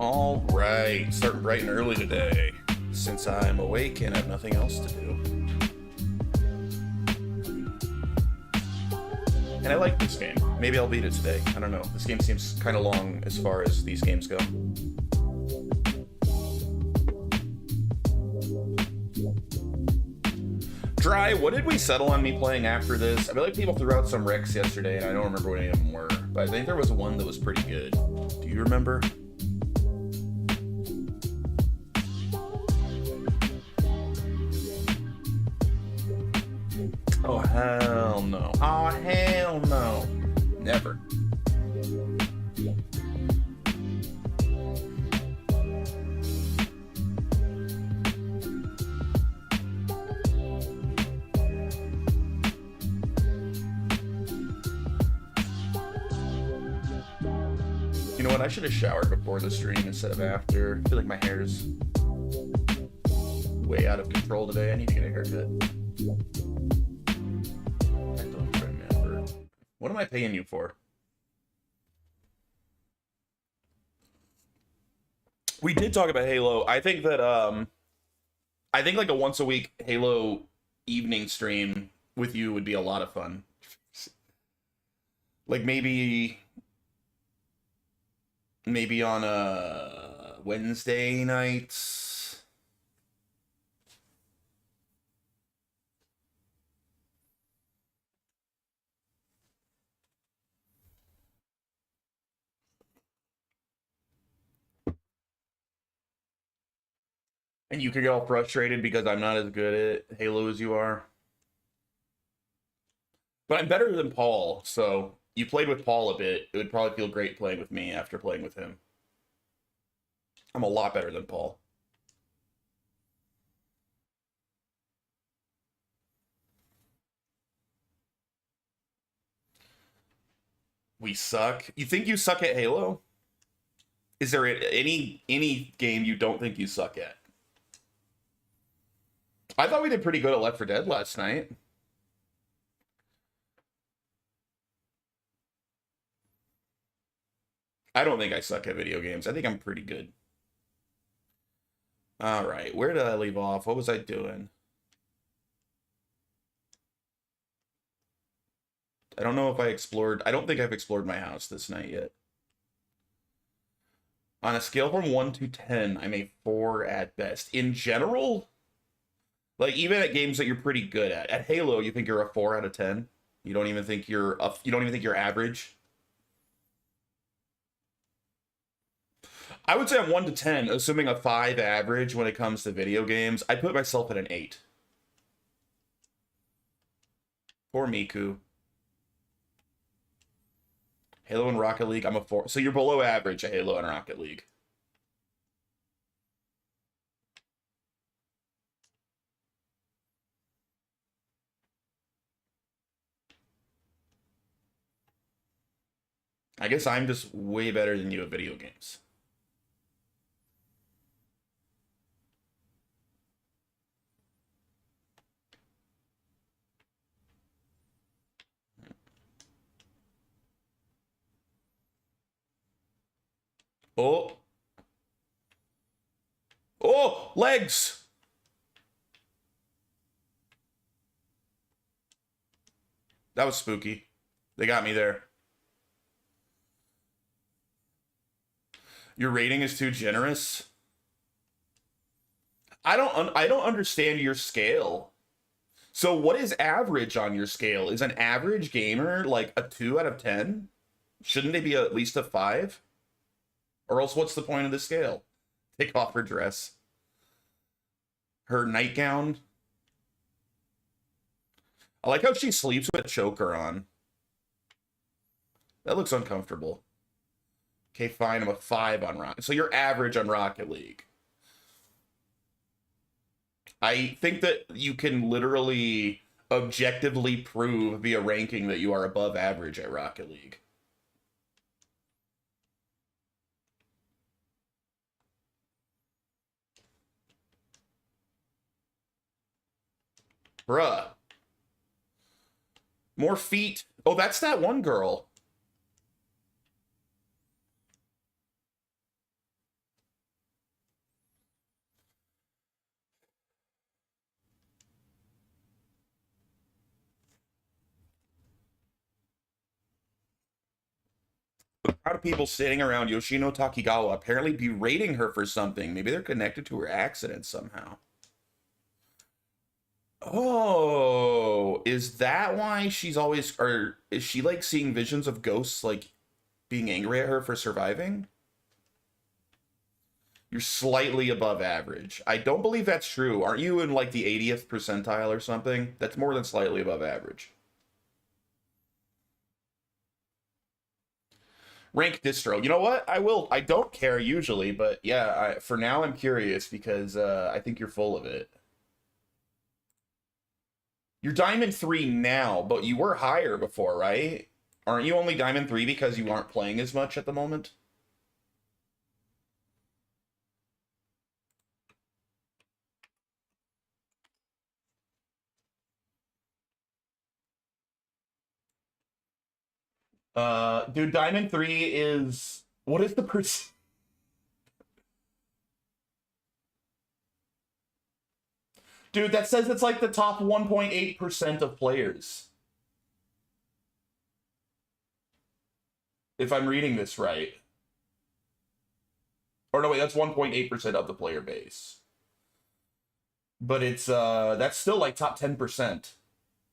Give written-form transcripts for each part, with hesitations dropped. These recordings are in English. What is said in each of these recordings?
All right, starting bright and early today, since I'm awake and have nothing else to do. And I like this game. Maybe I'll beat it today. I don't know. This game seems kind of long as far as these games go. Dry, what did we settle on me playing after this? I feel like people threw out some recs yesterday, and I don't remember what any of them were. But I think there was one that was pretty good. Do you remember? Oh, hell no. Oh, hell no. Never. You know what? I should have showered before the stream instead of after. I feel like my hair's way out of control today. I need to get a haircut. I don't remember. What am I paying you for? We did talk about Halo. I think that I think like a once a week Halo evening stream with you would be a lot of fun. Like maybe on a Wednesday night. And you could get all frustrated because I'm not as good at Halo as you are. But I'm better than Paul, so you played with Paul a bit. It would probably feel great playing with me after playing with him. I'm a lot better than Paul. We suck. You think you suck at Halo? Is there any game you don't think you suck at? I thought we did pretty good at Left 4 Dead last night. I don't think I suck at video games. I think I'm pretty good. All right, where did I leave off? What was I doing? I don't know if I explored. I don't think I've explored my house this night yet. On a scale from 1 to 10, I'm a 4 at best. In general, like even at games that you're pretty good at. At Halo, you think you're a 4 out of 10? You don't even think you're average? I would say I'm 1 to 10, assuming a 5 average when it comes to video games. I put myself at an 8. Poor Miku. Halo and Rocket League, I'm a 4. So you're below average at Halo and Rocket League. I guess I'm just way better than you at video games. Oh. Oh, legs. That was spooky. They got me there. Your rating is too generous. I don't understand your scale. So what is average on your scale? Is an average gamer like a 2 out of 10? Shouldn't they be at least a 5? Or else what's the point of the scale? Take off her dress. Her nightgown. I like how she sleeps with a choker on. That looks uncomfortable. Okay, fine, I'm a 5 on Rocket. So you're average on Rocket League. I think that you can literally objectively prove via ranking that you are above average at Rocket League. Bruh. More feet. Oh, that's that one girl. How do people standing around Yoshino Takigawa apparently berating her for something? Maybe they're connected to her accident somehow. Oh, is that why she's always, or is she like seeing visions of ghosts like being angry at her for surviving? You're slightly above average. I don't believe that's true. Aren't you in like the 80th percentile or something? That's more than slightly above average. Rank distro. You know what? I will. I don't care usually, but yeah, for now I'm curious because I think you're full of it. You're Diamond 3 now, but you were higher before, right? Aren't you only Diamond 3 because you aren't playing as much at the moment? Dude, Diamond 3 is... What is the percent? Dude, that says it's like the top 1.8% of players. If I'm reading this right. Or no, wait, that's 1.8% of the player base. But it's, that's still like top 10%.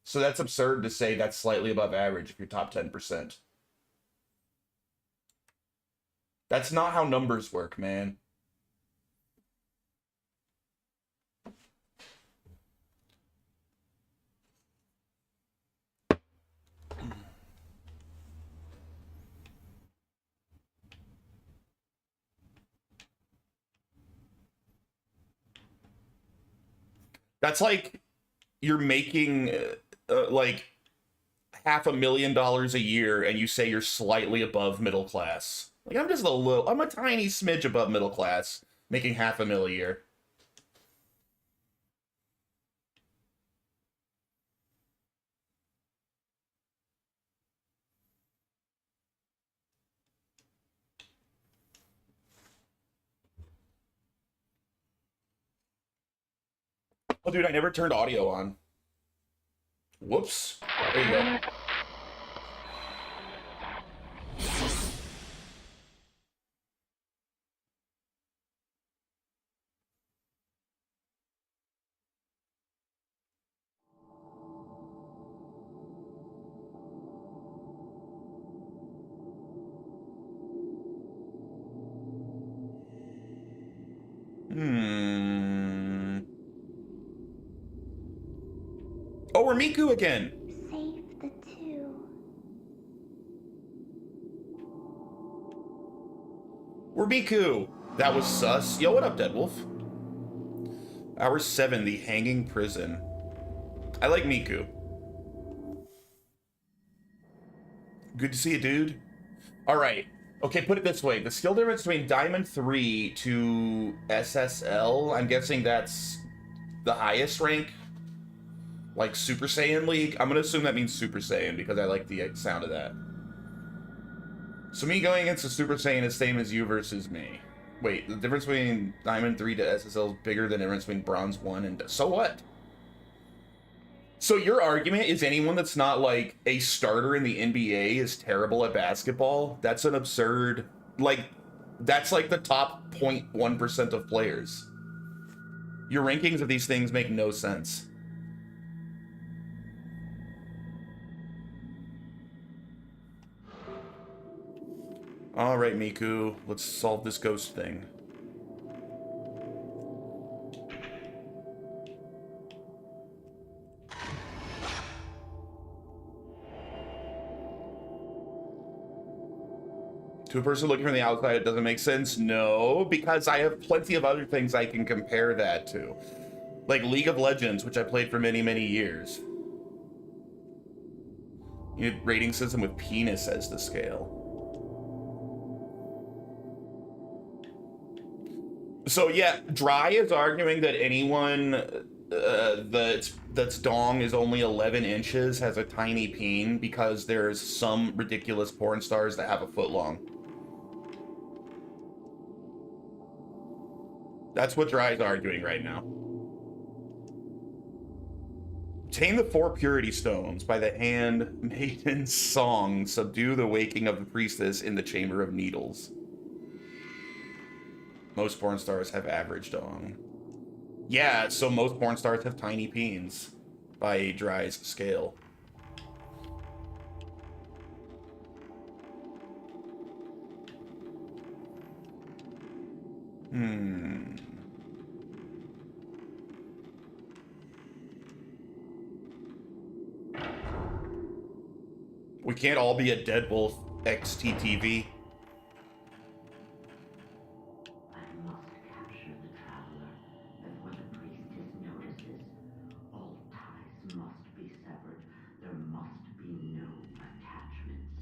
So that's absurd to say that's slightly above average if you're top 10%. That's not how numbers work, man. That's like you're making like $500,000 a year and you say you're slightly above middle class. Like I'm a tiny smidge above middle class, making $500,000 a year. Oh, dude, I never turned audio on. Whoops. There you go. Hmm. Oh, we're Miku again. Save the two. We're Miku. That was sus. Yo, what up, Deadwolf? Hour 7, the hanging prison. I like Miku. Good to see you, dude. All right. Okay, put it this way. The skill difference between Diamond 3 to SSL, I'm guessing that's the highest rank. Like Super Saiyan League. I'm going to assume that means Super Saiyan because I like the sound of that. So me going against the Super Saiyan is same as you versus me. Wait, the difference between Diamond 3 to SSL is bigger than the difference between Bronze 1 and... So what? So your argument is anyone that's not like a starter in the NBA is terrible at basketball? That's an absurd... Like, that's like the top 0.1% of players. Your rankings of these things make no sense. All right, Miku, let's solve this ghost thing. To a person looking from the outside, it doesn't make sense. No, because I have plenty of other things I can compare that to. Like League of Legends, which I played for many, many years. You need rating system with penis as the scale. So yeah, Dry is arguing that anyone that's dong is only 11 inches has a tiny peen because there's some ridiculous porn stars that have a foot long. That's what Dry's arguing right now. Obtain the 4 purity stones by the handmaiden's song. Subdue the waking of the priestess in the chamber of needles. Most porn stars have average dong. Yeah, so most porn stars have tiny peens by Dry's scale. We can't all be a Deadwolf XTTV. I must capture the traveler before the priestess notices. All ties must be severed. There must be no attachments.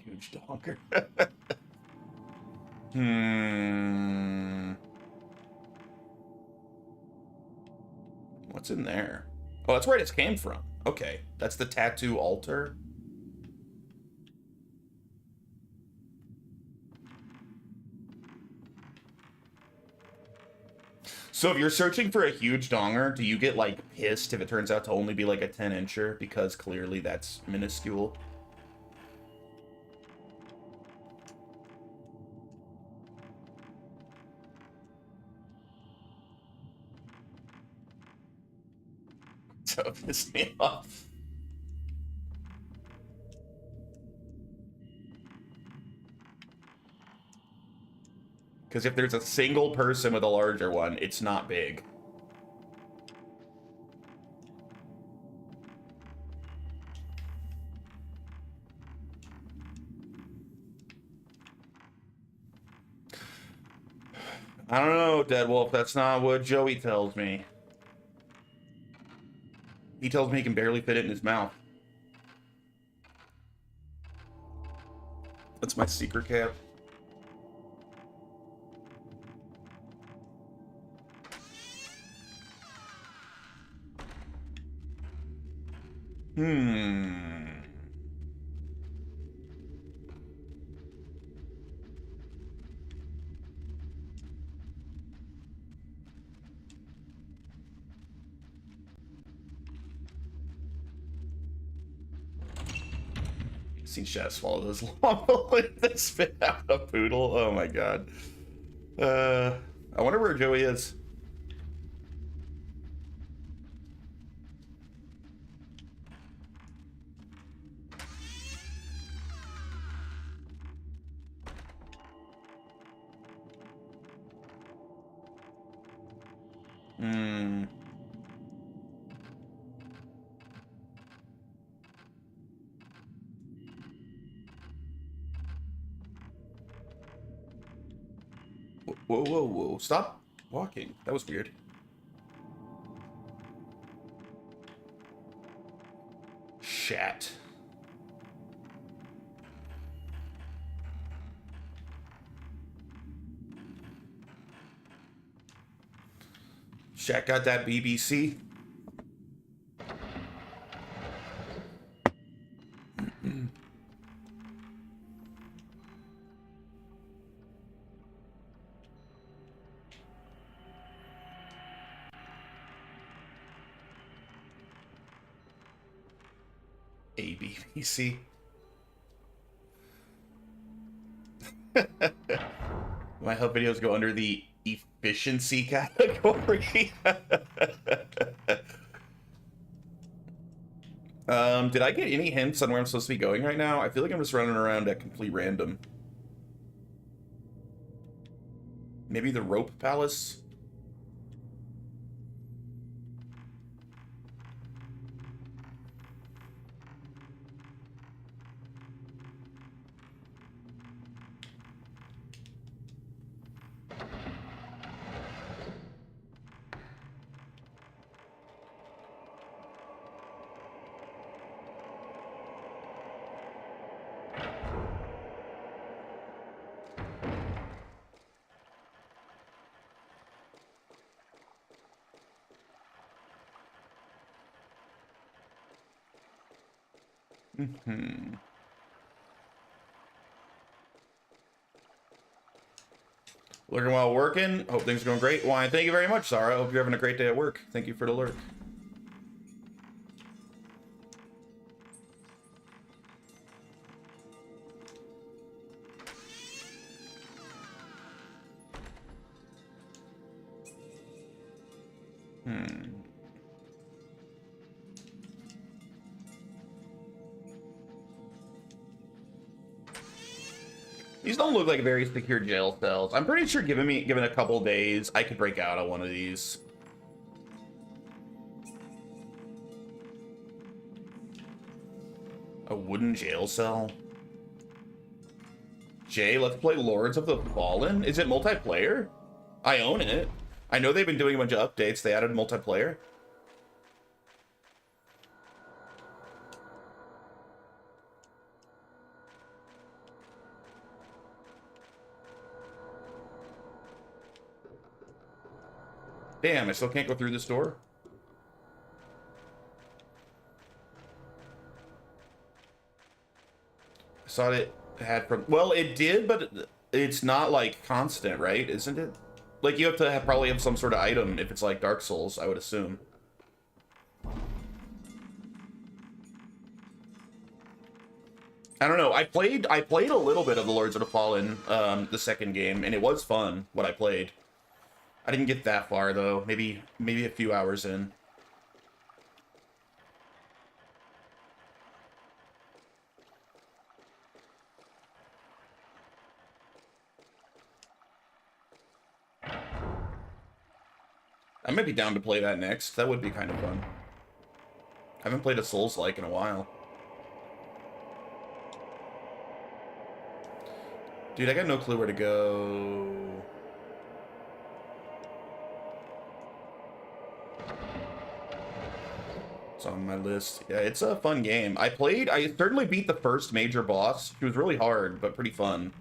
Huge donker. What's in there? Oh, that's where it came from. Okay, that's the tattoo altar. So if you're searching for a huge donger, do you get, like, pissed if it turns out to only be, like, a 10-incher? Because clearly that's minuscule. So it pissed me off. Because if there's a single person with a larger one, it's not big. I don't know, Deadwolf. That's not what Joey tells me. He tells me he can barely fit it in his mouth. That's my secret cap. Seen Chef swallow those long and spit out a poodle. Oh my god. I wonder where Joey is. Whoa, whoa, whoa. Stop walking. That was weird. Shat. Shat got that BBC. ABC. My help videos go under the efficiency category. Did I get any hints on where I'm supposed to be going right now? I feel like I'm just running around at complete random. Maybe the Rope Palace? Lurking while working. Hope things are going great. Why, thank you very much, Sarah. Hope you're having a great day at work. Thank you for the lurk. These don't look like very secure jail cells. I'm pretty sure given a couple days, I could break out of one of these. A wooden jail cell? Jay, let's play Lords of the Fallen? Is it multiplayer? I own it. I know they've been doing a bunch of updates. They added multiplayer. Damn, I still can't go through this door. I saw it had from... Well, it did, but it's not, like, constant, right? Isn't it? Like, you have to probably have some sort of item if it's like Dark Souls, I would assume. I don't know. I played a little bit of the Lords of the Fallen, the second game, and it was fun, what I played. I didn't get that far, though. Maybe a few hours in. I might be down to play that next. That would be kind of fun. I haven't played a Souls-like in a while. Dude, I got no clue where to go. It's on my list. Yeah, it's a fun game. I certainly beat the first major boss. It was really hard, but pretty fun.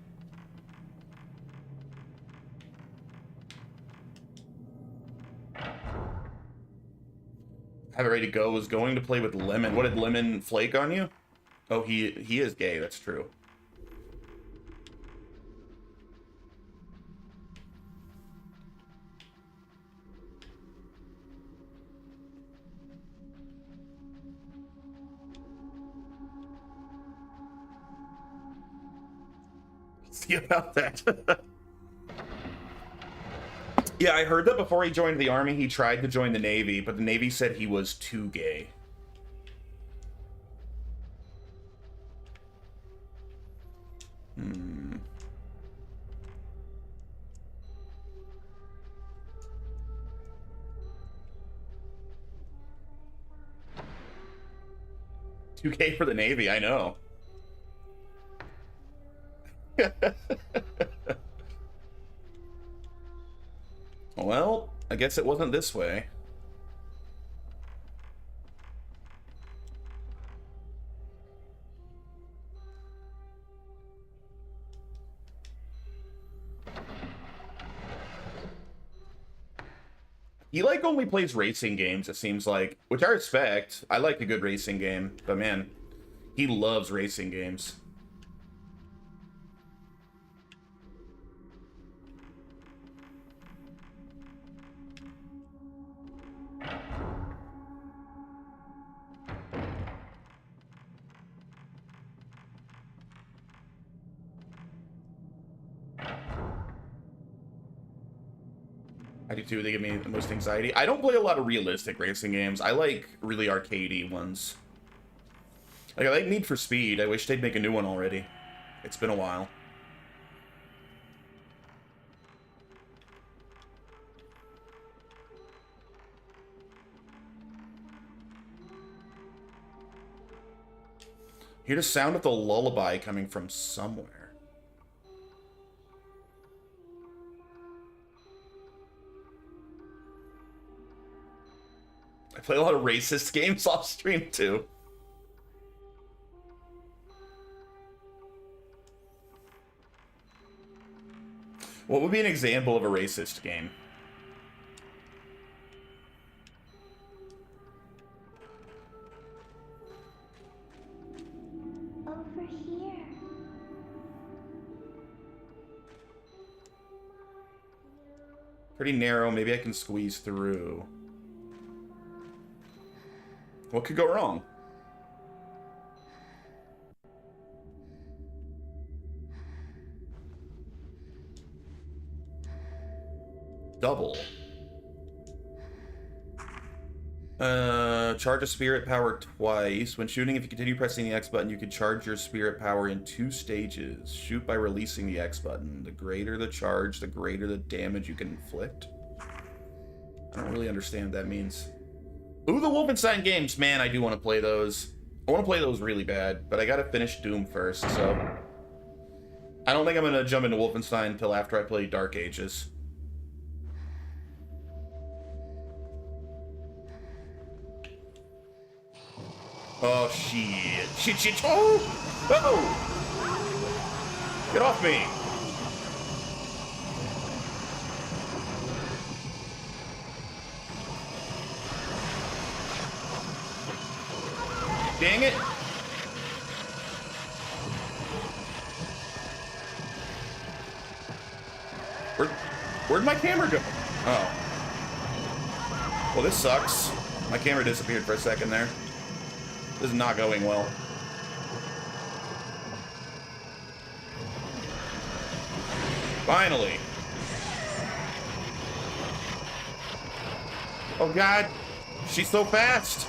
Have it ready to go. Was going to play with Lemon. What did Lemon flake on you? Oh, he is gay. That's true. See about that. Yeah, I heard that before he joined the army, he tried to join the Navy, but the Navy said he was too gay. Too gay for the Navy, I know. Well, I guess it wasn't this way. He, like, only plays racing games, it seems like, which I respect. I like a good racing game, but man, he loves racing games. I do too. They give me the most anxiety. I don't play a lot of realistic racing games. I like really arcadey ones. Like, I like Need for Speed. I wish they'd make a new one already. It's been a while. Hear the sound of the lullaby coming from somewhere. I play a lot of racist games off stream too. What would be an example of a racist game? Over here. Pretty narrow. Maybe I can squeeze through. What could go wrong? Double. Charge a spirit power twice. When shooting, if you continue pressing the X button, you can charge your spirit power in 2 stages. Shoot by releasing the X button. The greater the charge, the greater the damage you can inflict. I don't really understand what that means. Ooh, the Wolfenstein games. Man, I do want to play those. I want to play those really bad, but I gotta finish Doom first, so... I don't think I'm gonna jump into Wolfenstein until after I play Dark Ages. Oh, shit. Shit, shit. Oh! Oh! Get off me! Dang it! Where'd my camera go? Oh. Well, this sucks. My camera disappeared for a second there. This is not going well. Finally. Oh god. She's so fast.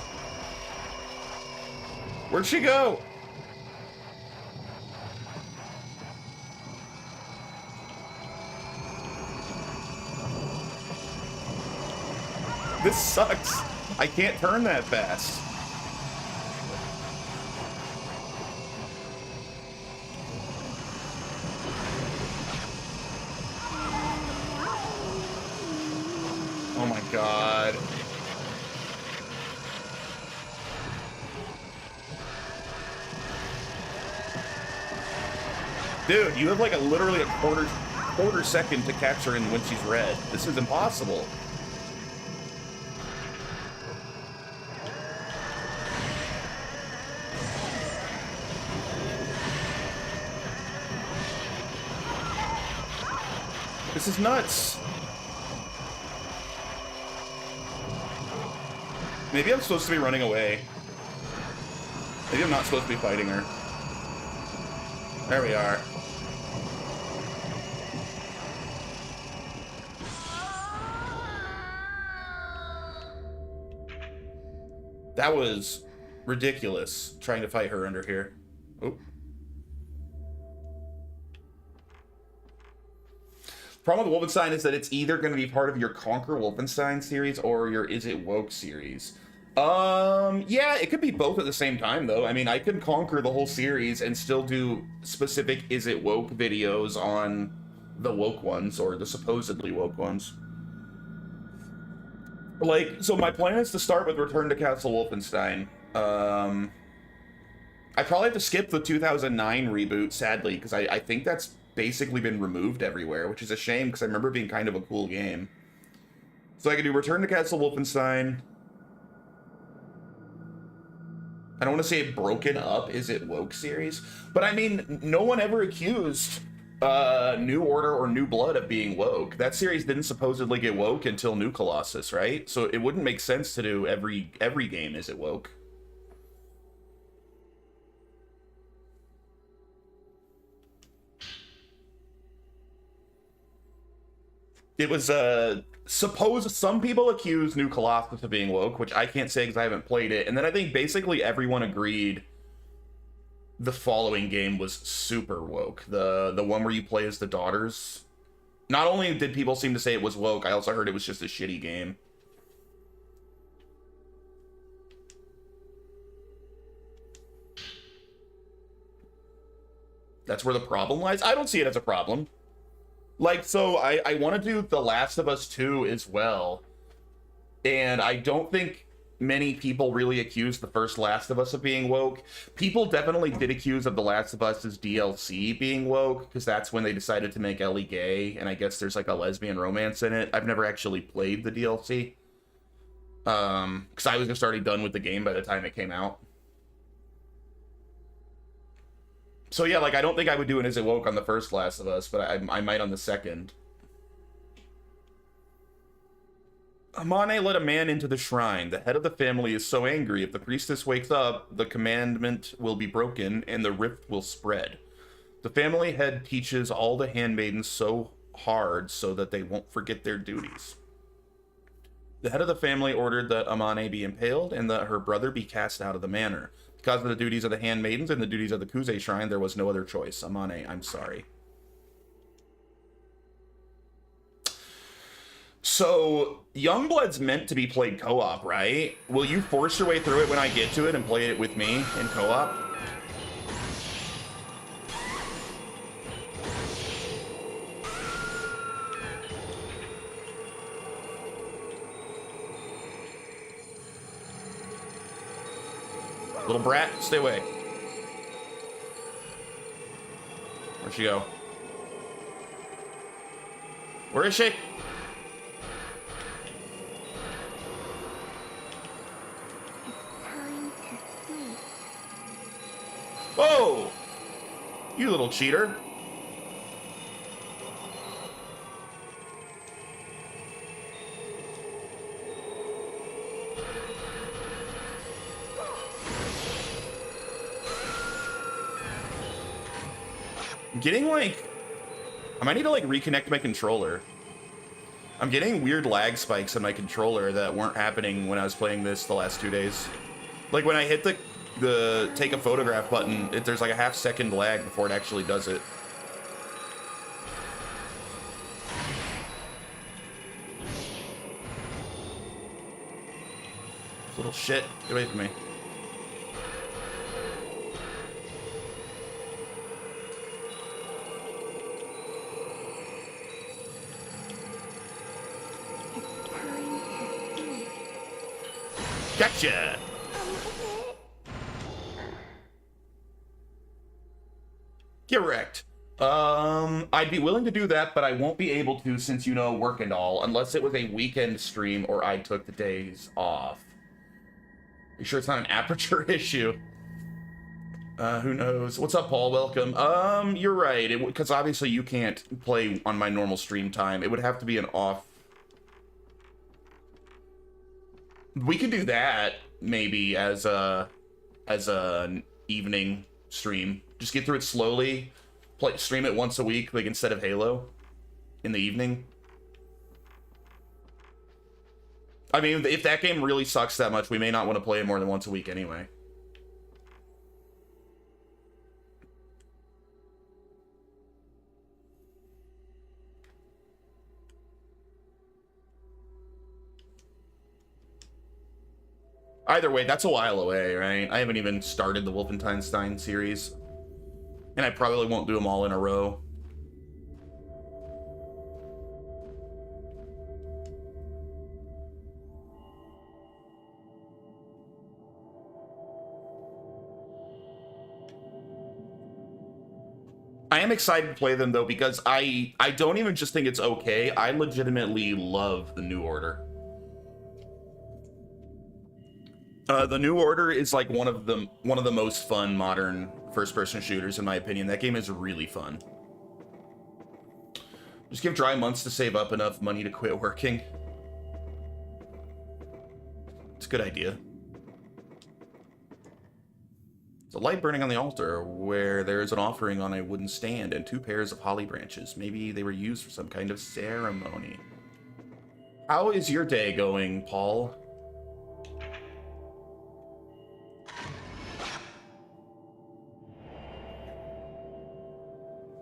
Where'd she go? This sucks. I can't turn that fast. Oh my god. Dude, you have like literally a quarter second to catch her in when she's red. This is impossible. This is nuts. Maybe I'm supposed to be running away. Maybe I'm not supposed to be fighting her. There we are. That was ridiculous, trying to fight her under here. Oh. Problem with Wolfenstein is that it's either going to be part of your Conquer Wolfenstein series or your Is It Woke series. Yeah, it could be both at the same time, though. I mean, I could conquer the whole series and still do specific Is It Woke videos on the woke ones, or the supposedly woke ones. Like, so my plan is to start with Return to Castle Wolfenstein. I probably have to skip the 2009 reboot, sadly, because I think that's basically been removed everywhere, which is a shame, because I remember it being kind of a cool game. So I can do Return to Castle Wolfenstein. I don't want to say broken up Is It Woke series, but I mean, no one ever accused New Order or New Blood of being woke. That series didn't supposedly get woke until New Colossus, right? So it wouldn't make sense to do every game Is It Woke. It was, suppose some people accuse New Colossus of being woke, which I can't say because I haven't played it. And then I think basically everyone agreed the following game was super woke. The one where you play as the daughters. Not only did people seem to say it was woke, I also heard it was just a shitty game. That's where the problem lies? I don't see it as a problem. Like, so I want to do The Last of Us 2 as well. And I don't think many people really accuse the first Last of Us of being woke. People definitely did accuse of The Last of Us's DLC being woke, because that's when they decided to make Ellie gay, and I guess there's like a lesbian romance in it. I've never actually played the DLC. Because I was just already done with the game by the time it came out. So yeah, like, I don't think I would do an Is It Woke on the first Last of Us, but I might on the second. Amane led a man into the shrine. The head of the family is so angry. If the priestess wakes up, the commandment will be broken and the rift will spread. The family head teaches all the handmaidens so hard so that they won't forget their duties. The head of the family ordered that Amane be impaled and that her brother be cast out of the manor. Because of the duties of the handmaidens and the duties of the Kuze shrine, there was no other choice. Amane, I'm sorry. So, Youngblood's meant to be played co-op, right? Will you force your way through it when I get to it and play it with me in co-op? Little brat, stay away. Where'd she go? Where is she? Time to sleep. Whoa! You little cheater. I'm getting like... I might need to like reconnect my controller. I'm getting weird lag spikes on my controller that weren't happening when I was playing this the last 2 days. Like when I hit the take a photograph button, there's like a half-second lag before it actually does it. Little shit, get away from me. Gotcha! Get wrecked. I'd be willing to do that, but I won't be able to since, you know, work and all, unless it was a weekend stream or I took the days off. You sure it's not an aperture issue? Who knows? What's up, Paul? Welcome. You're right, because obviously you can't play on my normal stream time. It would have to be an off. We could do that maybe as an evening stream. Just get through it slowly. Stream it once a week, like instead of Halo, in the evening. I mean, if that game really sucks that much, we may not want to play it more than once a week anyway. Either way, that's a while away, right? I haven't even started the Wolfenstein series. And I probably won't do them all in a row. I am excited to play them, though, because I don't even just think it's okay. I legitimately love the New Order. The New Order is like one of the most fun modern first-person shooters, in my opinion. That game is really fun. Just give Dry months to save up enough money to quit working. It's a good idea. There's a light burning on the altar where there is an offering on a wooden stand and 2 pairs of holly branches. Maybe they were used for some kind of ceremony. How is your day going, Paul?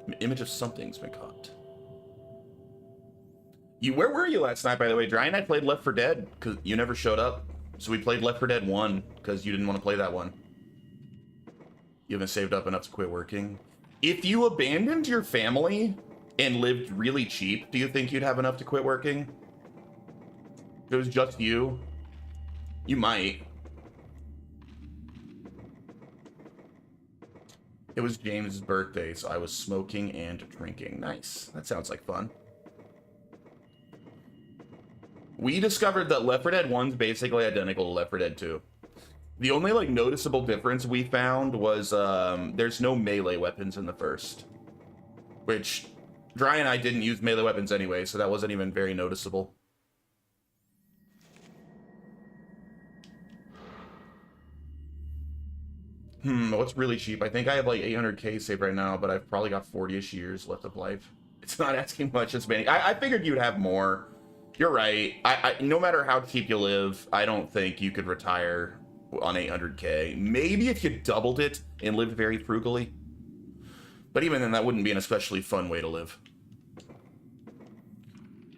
An image of something's been caught. Where were you last night, by the way? Dry and I played Left 4 Dead because you never showed up. So we played Left 4 Dead 1 because you didn't want to play that one. You haven't saved up enough to quit working. If you abandoned your family and lived really cheap, do you think you'd have enough to quit working? If it was just you, you might. It was James's birthday, so I was smoking and drinking. Nice. That sounds like fun. We discovered that Left 4 Dead 1's basically identical to Left 4 Dead 2. The only, like, noticeable difference we found was, there's no melee weapons in the first. Which, Dry and I didn't use melee weapons anyway, so that wasn't even very noticeable. What's really cheap? I think I have like 800K saved right now, but I've probably got 40-ish years left of life. It's not asking much. It's many. I figured you'd have more. You're right. No matter how cheap you live, I don't think you could retire on 800K. Maybe if you doubled it and lived very frugally. But even then, that wouldn't be an especially fun way to live.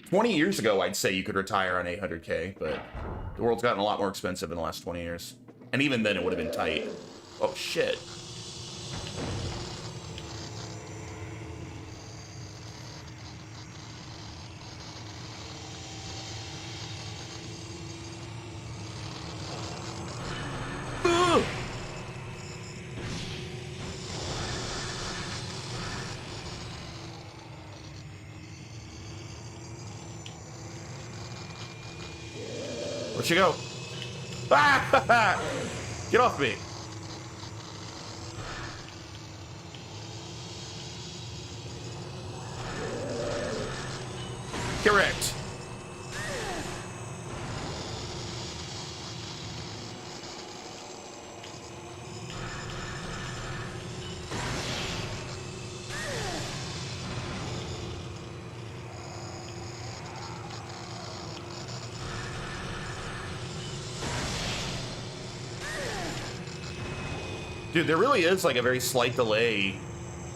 20 years ago, I'd say you could retire on 800K, but the world's gotten a lot more expensive in the last 20 years. And even then, it would have been tight. Oh, shit. Ugh! Where'd she go? Ah! Get off me! Correct. Dude, there really is like a very slight delay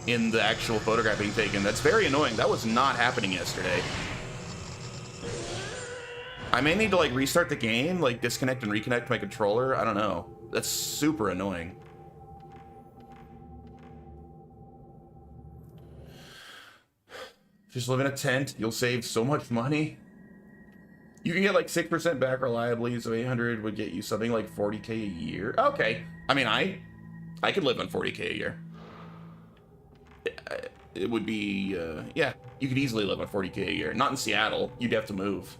in the actual photograph being taken. That's very annoying. That was not happening yesterday. I may need to like restart the game, like disconnect and reconnect my controller. I don't know. That's super annoying. Just live in a tent. You'll save so much money. You can get like 6% back reliably, so 800 would get you something like 40K a year. Okay. I mean, I could live on 40K a year. It would be, yeah, you could easily live on 40K a year. Not in Seattle. You'd have to move.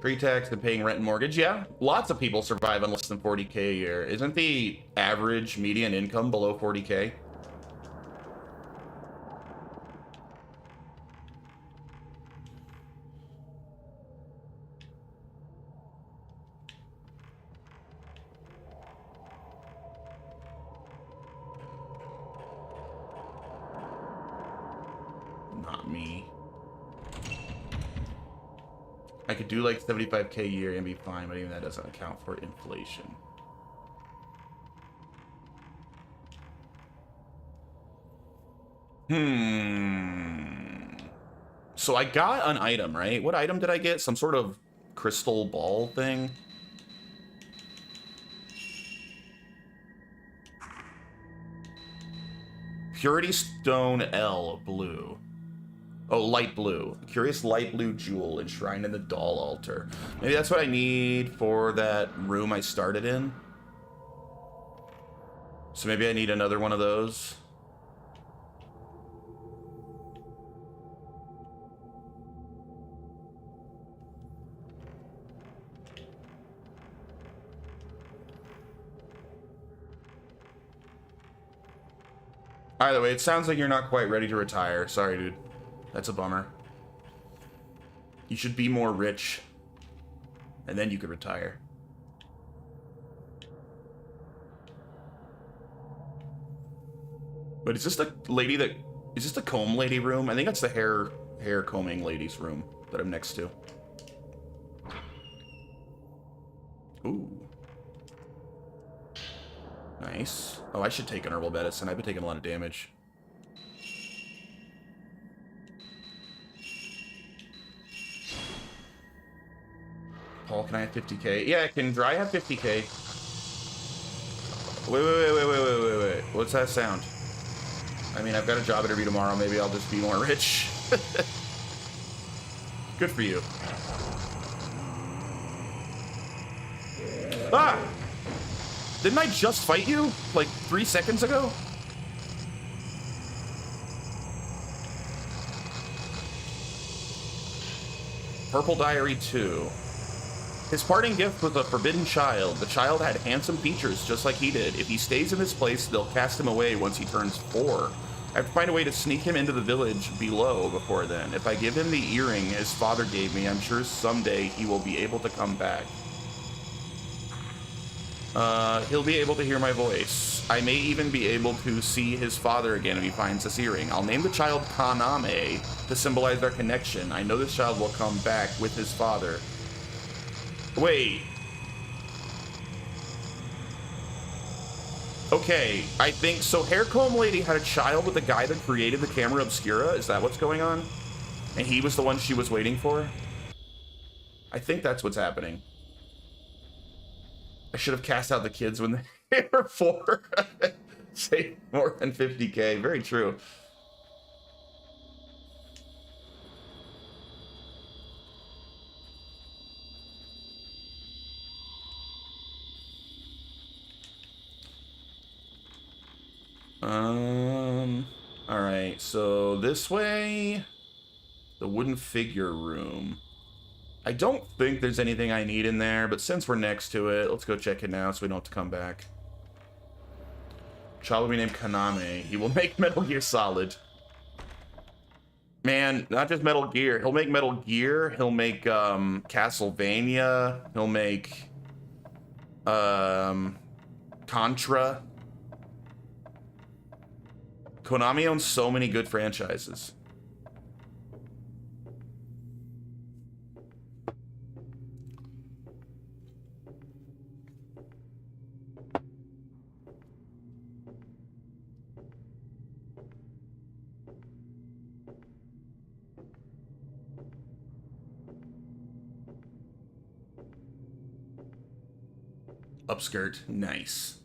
Pre-tax and paying rent and mortgage, yeah. Lots of people survive on less than 40K a year. Isn't the average median income below 40K? Not me. I could do like 75K a year and be fine, but even that doesn't account for inflation. So I got an item, right? What item did I get? Some sort of crystal ball thing? Purity Stone L, blue. Oh, light blue. Curious light blue jewel enshrined in the doll altar. Maybe that's what I need for that room I started in. So maybe I need another one of those. Either way, it sounds like you're not quite ready to retire. Sorry, dude. That's a bummer. You should be more rich. And then you could retire. But is this the lady that... Is this the comb lady room? I think that's the hair combing lady's room that I'm next to. Ooh. Nice. Oh, I should take an herbal medicine. I've been taking a lot of damage. Paul, can I have 50K? Yeah, can Dry have 50K? Wait. What's that sound? I mean, I've got a job interview tomorrow. Maybe I'll just be more rich. Good for you. Ah! Didn't I just fight you? Like 3 seconds ago? Purple Diary 2. His parting gift was a forbidden child. The child had handsome features just like he did. If he stays in this place, they'll cast him away once he turns 4. I have to find a way to sneak him into the village below before then. If I give him the earring his father gave me, I'm sure someday he will be able to come back. He'll be able to hear my voice. I may even be able to see his father again if he finds this earring. I'll name the child Kaname to symbolize their connection. I know this child will come back with his father. Wait. Okay, I think so. Hair comb lady had a child with the guy that created the camera obscura. Is that what's going on? And he was the one she was waiting for? I think that's what's happening. I should have cast out the kids when they were 4. Save more than 50k. Very true. All right, so this way, the wooden figure room. I don't think there's anything I need in there, but since we're next to it, let's go check it now so we don't have to come back. Child will be named Kaname. He will make Metal Gear Solid. Man, not just Metal Gear. He'll make Metal Gear. He'll make Castlevania. He'll make Contra. Konami owns so many good franchises. Upskirt, nice.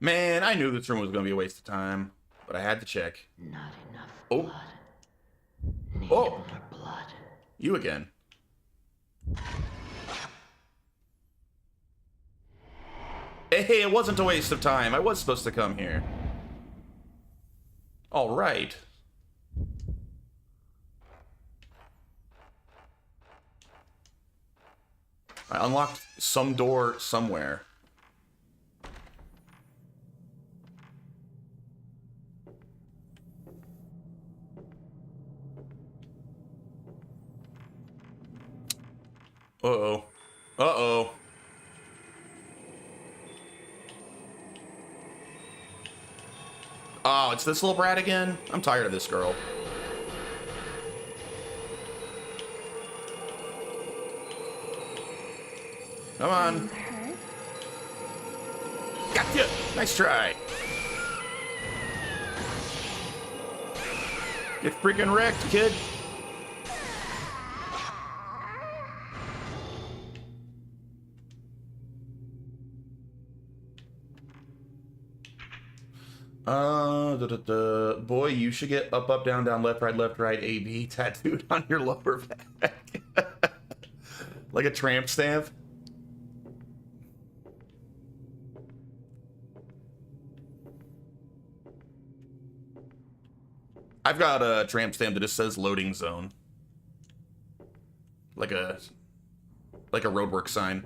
Man, I knew this room was going to be a waste of time, but I had to check. Not enough Oh. blood. Need Oh. more blood. You again. Hey, it wasn't a waste of time. I was supposed to come here. All right. I unlocked some door somewhere. Uh-oh. Uh-oh. Oh, it's this little brat again? I'm tired of this girl. Come on. Gotcha! Nice try. Get freaking wrecked, kid. Boy, you should get up, up, down, down, left, right, A, B tattooed on your lower back. Like a tramp stamp. I've got a tramp stamp that just says loading zone. Like a roadwork sign.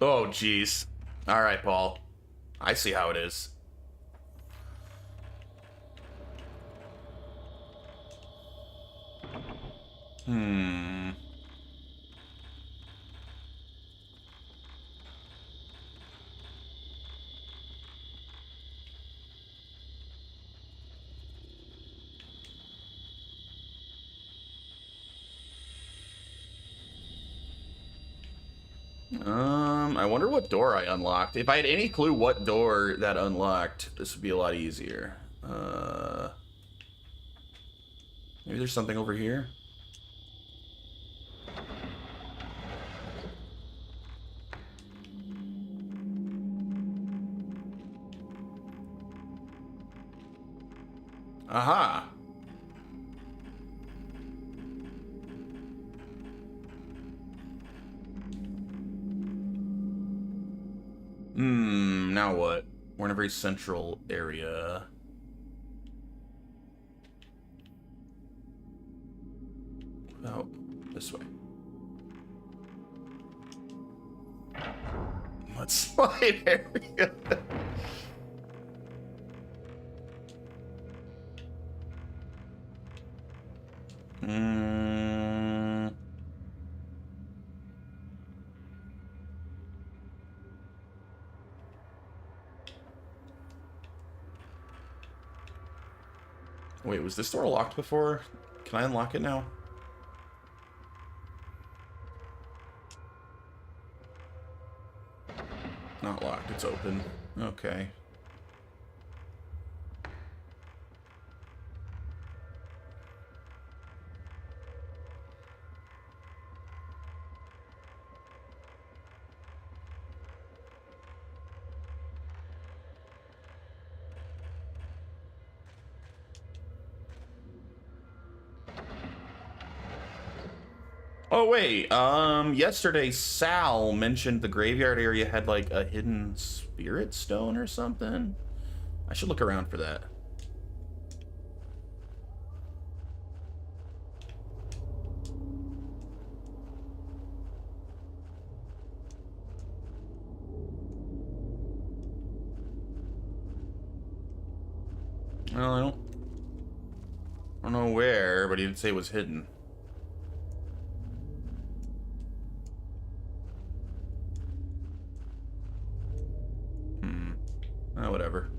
Oh, jeez. All right, Paul. I see how it is. I wonder what door I unlocked. If I had any clue what door that unlocked, this would be a lot easier. Maybe there's something over here. Aha! Now what? We're in a very central area. Oh, this way. Let's slide area. Wait, was this door locked before? Can I unlock it now? Not locked, it's open. Okay. Oh wait, yesterday Sal mentioned the graveyard area had like a hidden spirit stone or something. I should look around for that. Well, I don't know where, but he did say it was hidden. Whatever.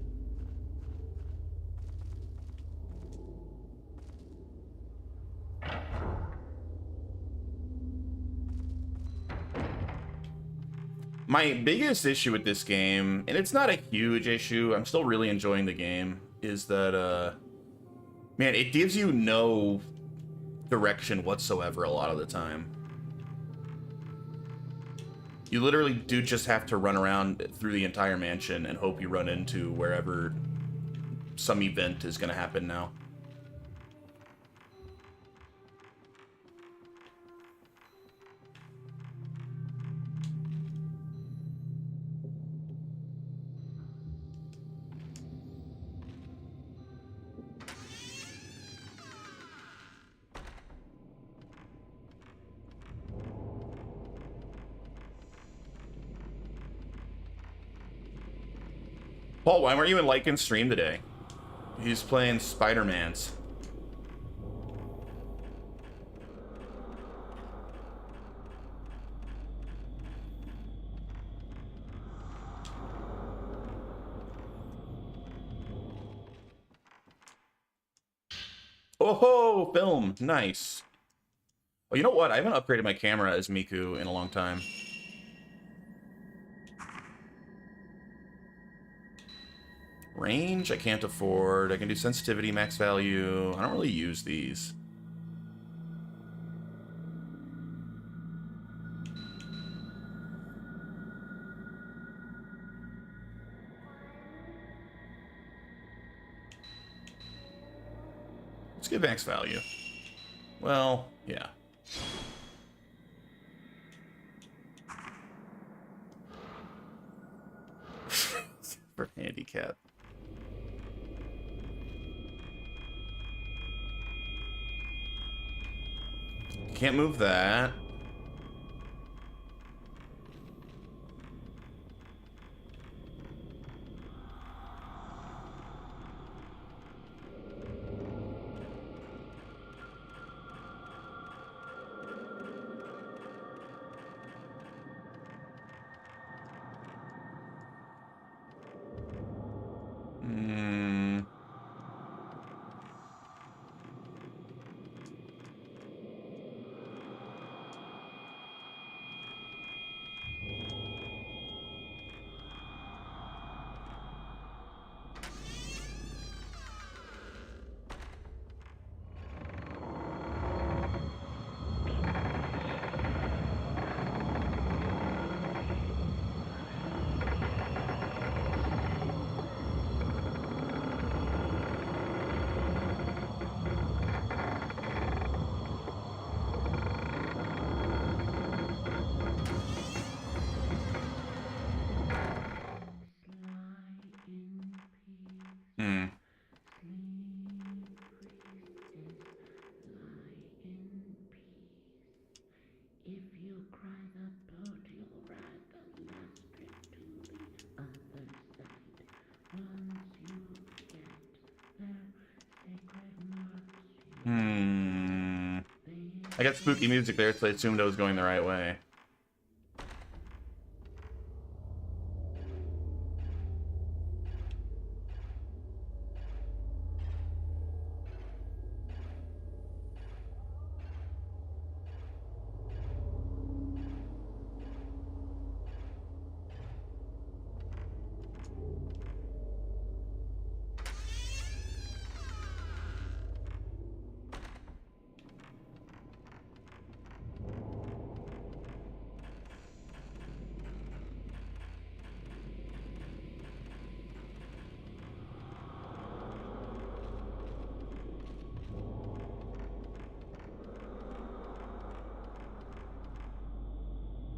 My biggest issue with this game, and it's not a huge issue, I'm still really enjoying the game, is that, man, it gives you no direction whatsoever a lot of the time. You literally do just have to run around through the entire mansion and hope you run into wherever some event is going to happen now. Paul, why weren't you in Lycan's stream today? He's playing Spider-Man's. Oh, film. Nice. Oh, you know what? I haven't upgraded my camera as Miku in a long time. Range, I can't afford. I can do sensitivity, max value. I don't really use these. Let's get max value. Well, yeah. For handicap. Can't move that. I got spooky music there, so I assumed I was going the right way.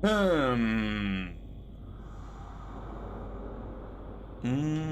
Hmm. Mm.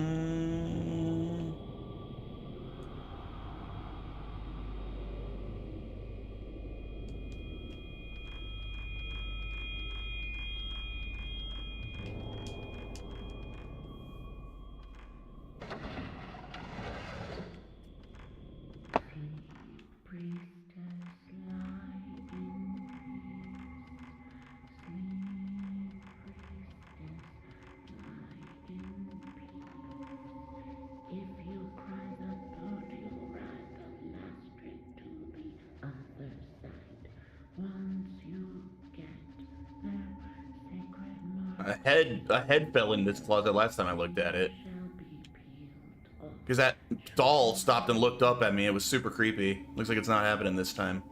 A head fell in this closet last time I looked at it. Because that doll stopped and looked up at me. It was super creepy. Looks like it's not happening this time.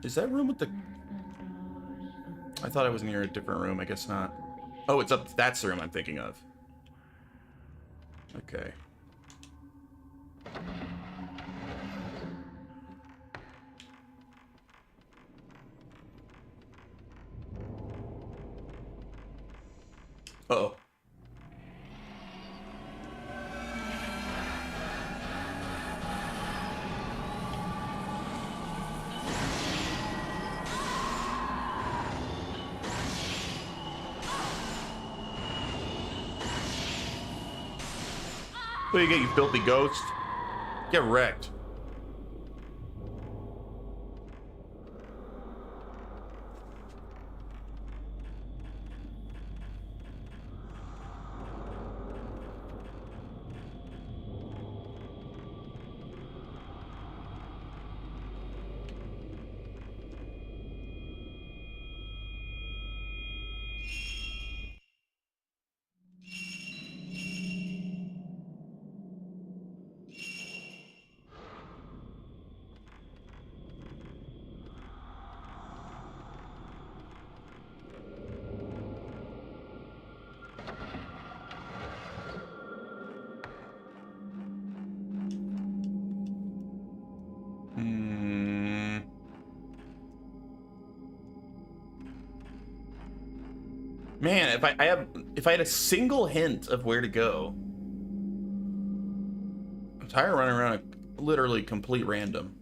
Is that room with the... I thought I was near a different room. I guess not. Oh, it's up... That's the room I'm thinking of. Okay. Uh-oh. What do you get, you filthy ghost? Get wrecked. Man, if I had a single hint of where to go. I'm tired of running around a literally complete random.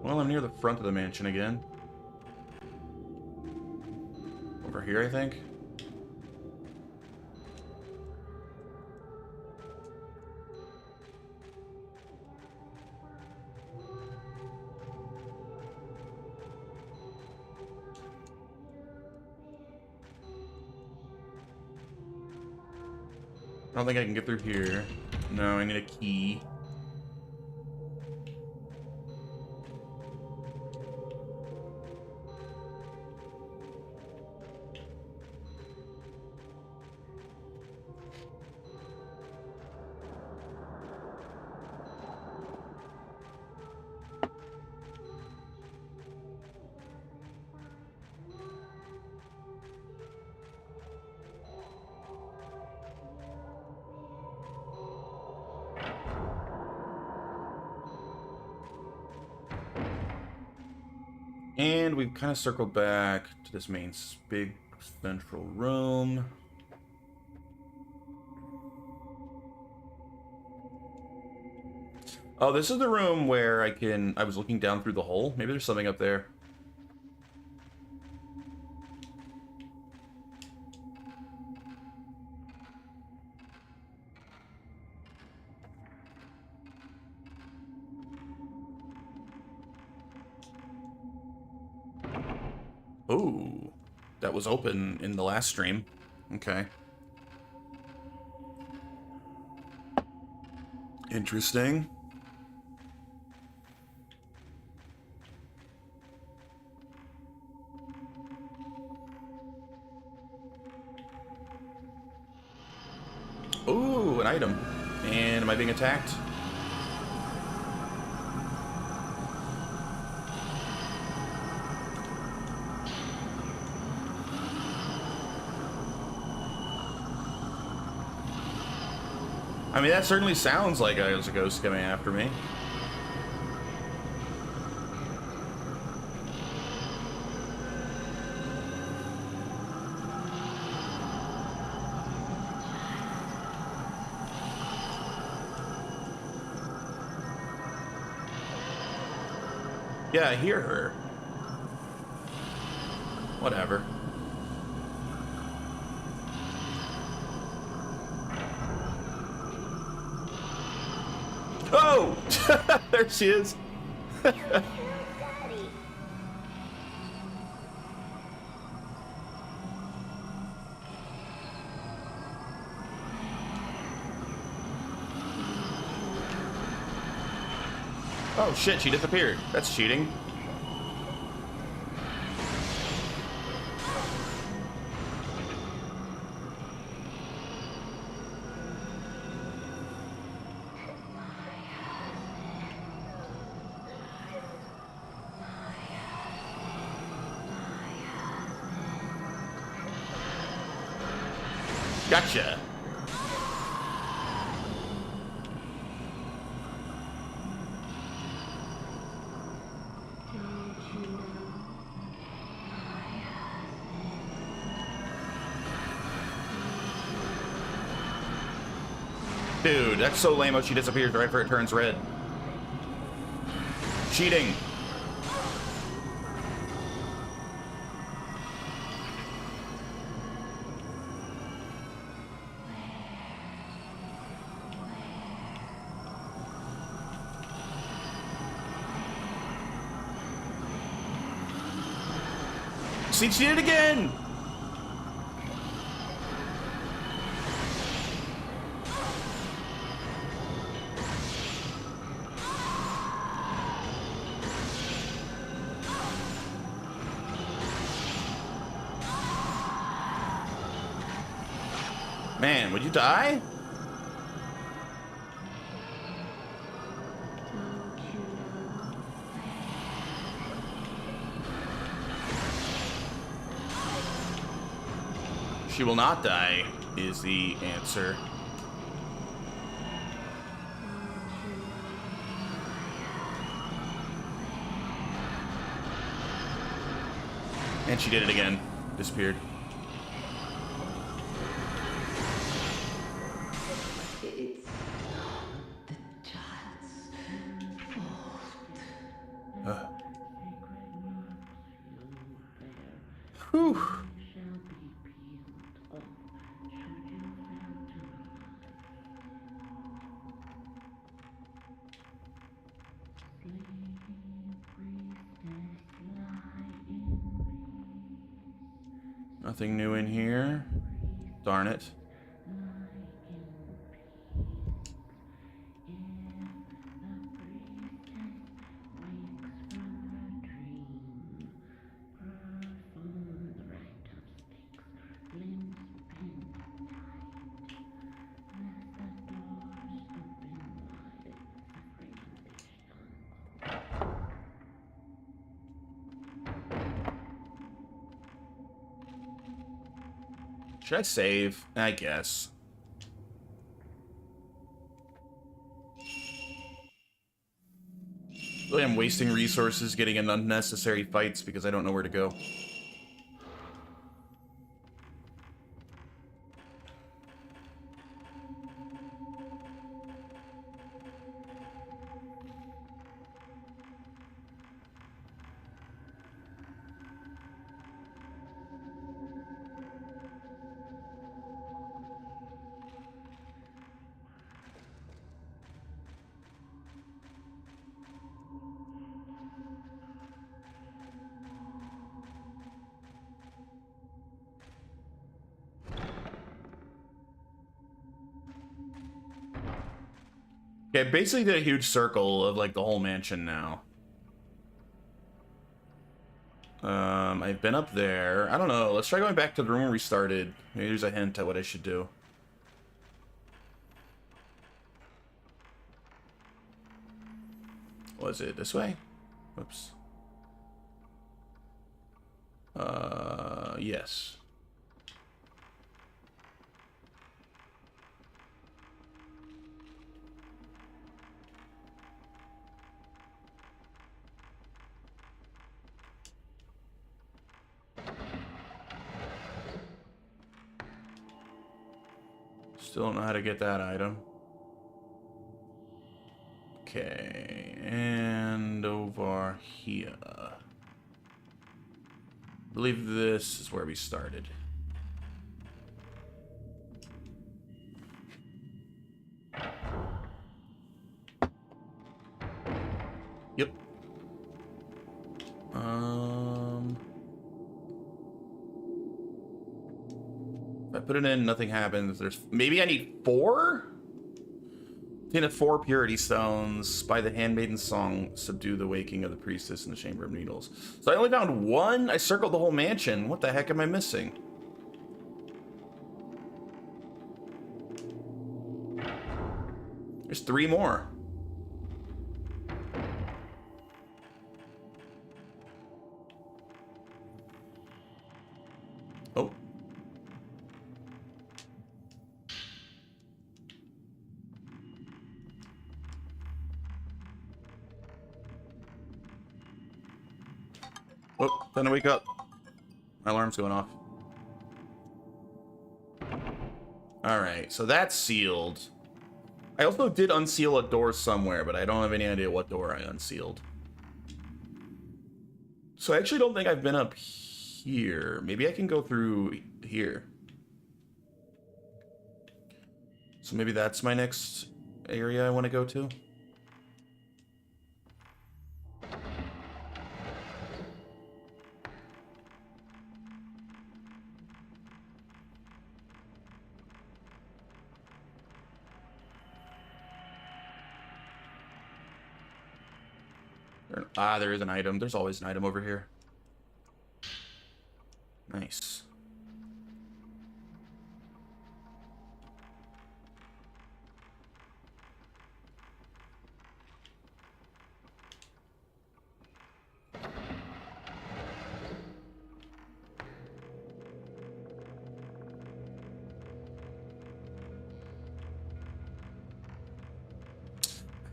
Well, I'm near the front of the mansion again. Over here, I think. I don't think I can get through here. No, I need a key. And we've kind of circled back to this main big central room. Oh, this is the room where I was looking down through the hole. Maybe there's something up there. Ooh, that was open in the last stream. Okay. Interesting. Ooh, an item. And am I being attacked? I mean, that certainly sounds like there's a ghost coming after me. Yeah, I hear her. Whatever. Oh! There she is. Daddy. Oh shit, she disappeared. That's cheating. Gotcha. Dude, that's so lame how she disappears right after it turns red. Cheating. See, she did it again! Man, would you die? She will not die, is the answer. And she did it again. Disappeared. It's not the child's fault. Whew. Nothing new in here. Darn it. Should I save? I guess. Really, I'm wasting resources getting in unnecessary fights because I don't know where to go. Okay, I basically did a huge circle of like the whole mansion now. I've been up there. I don't know. Let's try going back to the room where we started. Maybe there's a hint at what I should do. Was it this way? Whoops. Yes. Still don't know how to get that item. Okay, and over here. I believe this is where we started. Yep. If I put it in, nothing happens. There's maybe I need 4? Obtain 4 purity stones. By the handmaiden's song, subdue the waking of the priestess in the chamber of needles. So I only found 1. I circled the whole mansion. What the heck am I missing? There's 3 more. Oh. Oh, time to wake up. My alarm's going off. Alright, so that's sealed. I also did unseal a door somewhere, but I don't have any idea what door I unsealed. So I actually don't think I've been up here. Maybe I can go through here. So maybe that's my next area I want to go to. Ah, there is an item. There's always an item over here. Nice. I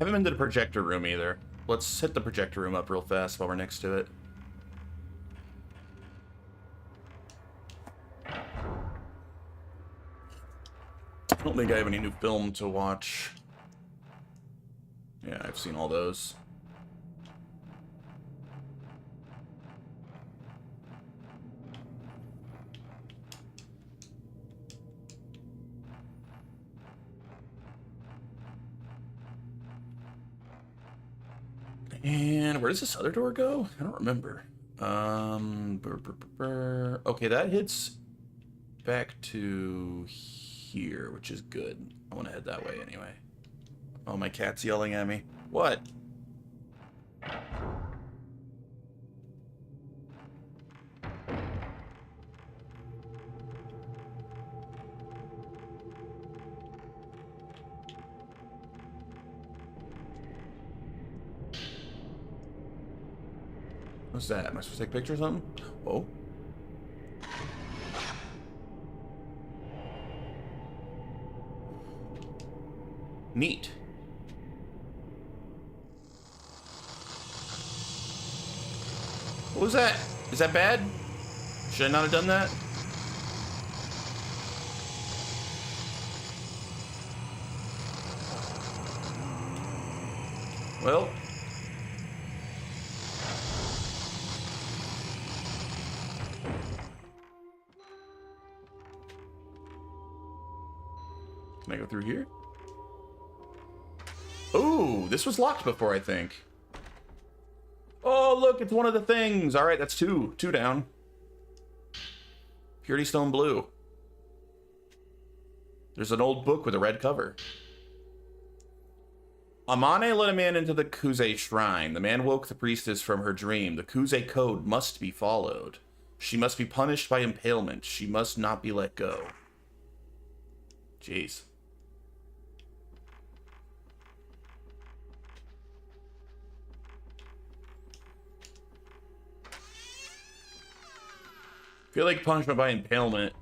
haven't been to the projector room either. Let's hit the projector room up real fast while we're next to it. I don't think I have any new film to watch. Yeah, I've seen all those. And where does this other door go? I don't remember. Okay, that hits back to here, which is good. I want to head that way anyway. Oh, my cat's yelling at me. What? What's that? Am I supposed to take a picture or something? Oh. Neat. What was that? Is that bad? Should I not have done that? Well. Can I go through here? Ooh, this was locked before, I think. Oh, look, it's one of the things. All right, that's two. Two down. Purity Stone Blue. There's an old book with a red cover. Amane let a man into the Kuze shrine. The man woke the priestess from her dream. The Kuze code must be followed. She must be punished by impalement. She must not be let go. Jeez. I feel like punishment by impalement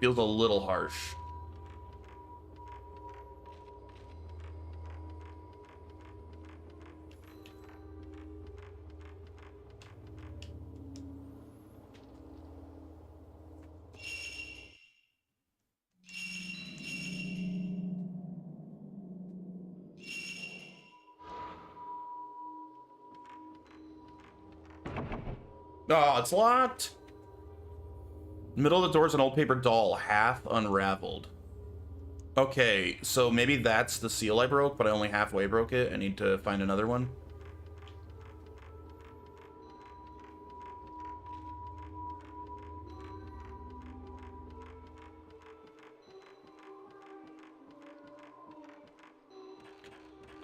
feels a little harsh. Oh, it's locked. Middle of the door is an old paper doll, half unraveled. Okay, so maybe that's the seal I broke, but I only halfway broke it. I need to find another one.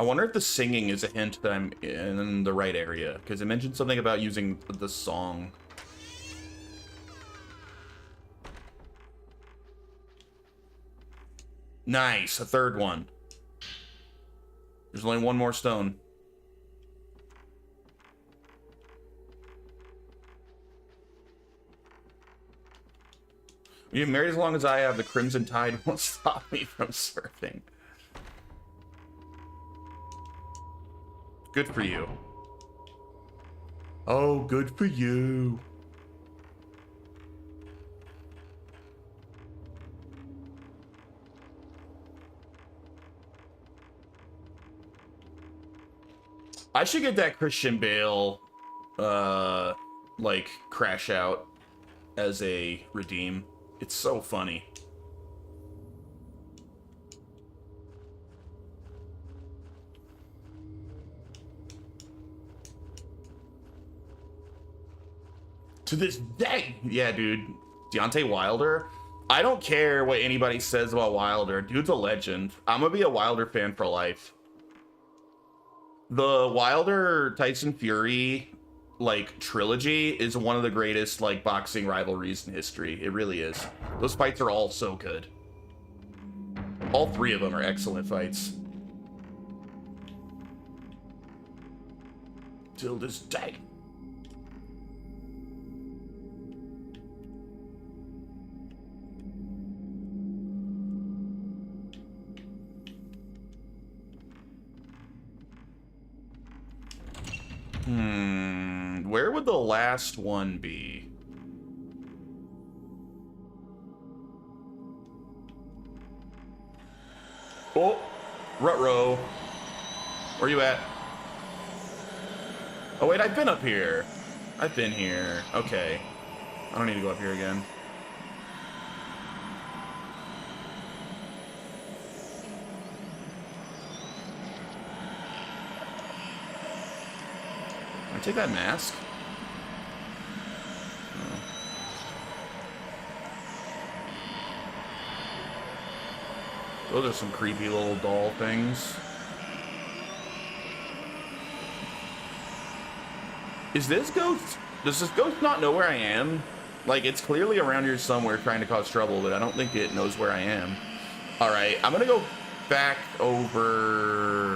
I wonder if the singing is a hint that I'm in the right area, because it mentioned something about using the song. Nice, a third one. There's only one more stone. You've been married as long as I have, the Crimson Tide won't stop me from surfing. Good for you. Oh, good for you. I should get that Christian Bale, like, crash out as a redeem. It's so funny. To this day. Yeah, dude. Deontay Wilder. I don't care what anybody says about Wilder. Dude's a legend. I'm gonna be a Wilder fan for life. The Wilder Tyson Fury like trilogy is one of the greatest like boxing rivalries in history. It really is. Those fights are all so good. All three of them are excellent fights. Till this day. Where would the last one be? Oh, Rutrow. Where you at? Oh wait, I've been up here. I've been here. Okay. I don't need to go up here again. Can I take that mask? No. Those are some creepy little doll things. Is this ghost... Does this ghost not know where I am? Like, it's clearly around here somewhere trying to cause trouble, but I don't think it knows where I am. Alright, I'm gonna go back over...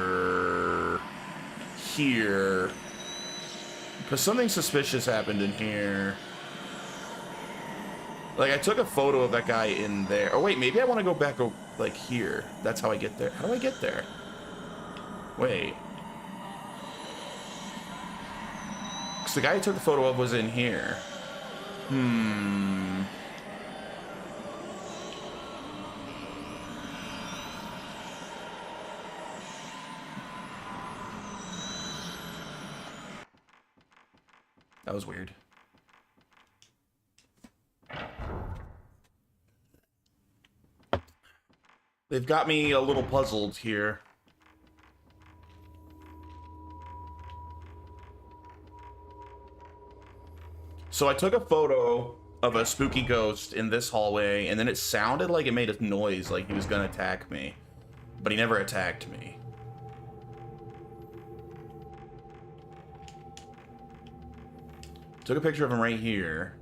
here. Because something suspicious happened in here. Like, I took a photo of that guy in there. Oh, wait, maybe I want to go back, like, here. That's how I get there. How do I get there? Wait. Because the guy I took the photo of was in here. That was weird. They've got me a little puzzled here. So I took a photo of a spooky ghost in this hallway, and then it sounded like it made a noise, like he was gonna attack me. But he never attacked me. Took a picture of him right here.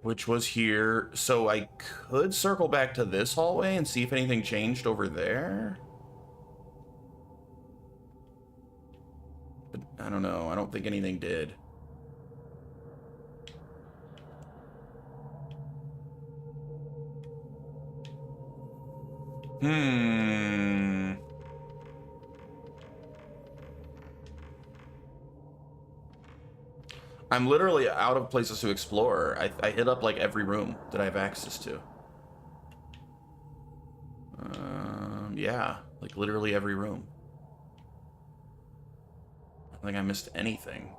Which was here. So I could circle back to this hallway and see if anything changed over there. But I don't know. I don't think anything did. I'm literally out of places to explore. I hit up like every room that I have access to. Yeah, like literally every room. I don't think I missed anything.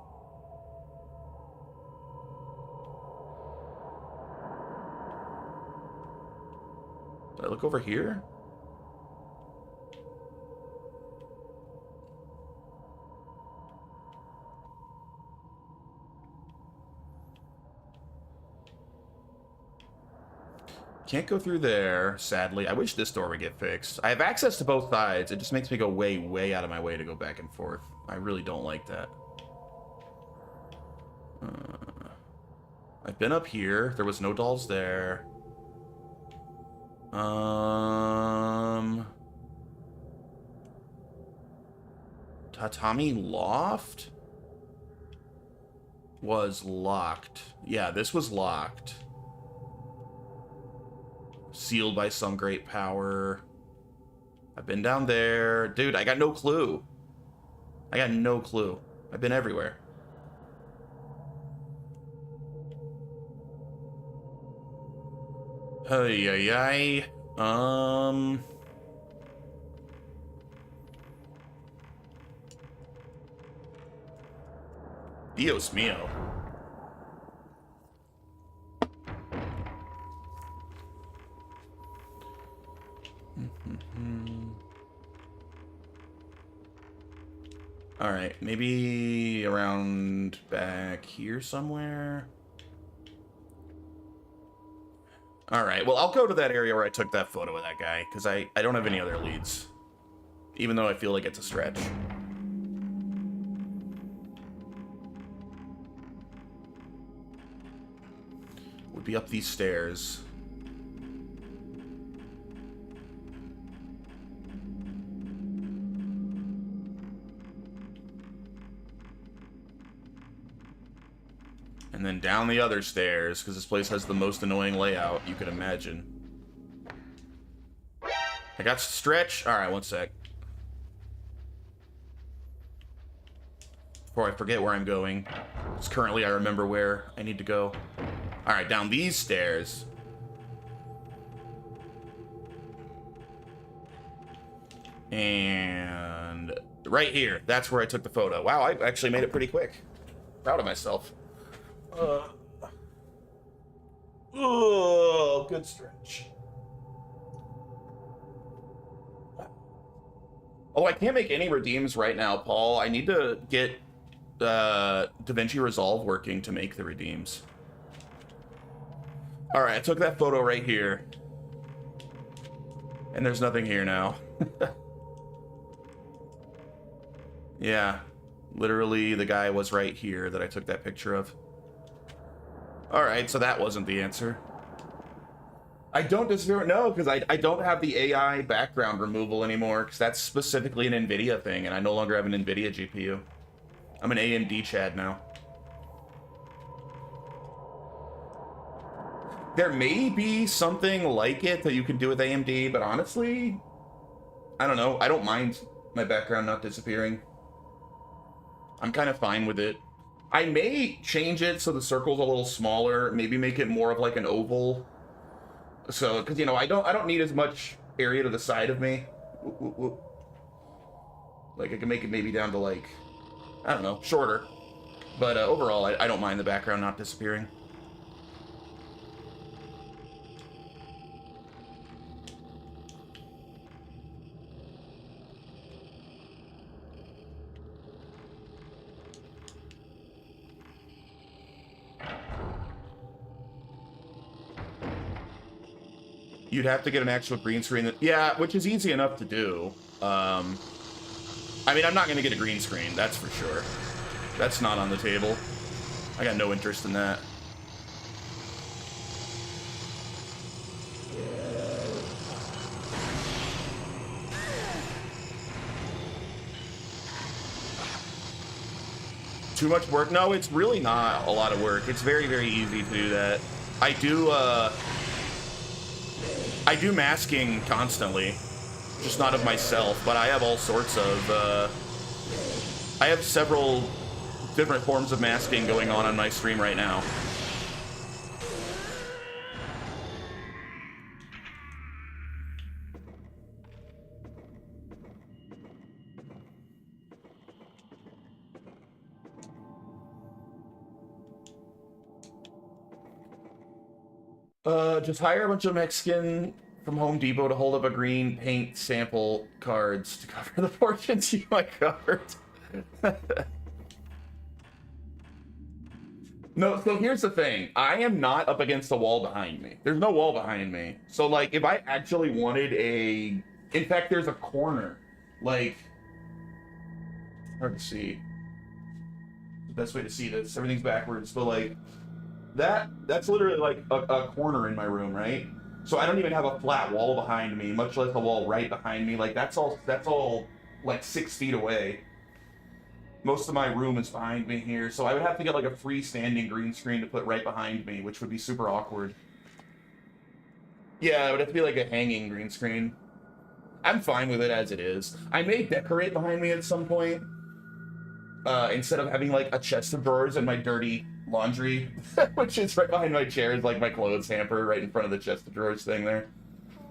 Did I look over here? Can't go through there, sadly. I wish this door would get fixed. I have access to both sides. It just makes me go way, way out of my way to go back and forth. I really don't like that. I've been up here. There was no dolls there. Tatami loft was locked. Yeah, this was locked. Sealed by some great power. I've been down there. Dude, I got no clue. I got no clue. I've been everywhere. Hey, ay, ay. Dios mío. All right, maybe around back here somewhere. All right, well, I'll go to that area where I took that photo of that guy, because I don't have any other leads, even though I feel like it's a stretch. Would be up these stairs. And then down the other stairs, because this place has the most annoying layout you could imagine. I got stretch. All right, one sec. Before I forget where I'm going. Because currently I remember where I need to go. All right, down these stairs. And right here. That's where I took the photo. Wow, I actually made it pretty quick. Proud of myself. Oh, good stretch. Oh, I can't make any redeems right now, Paul. I need to get DaVinci Resolve working to make the redeems. All right, I took that photo right here. And there's nothing here now. Yeah. Literally, the guy was right here that I took that picture of. All right, so that wasn't the answer. I don't disagree. No, because I don't have the AI background removal anymore, because that's specifically an NVIDIA thing, and I no longer have an NVIDIA GPU. I'm an AMD Chad now. There may be something like it that you can do with AMD, but honestly, I don't know. I don't mind my background not disappearing. I'm kind of fine with it. I may change it so the circle's a little smaller, maybe make it more of like an oval. So, because, you know, I don't need as much area to the side of me. Whoop, whoop, whoop. Like, I can make it maybe down to, like, I don't know, shorter. But overall, I don't mind the background not disappearing. You'd have to get an actual green screen. Yeah, which is easy enough to do. I mean, I'm not going to get a green screen, that's for sure. That's not on the table. I got no interest in that. Too much work? No, it's really not a lot of work. It's very, very easy to do that. I do masking constantly, just not of myself, but I have all sorts of, I have several different forms of masking going on my stream right now. Just hire a bunch of Mexican from Home Depot to hold up a green paint sample cards to cover the portions you might covered. No, so here's the thing. I am not up against the wall behind me. There's no wall behind me. So, like, if I actually wanted a... In fact, there's a corner. Like... Hard to see. The best way to see this. Everything's backwards. But, like... That's literally, like, a corner in my room, right? So I don't even have a flat wall behind me, much less a wall right behind me. Like, that's all, like, 6 feet away. Most of my room is behind me here, so I would have to get like a freestanding green screen to put right behind me, which would be super awkward. Yeah, it would have to be like a hanging green screen. I'm fine with it as it is. I may decorate behind me at some point, instead of having like a chest of drawers and my dirty laundry, which is right behind my chair, is like my clothes hamper right in front of the chest of drawers thing there.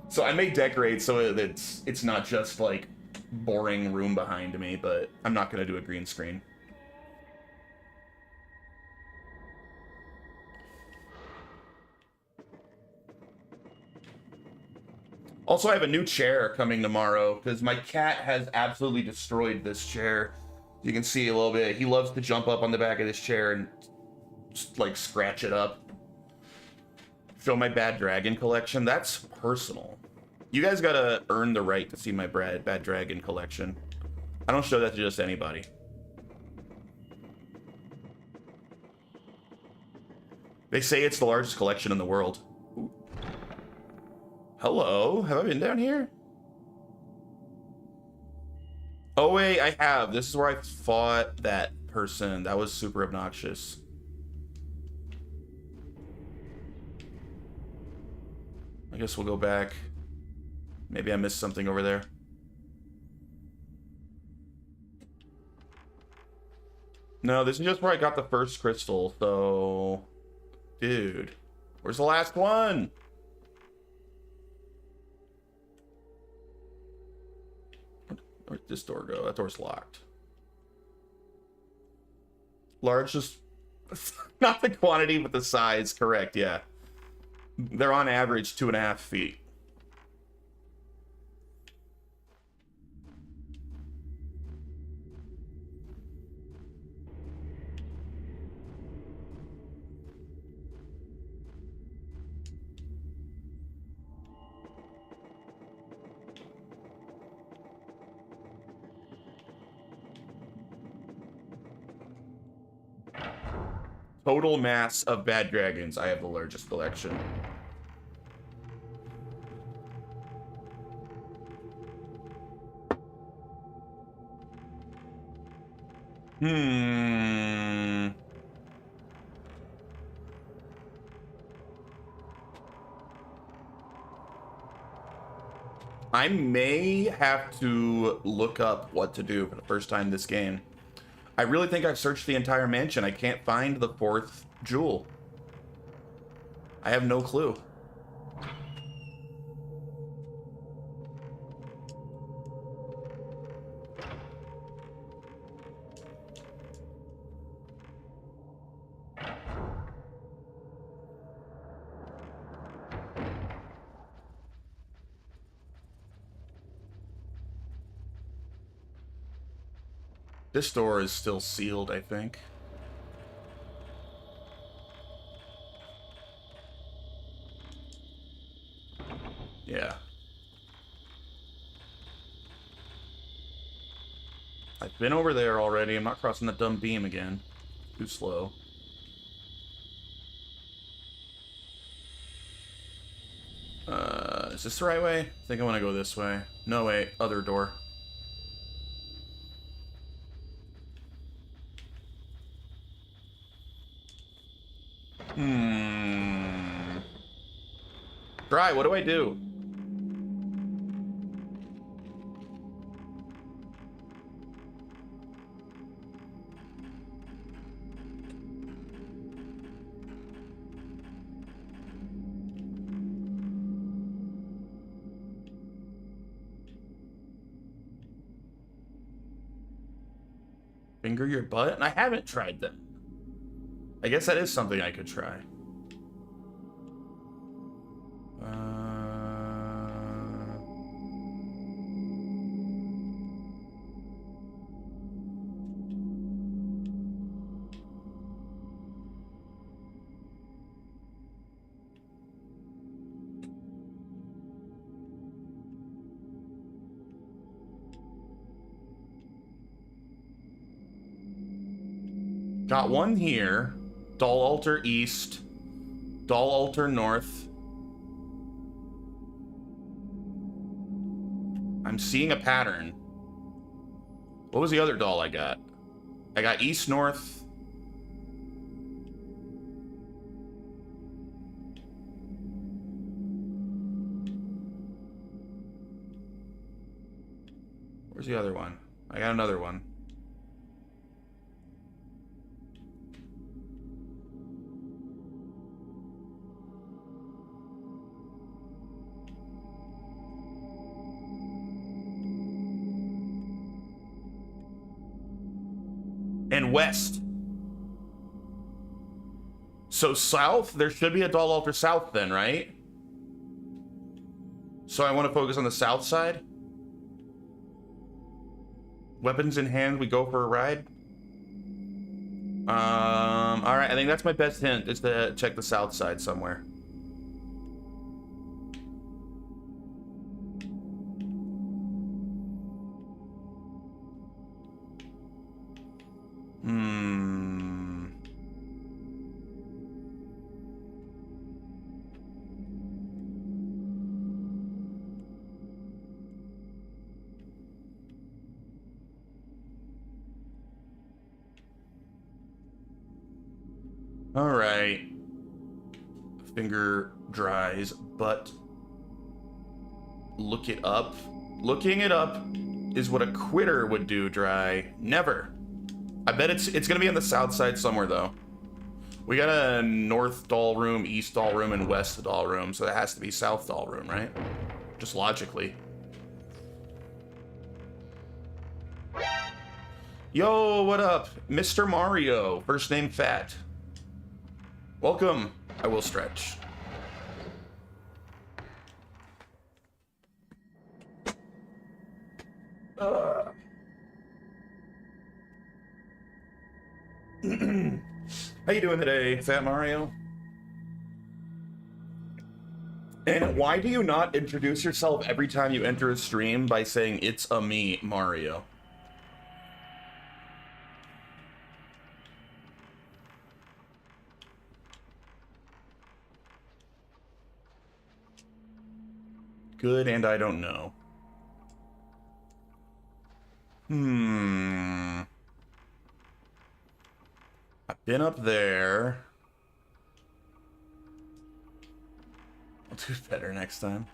So I may decorate so that it's not just like boring room behind me, but I'm not going to do a green screen. Also, I have a new chair coming tomorrow because my cat has absolutely destroyed this chair. You can see a little bit. He loves to jump up on the back of this chair and just, like, scratch it up. Show my Bad Dragon collection. That's personal. You guys gotta earn the right to see my Bad Dragon collection. I don't show that to just anybody. They say it's the largest collection in the world. Ooh. Hello? Have I been down here? Oh wait, I have. This is where I fought that person. That was super obnoxious. I guess we'll go back. Maybe I missed something over there. No, this is just where I got the first crystal, so... Dude, where's the last one? Where'd this door go? That door's locked. Large, just... Not the quantity, but the size. Correct, yeah. They're on average 2.5 feet. Total mass of bad dragons. I have the largest collection. I may have to look up what to do for the first time this game. I really think I've searched the entire mansion. I can't find the 4th jewel. I have no clue. This door is still sealed, I think. Yeah. I've been over there already. I'm not crossing the dumb beam again. Too slow. Is this the right way? I think I want to go this way. No, wait. Other door. Dry, what do I do? Finger your butt? And I haven't tried that. I guess that is something I could try. Got one here. Doll altar east. Doll altar north. I'm seeing a pattern. What was the other doll I got? I got east, north. Where's the other one? I got another one. And west. So south, there should be a doll altar south then, right? So I want to focus on the south side. Weapons in hand, we go for a ride. All right, I think that's my best hint, is to check the south side somewhere. All right. Finger dries, but look it up. Looking it up is what a quitter would do, Dry. Never. I bet it's gonna be on the south side somewhere though. We got a north doll room, east doll room, and west doll room, so that has to be south doll room, right? Just logically. Yo, what up? Mr. Mario, first name Fat. Welcome. I will stretch. How you doing today, Fat Mario? And why do you not introduce yourself every time you enter a stream by saying, "It's a me, Mario"? good and I don't know. I've been up there. I'll do better next time.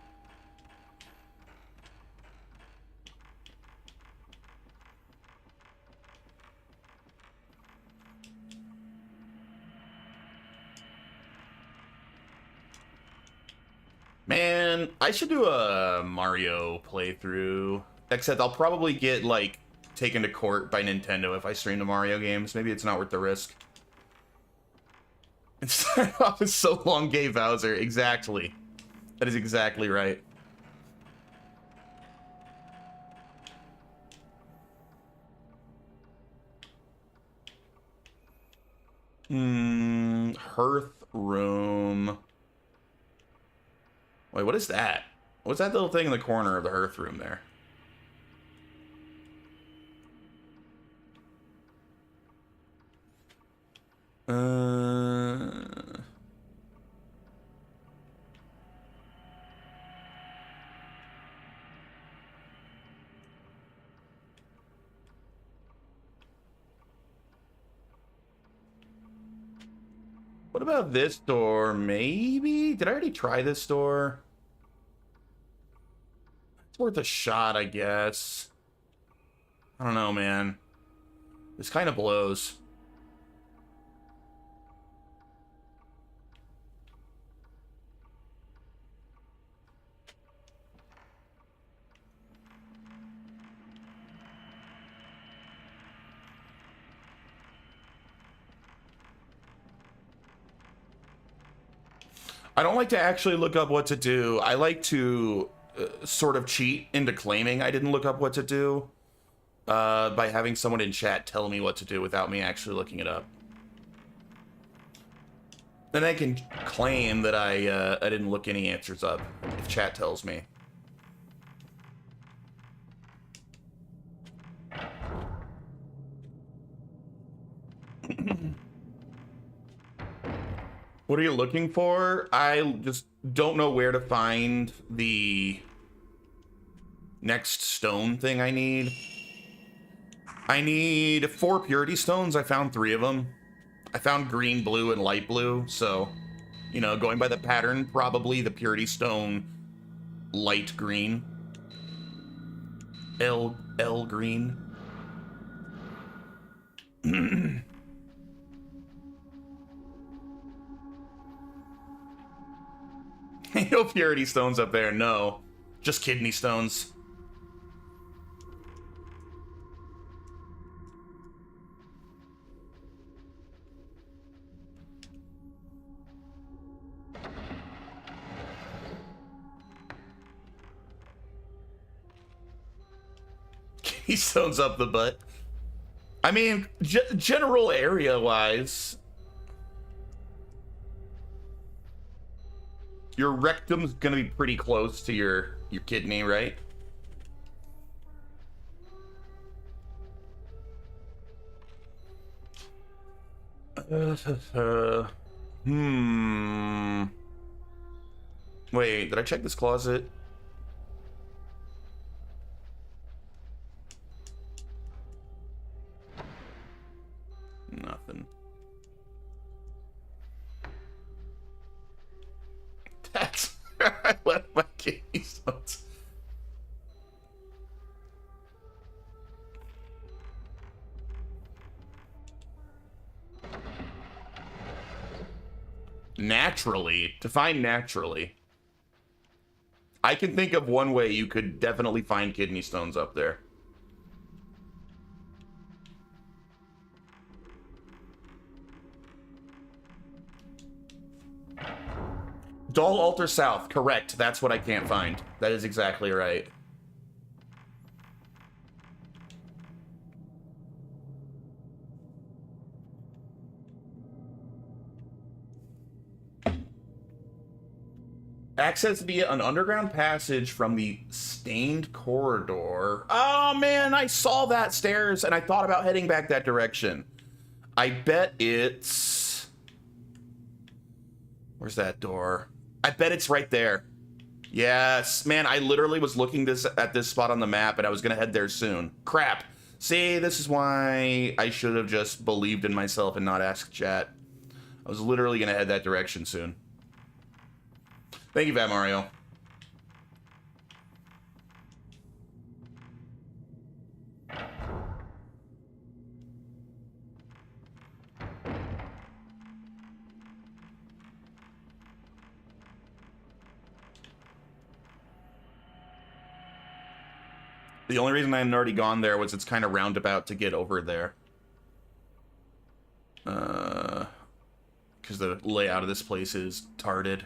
Man, I should do a Mario playthrough. Except I'll probably get, like, taken to court by Nintendo if I stream the Mario games. Maybe it's not worth the risk. It started off with so long, gay Bowser. Exactly. That is exactly right. Hearth room. Wait, what is that? What's that little thing in the corner of the hearth room there? What about this door? Maybe? Did I already try this door? It's worth a shot, I guess. I don't know, man. This kind of blows. I don't like to actually look up what to do. I like to sort of cheat into claiming I didn't look up what to do by having someone in chat tell me what to do without me actually looking it up. Then I can claim that I didn't look any answers up if chat tells me. What are you looking for? I just don't know where to find the next stone thing I need. I need 4 purity stones. I found 3 of them. I found green, blue, and light blue. So, you know, going by the pattern, probably the purity stone light green. L green. No purity stones up there, no. Just kidney stones. Kidney stones up the butt. I mean, general area-wise, your rectum's gonna be pretty close to your kidney, right? Wait, did I check this closet? Nothing. That's where I left my kidney stones. Naturally. Define naturally. I can think of one way you could definitely find kidney stones up there. Doll Altar South, correct. That's what I can't find. That is exactly right. Access via an underground passage from the stained corridor. Oh man, I saw that stairs and I thought about heading back that direction. I bet it's... Where's that door? I bet it's right there. Yes, man, I literally was looking at this spot on the map and I was gonna head there soon. Crap. See, this is why I should have just believed in myself and not asked chat. I was literally gonna head that direction soon. Thank you, Fat Mario. The only reason I hadn't already gone there was it's kind of roundabout to get over there. Because the layout of this place is tarded.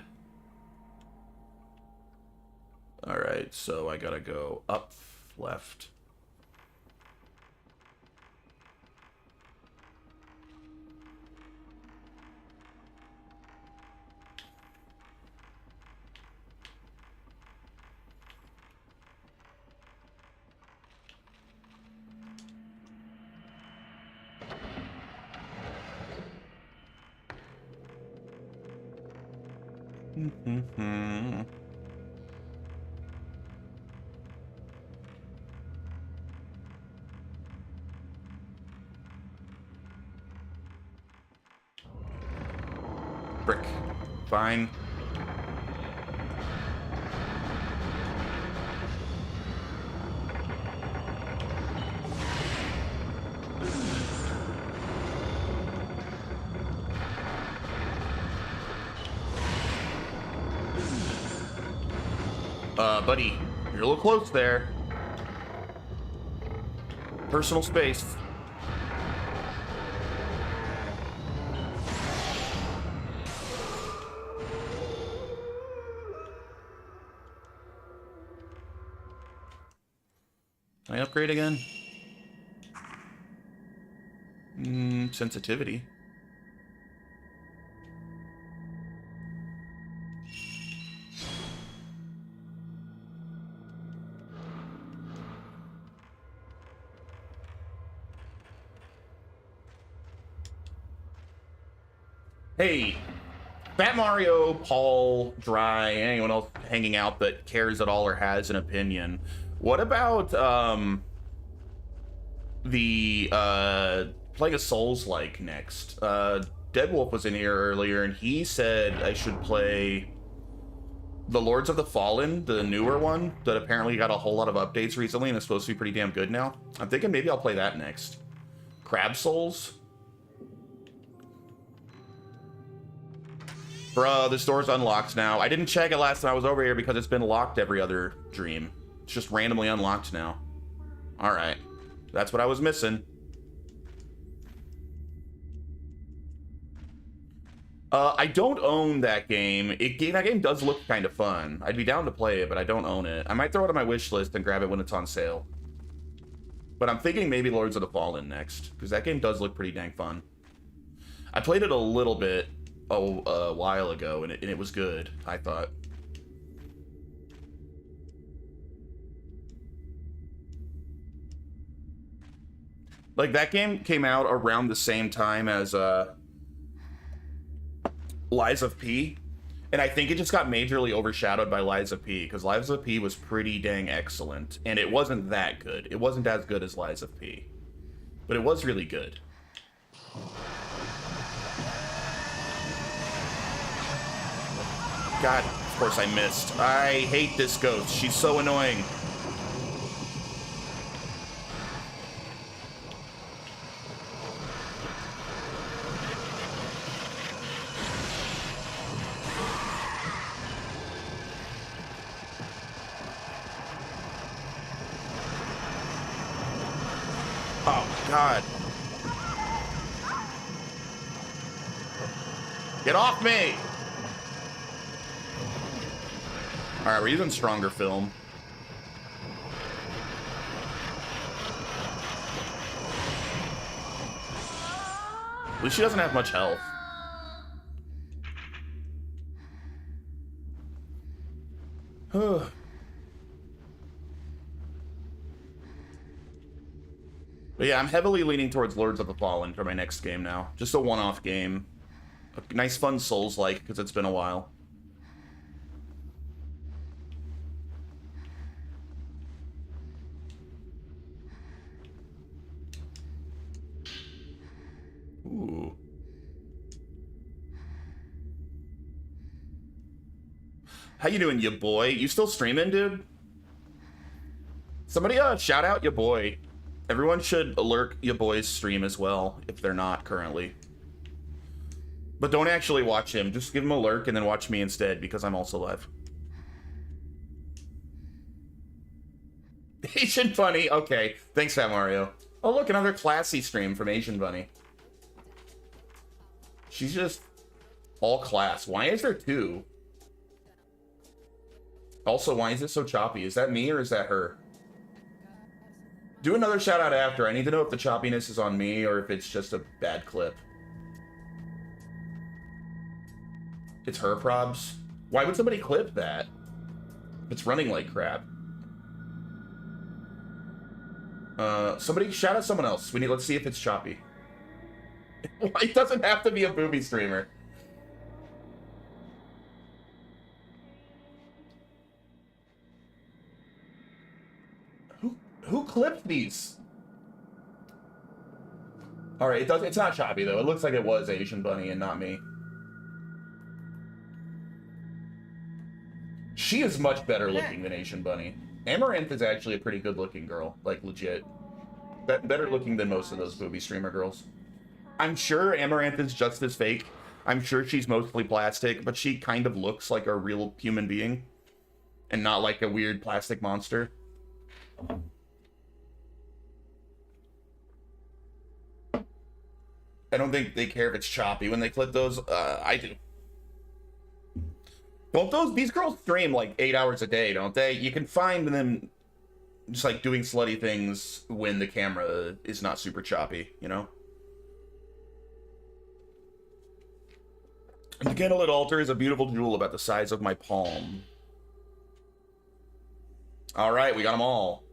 Alright, so I gotta go up, left. Brick. Fine. Buddy, you're a little close there. Personal space. Can I upgrade again? Sensitivity. Hey, Fat Mario, Paul, Dry, anyone else hanging out that cares at all or has an opinion. What about playing a Souls-like next? Deadwolf was in here earlier and he said I should play the Lords of the Fallen, the newer one that apparently got a whole lot of updates recently and is supposed to be pretty damn good now. I'm thinking maybe I'll play that next. Crab Souls? Bruh, this door's unlocked now. I didn't check it last time I was over here because it's been locked every other dream. It's just randomly unlocked now. Alright. That's what I was missing. I don't own that game. That game does look kind of fun. I'd be down to play it, but I don't own it. I might throw it on my wish list and grab it when it's on sale. But I'm thinking maybe Lords of the Fallen next, because that game does look pretty dang fun. I played it a little bit a while ago, and it was good, I thought. Like, that game came out around the same time as Lies of P, and I think it just got majorly overshadowed by Lies of P, because Lies of P was pretty dang excellent, and it wasn't that good. It wasn't as good as Lies of P, but it was really good. God, of course I missed. I hate this ghost. She's so annoying. Oh, God. Get off me! Alright, we're using stronger film. At least she doesn't have much health. But yeah, I'm heavily leaning towards Lords of the Fallen for my next game now. Just a one-off game. A nice fun Souls-like, because it's been a while. How you doing, ya boy? You still streaming, dude? Somebody shout out ya boy. Everyone should alert ya boy's stream as well, if they're not currently. But don't actually watch him. Just give him a lurk and then watch me instead, because I'm also live. Asian Bunny. Okay. Thanks, Fat Mario. Oh, look, another classy stream from Asian Bunny. She's just all class. Why is there two? Also, why is it so choppy? Is that me or is that her? Do another shout out after. I need to know if the choppiness is on me or if it's just a bad clip. It's her probs. Why would somebody clip that? It's running like crap. Somebody shout out someone else. Let's see if it's choppy. It doesn't have to be a booby streamer. Who clipped these? All right, it's not choppy though. It looks like it was Asian Bunny and not me. She is much better looking than Asian Bunny. Amaranth is actually a pretty good looking girl, like legit. Better looking than most of those booby streamer girls. I'm sure Amaranth is just as fake. I'm sure she's mostly plastic, but she kind of looks like a real human being and not like a weird plastic monster. I don't think they care if it's choppy when they clip those. I do. Don't these girls stream like 8 hours a day, don't they? You can find them just like doing slutty things when the camera is not super choppy, you know? The candlelit altar is a beautiful jewel about the size of my palm. All right, we got them all.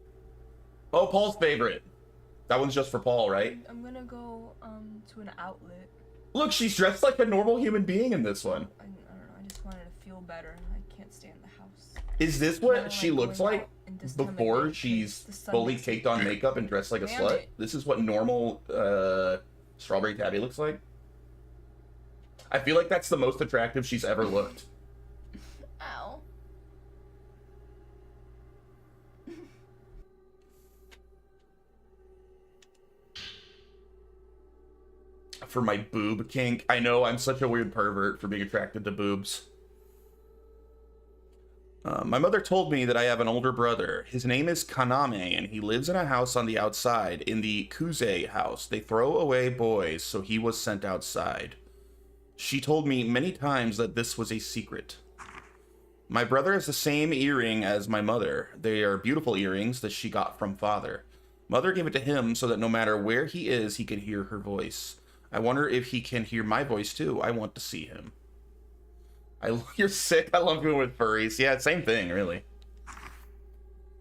Oh, Paul's favorite. That one's just for Paul, right? I'm gonna go to an outlet. Look, she's dressed like a normal human being in this one. I don't know. I just wanted to feel better. I can't stay in the house. Is this what she looks like before she's fully caked on makeup and dressed like a slut? This is what normal Strawberry Tabby looks like? I feel like that's the most attractive she's ever looked. Ow. For my boob kink. I know, I'm such a weird pervert for being attracted to boobs. My mother told me that I have an older brother. His name is Kaname, and he lives in a house on the outside, in the Kuze house. They throw away boys, so he was sent outside. She told me many times that this was a secret. My brother has the same earring as my mother. They are beautiful earrings that she got from father. Mother gave it to him so that no matter where he is, he can hear her voice. I wonder if he can hear my voice too. I want to see him. You're sick. I love going with furries. Yeah, same thing, really.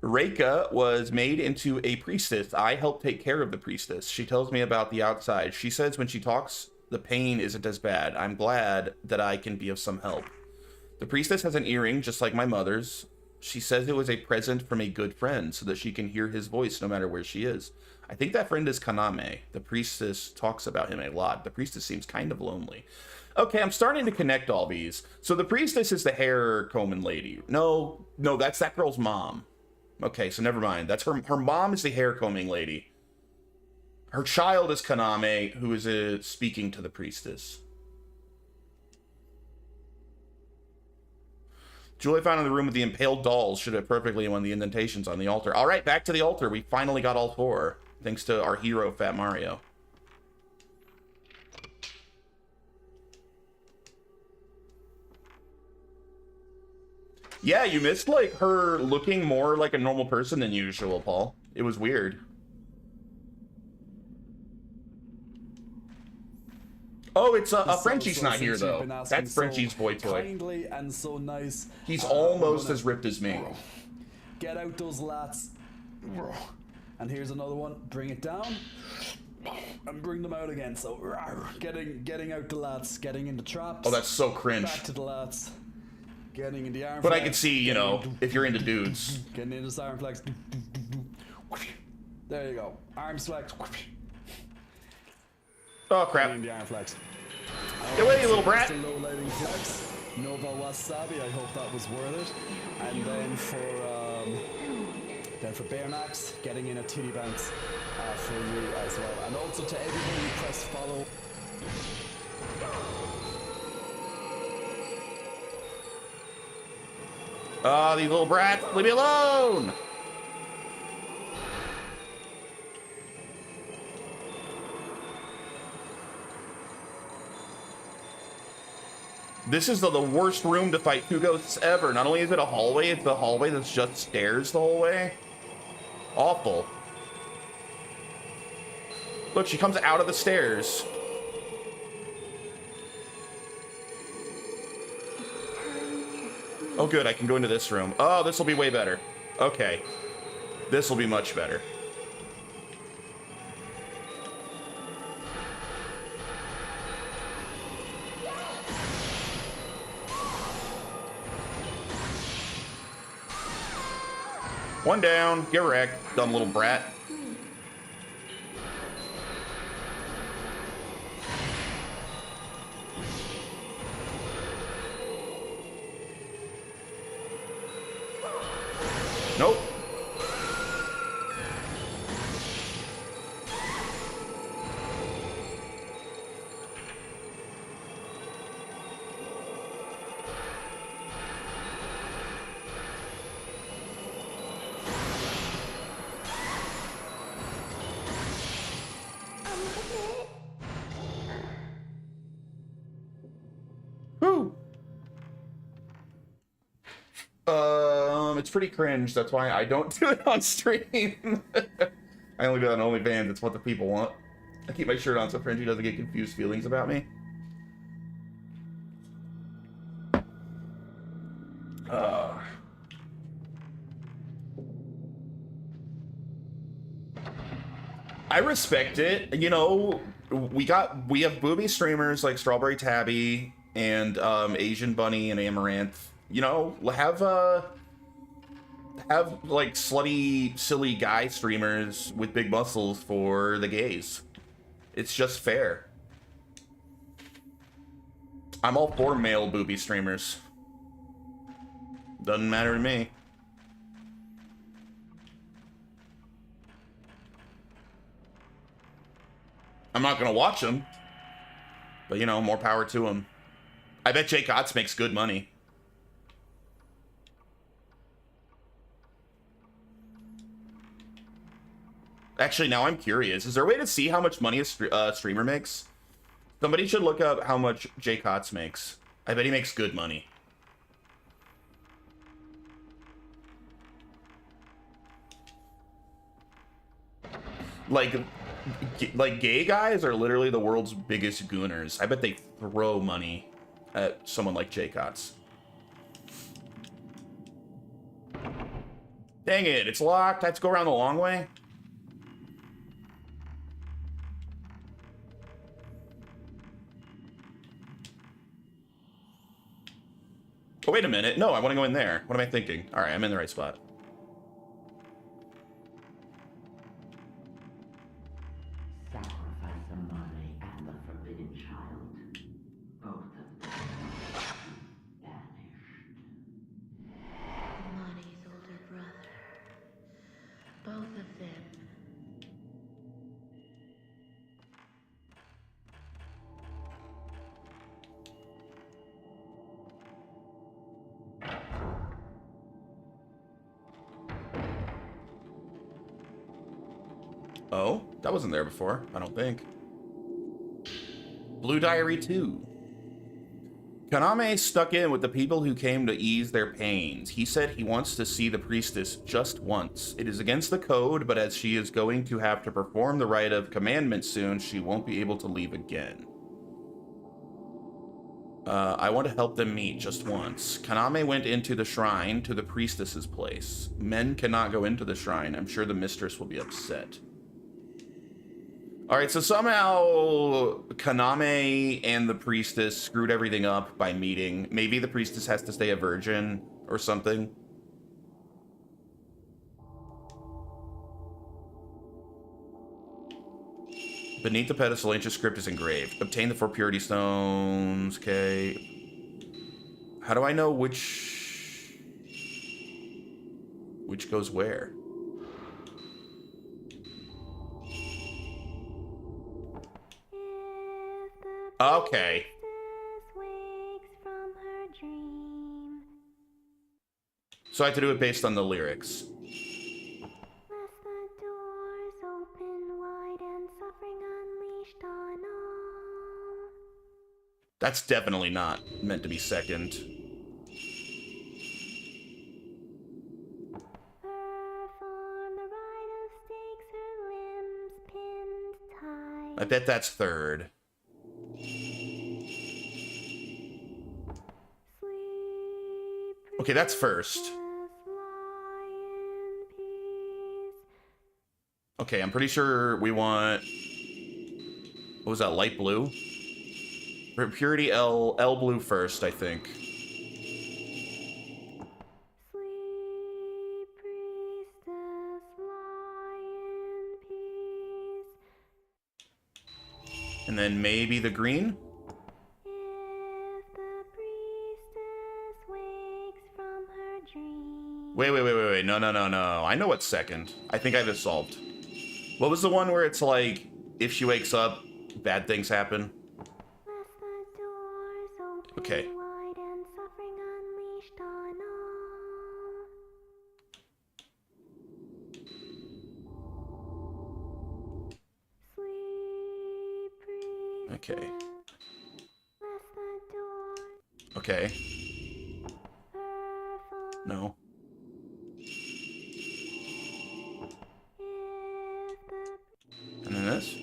Reika was made into a priestess. I helped take care of the priestess. She tells me about the outside. She says when she talks, the pain isn't as bad. I'm glad that I can be of some help. The priestess has an earring just like my mother's. She says it was a present from a good friend so that she can hear his voice no matter where she is. I think that friend is Kaname. The priestess talks about him a lot. The priestess seems kind of lonely. Okay, I'm starting to connect all these. So the priestess is the hair combing lady. No, that's that girl's mom. Okay, so never mind. That's her mom is the hair combing lady. Her child is Kaname, who is speaking to the priestess. Julie found in the room with the impaled dolls should have perfectly won the indentations on the altar. All right, back to the altar. We finally got all four, thanks to our hero, Fat Mario. Yeah, you missed, like, her looking more like a normal person than usual, Paul. It was weird. Oh, it's Frenchie's not here, though. That's Frenchie's boy toy. Kindly and so nice. He's almost as ripped as me. Get out those lats. And here's another one. Bring it down. And bring them out again. So, getting out the lats. Getting into traps. Oh, that's so cringe. Back to the lats. Getting in the arm But flex, I can see, you know, if you're into dudes. Getting into this arm flex. There you go. Arm flex. Oh, crap. Getting the arm flex. Get away, you little brat. Low lighting flex. Nova Wasabi, I hope that was worth it. And then for Barenax, getting in a titty bounce for you as well. And also to everybody who pressed follow. Ah, these little brats, leave me alone! This is the worst room to fight two ghosts ever. Not only is it a hallway, it's the hallway that's just stairs the whole way. Awful. Look, she comes out of the stairs. Oh, good, I can go into this room. Oh, this will be way better. Okay. This will be much better. One down. Get wrecked, dumb little brat. Nope. Whew. It's pretty cringe. That's why I don't do it on stream. I only do it on OnlyFans. It's what the people want. I keep my shirt on so Fringy doesn't get confused feelings about me. I respect it. You know, we have booby streamers like Strawberry Tabby and Asian Bunny and Amaranth. You know, have like slutty, silly guy streamers with big muscles for the gays. It's just fair. I'm all for male booby streamers. Doesn't matter to me. I'm not gonna watch them, but you know, more power to them. I bet Jake Otts makes good money. Actually, now I'm curious. Is there a way to see how much money a streamer makes? Somebody should look up how much Jake Otts makes. I bet he makes good money. Like gay guys are literally the world's biggest gooners. I bet they throw money at someone like Jake Otts. Dang it, it's locked. I have to go around the long way. Oh, wait a minute. No, I want to go in there. What am I thinking? All right, I'm in the right spot. Sacrifice the money and the forbidden child. Both of them banished. Money's older brother. Both of them. Oh, that wasn't there before, I don't think. Blue Diary 2. Kaname stuck in with the people who came to ease their pains. He said he wants to see the priestess just once. It is against the code, but as she is going to have to perform the rite of commandment soon, she won't be able to leave again. I want to help them meet just once. Kaname went into the shrine to the priestess's place. Men cannot go into the shrine. I'm sure the mistress will be upset. Alright, so somehow Kaname and the priestess screwed everything up by meeting. Maybe the priestess has to stay a virgin or something. Beneath the pedestal, ancient script is engraved. Obtain the 4 purity stones. Okay. How do I know which goes where? Okay. So I have to do it based on the lyrics. That's definitely not meant to be second. I bet that's third. Okay, that's first. Okay, I'm pretty sure we want... What was that, light blue? For purity, L blue first, I think. And then maybe the green? Wait. No. I know what's second. I think I have it solved. What was the one where it's like, if she wakes up, bad things happen? Okay. Okay. Okay. No. And then this?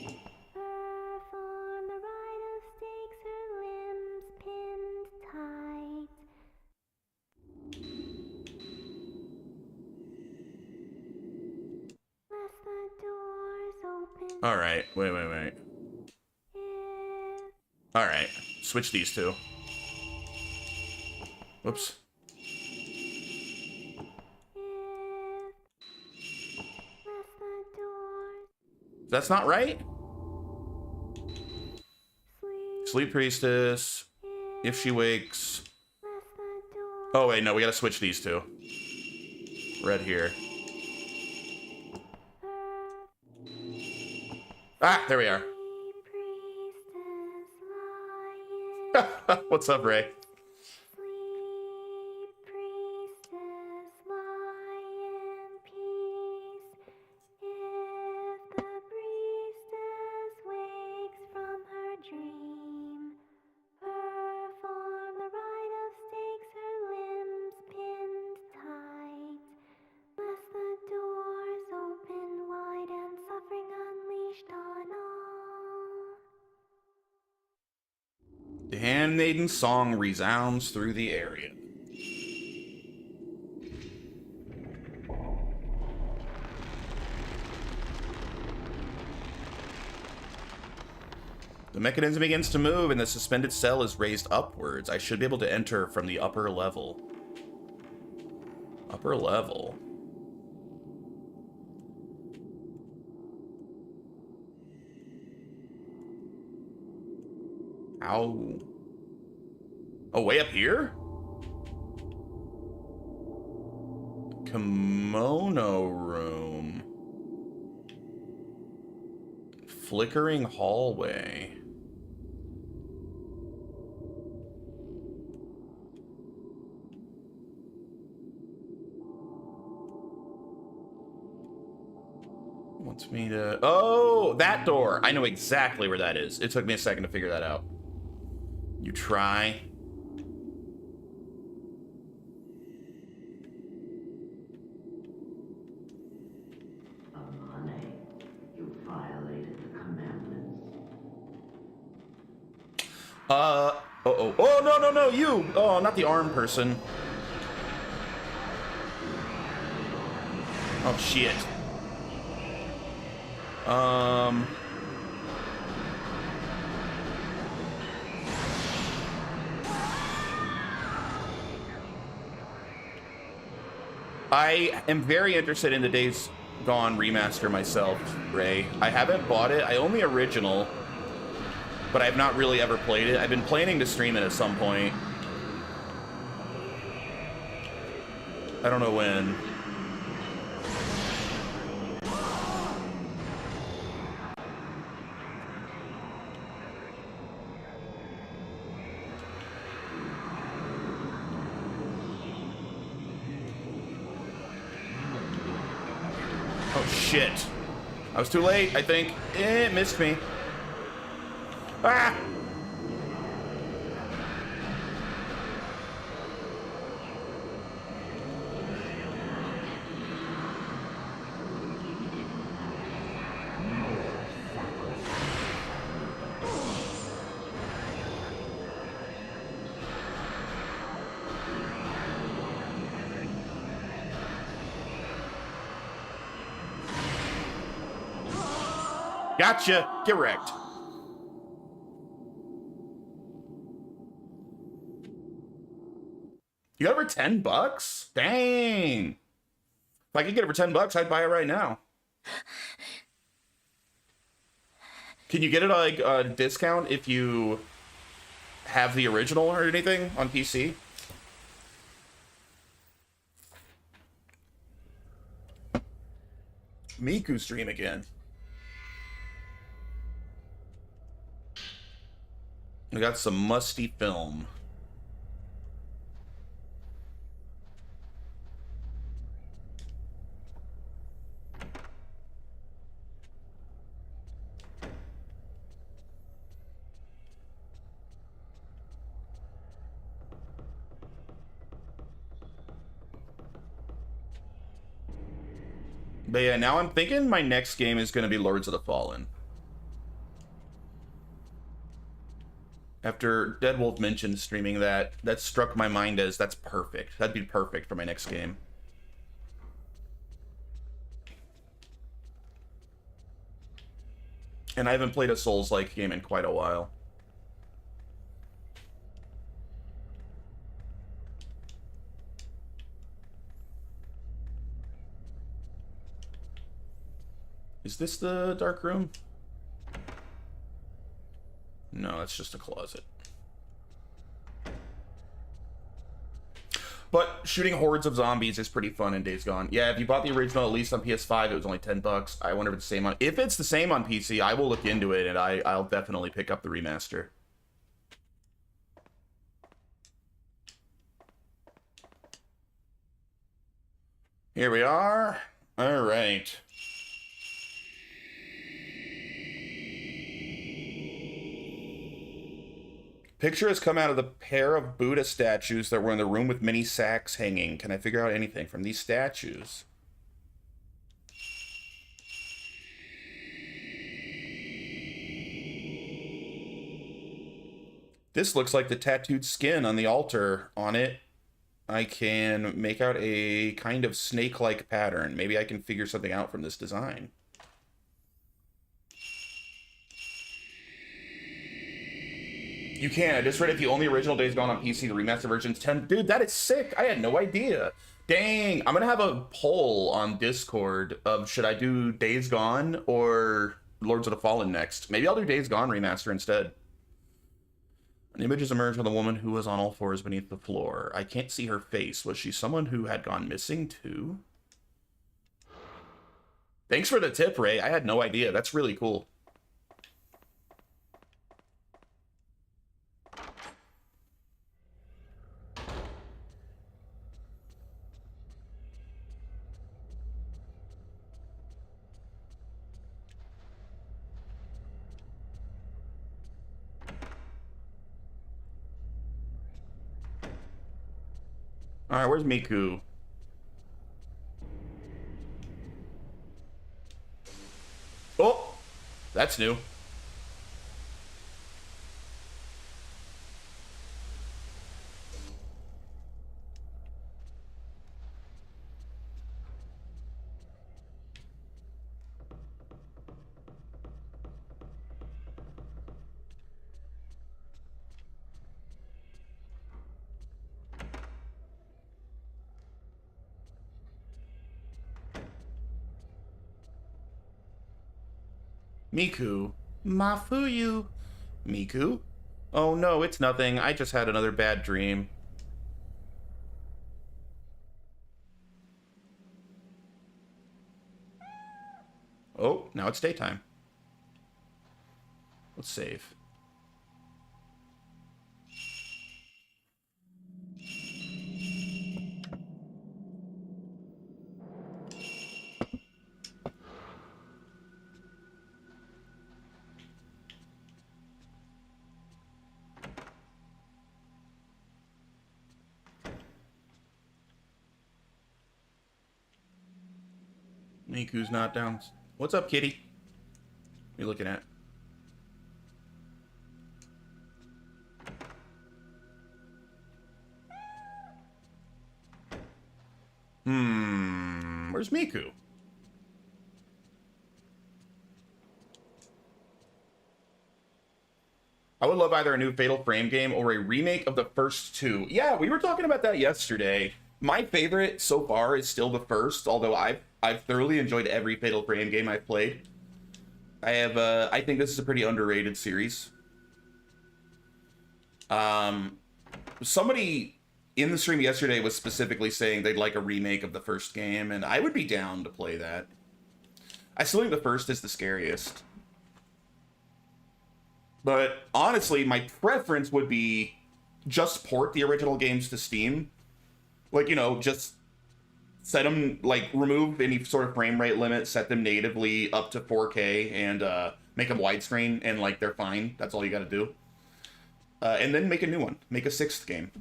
Alright, wait. Alright, switch these two. Whoops. That's not right? Sleep Priestess. If she wakes. Oh, wait, no, we gotta switch these two. Red here. Ah, there we are. What's up, Ray? The handmaiden song resounds through the area. The mechanism begins to move and the suspended cell is raised upwards. I should be able to enter from the upper level. Upper level. Ow. Oh, way up here? Kimono room. Flickering hallway. Wants me to... Oh, that door. I know exactly where that is. It took me a second to figure that out. You try. Amane, you violated the commandments. Oh, no, you! Oh, not the arm person. Oh, shit. I am very interested in the Days Gone remaster myself, Ray. I haven't bought it. I own the original, but I've not really ever played it. I've been planning to stream it at some point. I don't know when. Oh shit. I was too late, I think. It missed me. Ah! Gotcha. Get wrecked. You got it for $10? Dang. If I could get it for $10, I'd buy it right now. Can you get it like a discount if you have the original or anything on PC? Miku stream again. We got some musty film. But yeah, now I'm thinking my next game is going to be Lords of the Fallen. After Deadwolf mentioned streaming that struck my mind as that's perfect. That'd be perfect for my next game. And I haven't played a Souls-like game in quite a while. Is this the dark room? No, that's just a closet. But shooting hordes of zombies is pretty fun in Days Gone. Yeah, if you bought the original, at least on PS5, it was only $10. I wonder if it's the same on... If it's the same on PC, I will look into it, and I'll definitely pick up the remaster. Here we are. All right. Picture has come out of the pair of Buddha statues that were in the room with many sacks hanging. Can I figure out anything from these statues? This looks like the tattooed skin on the altar. On it, I can make out a kind of snake-like pattern. Maybe I can figure something out from this design. You can. I just read it. The only original Days Gone on PC, the remastered version's 10. Dude, that is sick. I had no idea. Dang. I'm gonna have a poll on Discord of should I do Days Gone or Lords of the Fallen next. Maybe I'll do Days Gone remaster instead. An image has emerged of a woman who was on all fours beneath the floor. I can't see her face. Was she someone who had gone missing too? Thanks for the tip, Ray. I had no idea. That's really cool. All right, where's Miku? Oh, that's new. Miku. Mafuyu. Miku? Oh no, it's nothing. I just had another bad dream. Oh, now it's daytime. Let's save. Miku's not down. What's up, kitty? What are you looking at? Where's Miku? I would love either a new Fatal Frame game or a remake of the first two. Yeah, we were talking about that yesterday. My favorite so far is still the first, although I've thoroughly enjoyed every Fatal Frame game I've played. I think this is a pretty underrated series. Somebody in the stream yesterday was specifically saying they'd like a remake of the first game, and I would be down to play that. I still think the first is the scariest. But honestly, my preference would be just port the original games to Steam. Like, you know, just set them, like, remove any sort of frame rate limit, set them natively up to 4K, and make them widescreen, and, like, they're fine. That's all you gotta do. And then make a new one. Make a sixth game.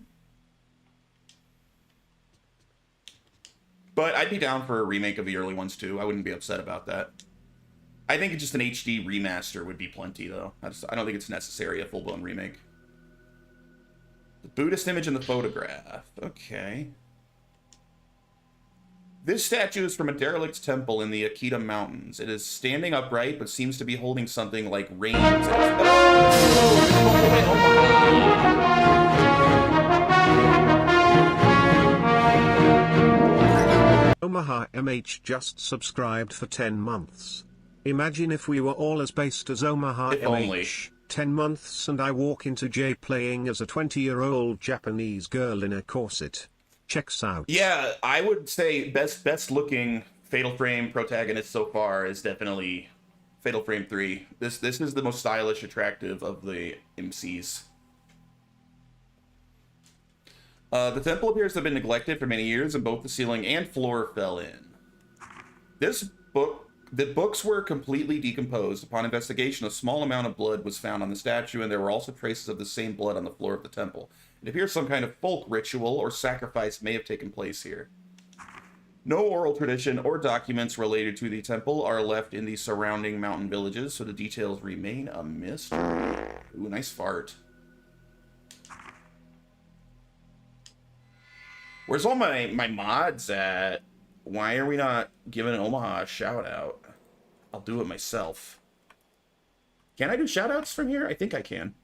But I'd be down for a remake of the early ones, too. I wouldn't be upset about that. I think just an HD remaster would be plenty, though. I don't think it's necessary, a full-blown remake. The Buddhist image in the photograph. Okay. This statue is from a derelict temple in the Akita Mountains. It is standing upright, but seems to be holding something like reins. Omaha MH just subscribed for 10 months. Imagine if we were all as based as Omaha If MH. only. 10 months and I walk into J playing as a 20-year-old Japanese girl in a corset. Checks out. Yeah, I would say best looking Fatal Frame protagonist so far is definitely Fatal Frame 3. This is the most stylish, attractive of the MCs. The temple appears to have been neglected for many years, and both the ceiling and floor fell in. The books were completely decomposed. Upon investigation, a small amount of blood was found on the statue, and there were also traces of the same blood on the floor of the temple. It appears some kind of folk ritual or sacrifice may have taken place here. No oral tradition or documents related to the temple are left in the surrounding mountain villages, so the details remain a mystery. Ooh, nice fart. Where's all my mods at? Why are we not giving Omaha a shout out? I'll do it myself. Can I do shout outs from here? I think I can.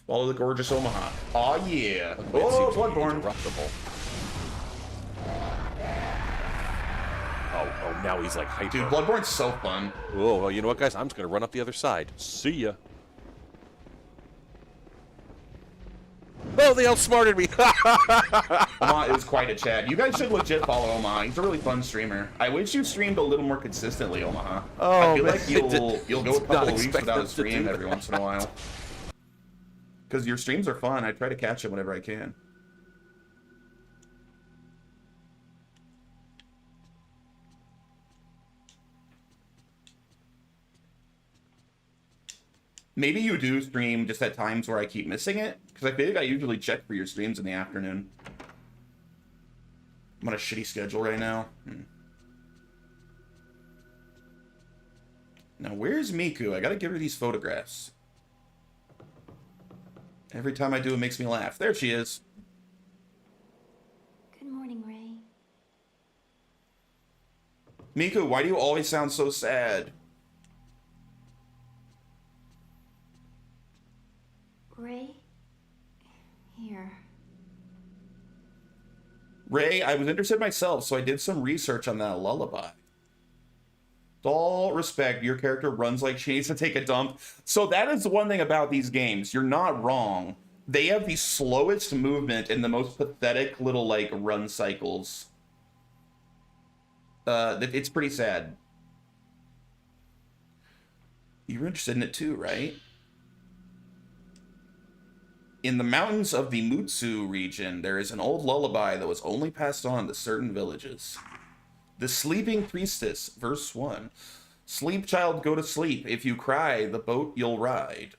Follow the gorgeous Omaha. Aw, yeah. Oh, Bloodborne. Corruptible. Oh, now he's like hyper. Dude, Bloodborne's so fun. Oh, well, you know what, guys? I'm just going to run up the other side. See ya. Oh, they outsmarted me. Omaha is quite a chat. You guys should legit follow Omaha. He's a really fun streamer. I wish you streamed a little more consistently, Omaha. Oh, I feel man. like you'll go a couple of weeks without a stream every that. once in a while. Because your streams are fun. I try to catch them whenever I can. Maybe you do stream just at times where I keep missing it, because I feel like I usually check for your streams in the afternoon. I'm on a shitty schedule right now. Now, where's Miku? I gotta give her these photographs. Every time I do, it makes me laugh. There she is. Good morning, Ray. Miku, why do you always sound so sad? Ray? Here. Ray, I was interested myself, so I did some research on that lullaby. With all respect, your character runs like she needs to take a dump. So that is the one thing about these games. You're not wrong. They have the slowest movement and the most pathetic little, like, run cycles. It's pretty sad. You're interested in it too, right? In the mountains of the Mutsu region, there is an old lullaby that was only passed on to certain villages. The Sleeping Priestess, verse 1. Sleep, child, go to sleep. If you cry, the boat you'll ride.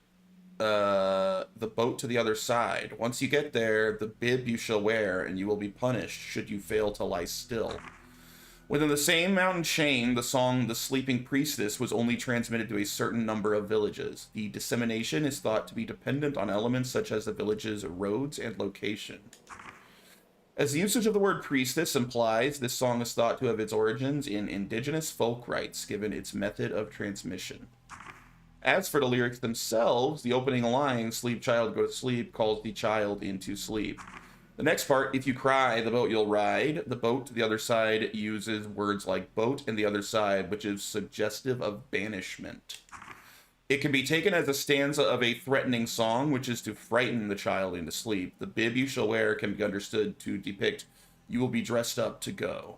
The boat to the other side. Once you get there, the bib you shall wear, and you will be punished should you fail to lie still. Within the same mountain chain, the song The Sleeping Priestess was only transmitted to a certain number of villages. The dissemination is thought to be dependent on elements such as the village's roads and location. As the usage of the word priestess implies, this song is thought to have its origins in indigenous folk rites, given its method of transmission. As for the lyrics themselves, the opening line, sleep child, go to sleep, calls the child into sleep. The next part, if you cry, the boat you'll ride. The boat to the other side uses words like boat and the other side, which is suggestive of banishment. It can be taken as a stanza of a threatening song, which is to frighten the child into sleep. The bib you shall wear can be understood to depict you will be dressed up to go.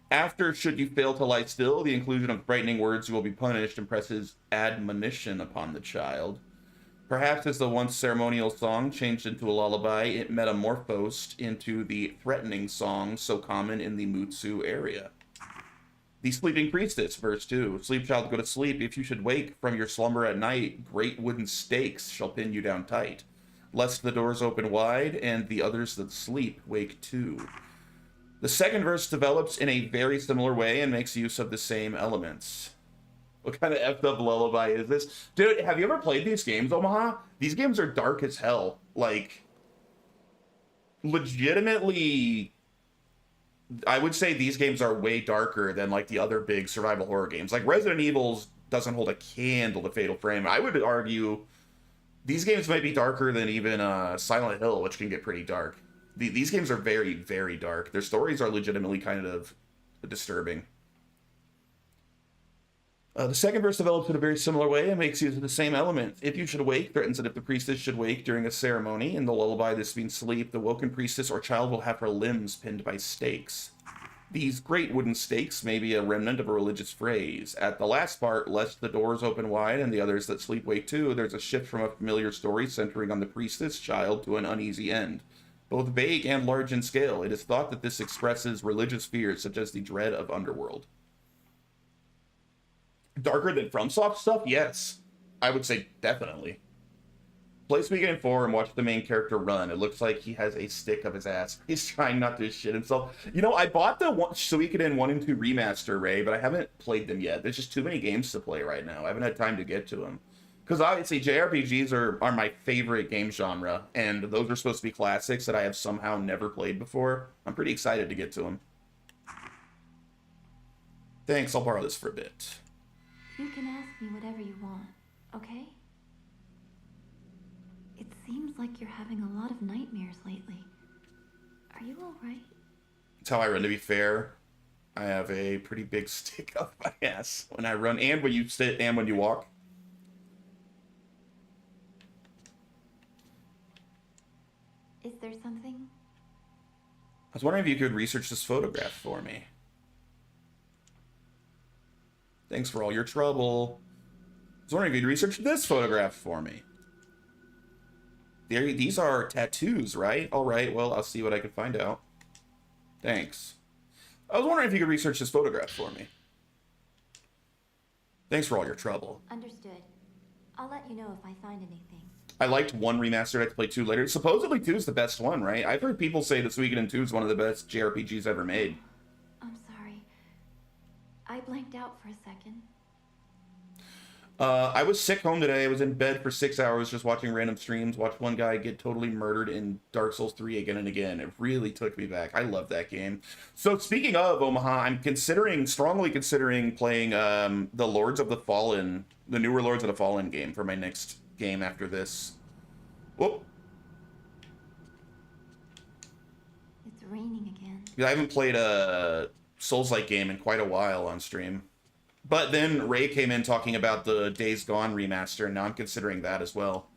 After, should you fail to lie still, the inclusion of frightening words you will be punished impresses admonition upon the child. Perhaps as the once ceremonial song changed into a lullaby, it metamorphosed into the threatening song so common in the Mutsu area. The Sleeping Priestess, verse 2. Sleep, child, go to sleep. If you should wake from your slumber at night, great wooden stakes shall pin you down tight, lest the doors open wide, and the others that sleep wake too. The second verse develops in a very similar way and makes use of the same elements. What kind of effed up lullaby is this? Dude, have you ever played these games, Omaha? These games are dark as hell. Like, legitimately, I would say these games are way darker than, like, the other big survival horror games. Like, Resident Evil doesn't hold a candle to Fatal Frame. I would argue these games might be darker than even Silent Hill, which can get pretty dark. These games are very, very dark. Their stories are legitimately kind of disturbing. The second verse develops in a very similar way and makes use of the same element. If you should wake, threatens that if the priestess should wake during a ceremony, in the lullaby this means sleep, the woken priestess or child will have her limbs pinned by stakes. These great wooden stakes may be a remnant of a religious phrase. At the last part, lest the doors open wide and the others that sleep wake too, there's a shift from a familiar story centering on the priestess child to an uneasy end. Both vague and large in scale, it is thought that this expresses religious fears such as the dread of underworld. Darker than FromSoft stuff? Yes. I would say definitely. Play Suikoden 4 and watch the main character run. It looks like he has a stick up his ass. He's trying not to shit himself. You know, I bought the Suikoden 1 and 2 remaster, Ray, but I haven't played them yet. There's just too many games to play right now. I haven't had time to get to them. Because obviously JRPGs are my favorite game genre, and those are supposed to be classics that I have somehow never played before. I'm pretty excited to get to them. Thanks, I'll borrow this for a bit. You can ask me whatever you want, okay? It seems like you're having a lot of nightmares lately. Are you alright? That's how I run, to be fair. I have a pretty big stick up my ass when I run, and when you sit, and when you walk. Is there something? I was wondering if you could research this photograph for me. Thanks for all your trouble. I was wondering if you'd research this photograph for me. These are tattoos, right? All right, well, I'll see what I can find out. Thanks. I was wondering if you could research this photograph for me. Thanks for all your trouble. Understood. I'll let you know if I find anything. I liked 1 remastered. I have to play 2 later. Supposedly 2 is the best one, right? I've heard people say that Suikoden 2 is one of the best JRPGs ever made. I'm sorry. I blanked out for a second. I was sick home today. I was in bed for 6 hours just watching random streams. Watched one guy get totally murdered in Dark Souls 3 again and again. It really took me back. I love that game. So speaking of Omaha, I'm strongly considering playing the Lords of the Fallen, the newer Lords of the Fallen game for my next game after this. Whoop. It's raining again. I haven't played a Souls-like game in quite a while on stream. But then Ray came in talking about the Days Gone remaster, and now I'm considering that as well.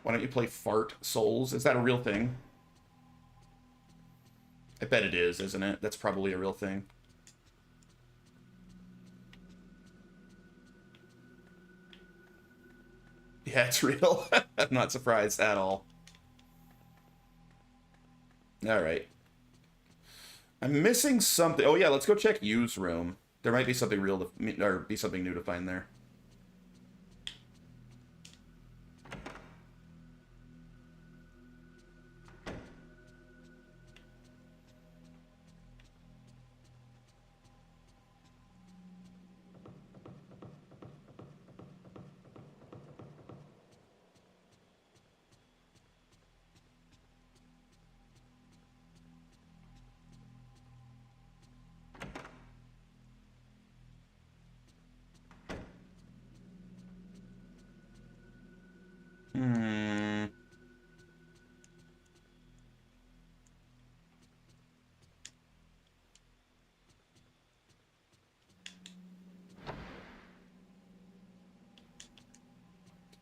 Why don't you play Fart Souls? Is that a real thing? I bet it is, isn't it? That's probably a real thing. Yeah, it's real. I'm not surprised at all. Alright. I'm missing something. Oh yeah, let's go check Yu's room. There might be something real to, or be something new to find there. Hmm.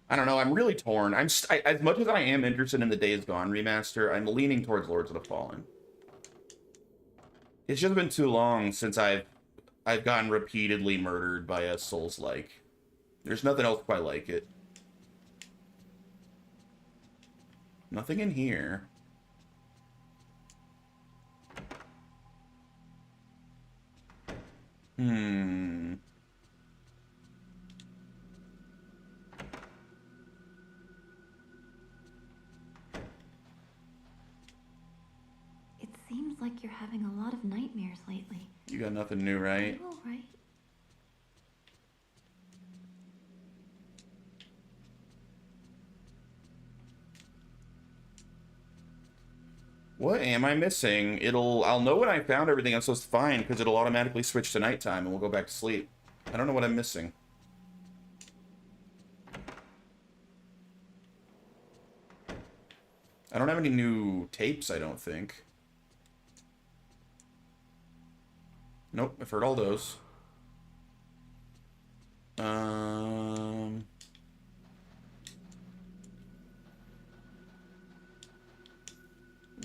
I don't know. I'm really torn. As much as I am interested in the Days Gone remaster, I'm leaning towards Lords of the Fallen. It's just been too long since I've gotten repeatedly murdered by a Souls-like. There's nothing else quite like it. Nothing in here. Hmm. It seems like you're having a lot of nightmares lately. You got nothing new, Are right? you alright? What am I missing? I'll know when I found everything I'm supposed to find, because it'll automatically switch to nighttime and we'll go back to sleep. I don't know what I'm missing. I don't have any new tapes, I don't think. Nope, I've heard all those.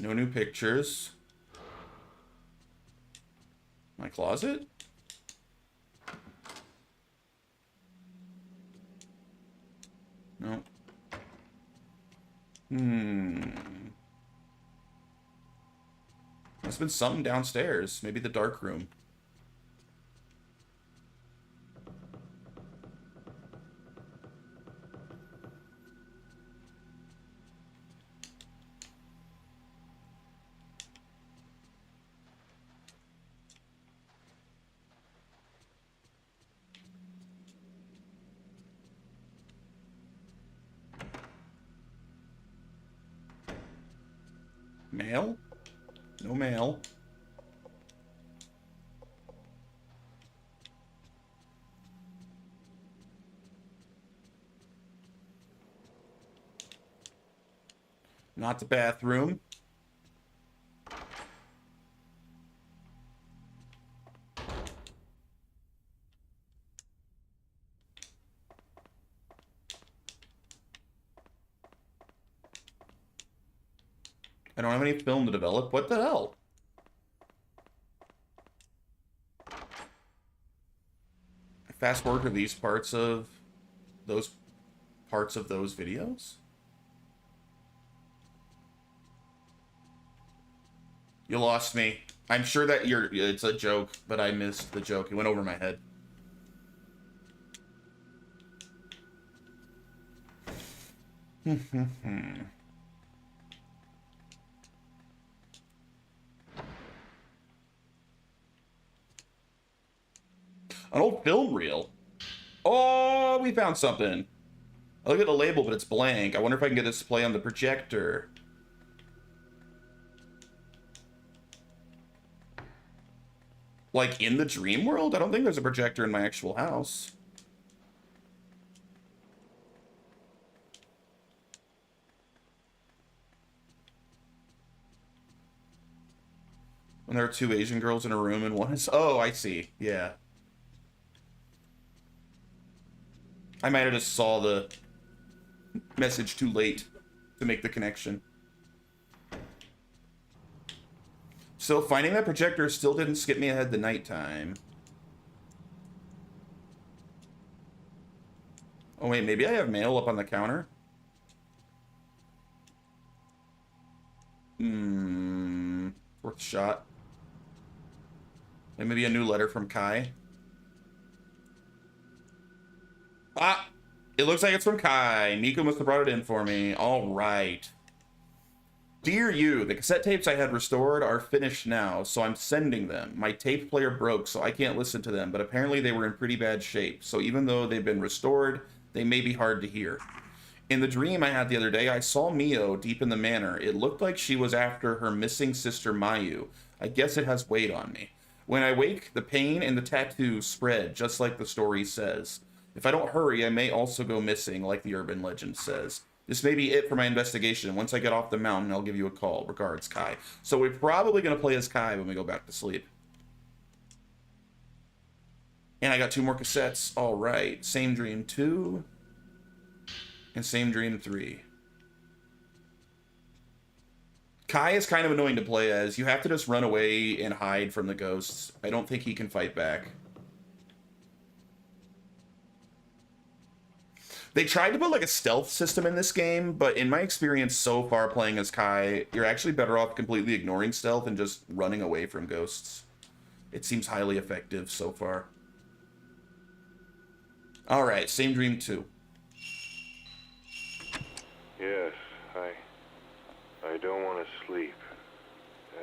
No new pictures. My closet? No. Must have been something downstairs. Maybe the dark room. Mail? No mail. Not the bathroom. I don't have any film to develop. What the hell? I fast forward to these parts of those videos. You lost me. I'm sure that it's a joke, but I missed the joke. It went over my head. An old film reel. Oh, we found something. I look at the label, but it's blank. I wonder if I can get this to play on the projector. Like, in the dream world? I don't think there's a projector in my actual house. When there are two Asian girls in a room and one is... Oh, I see. Yeah. I might have just saw the message too late. to make the connection. So finding that projector still didn't skip me ahead to nighttime. Oh wait, maybe I have mail up on the counter? Worth a shot. And maybe a new letter from Kai. Ah! It looks like it's from Kai. Nico must have brought it in for me. Alright. Dear you, the cassette tapes I had restored are finished now, so I'm sending them. My tape player broke, so I can't listen to them, but apparently they were in pretty bad shape, so even though they've been restored, they may be hard to hear. In the dream I had the other day, I saw Mio deep in the manor. It looked like she was after her missing sister Mayu. I guess it has weighed on me. When I wake, the pain and the tattoo spread, just like the story says. If I don't hurry, I may also go missing, like the urban legend says. This may be it for my investigation. Once I get off the mountain, I'll give you a call. Regards, Kai. So we're probably going to play as Kai when we go back to sleep. And I got 2 more cassettes. All right. Same Dream 2 and Same Dream 3. Kai is kind of annoying to play as. You have to just run away and hide from the ghosts. I don't think he can fight back. They tried to put like a stealth system in this game, but in my experience so far playing as Kai, you're actually better off completely ignoring stealth and just running away from ghosts. It seems highly effective so far. Alright, Same Dream 2. Yes, I don't want to sleep.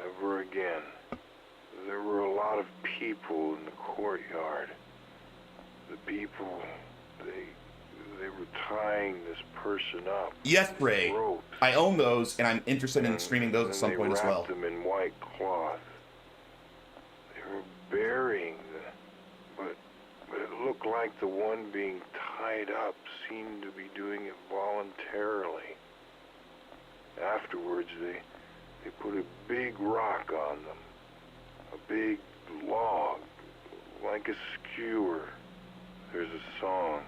Ever again. There were a lot of people in the courtyard. The people, they were tying this person up. Yes, Ray. Ropes. I own those, and I'm interested in streaming those at some point as well. They wrapped them in white cloth. They were burying them, but it looked like the one being tied up seemed to be doing it voluntarily. Afterwards, they put a big rock on them, a big log, like a skewer. There's a song.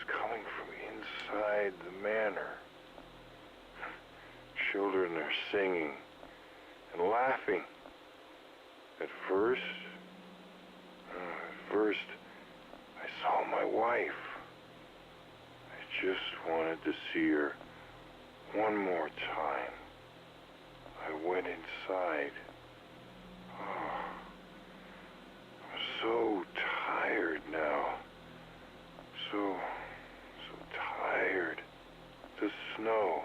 Coming from inside the manor. Children are singing and laughing. At first, I saw my wife. I just wanted to see her one more time. I went inside. Oh, I'm so tired now. So tired. The snow.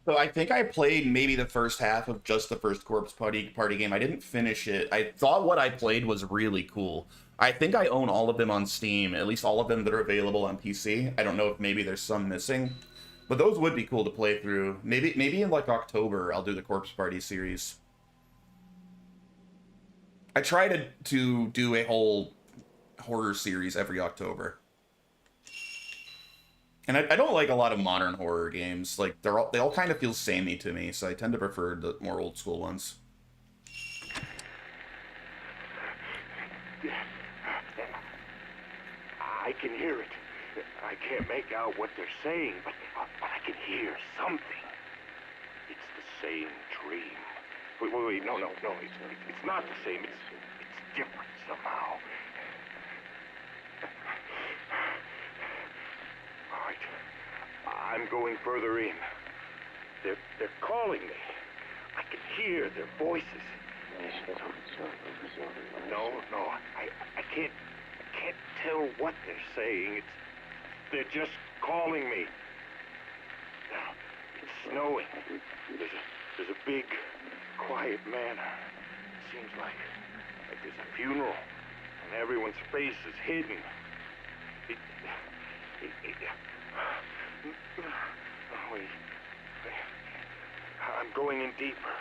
So I think I played maybe the first half of just the first Corpse Party game. I didn't finish it. I thought what I played was really cool. I think I own all of them on Steam, at least all of them that are available on PC. I don't know if maybe there's some missing, but those would be cool to play through. Maybe in like October I'll do the Corpse Party series. I try to do a whole horror series every October. And I don't like a lot of modern horror games. Like they all kind of feel samey to me, so I tend to prefer the more old school ones. I can hear it. I can't make out what they're saying, but I can hear something. It's the same dream. Wait, no. It's not the same. It's different somehow. All right. I'm going further in. They're calling me. I can hear their voices. No. I can't tell what they're saying. They're just calling me. Now, it's snowing. There's a big, quiet manor. It seems like there's a funeral, and everyone's face is hidden. Wait. I'm going in deeper.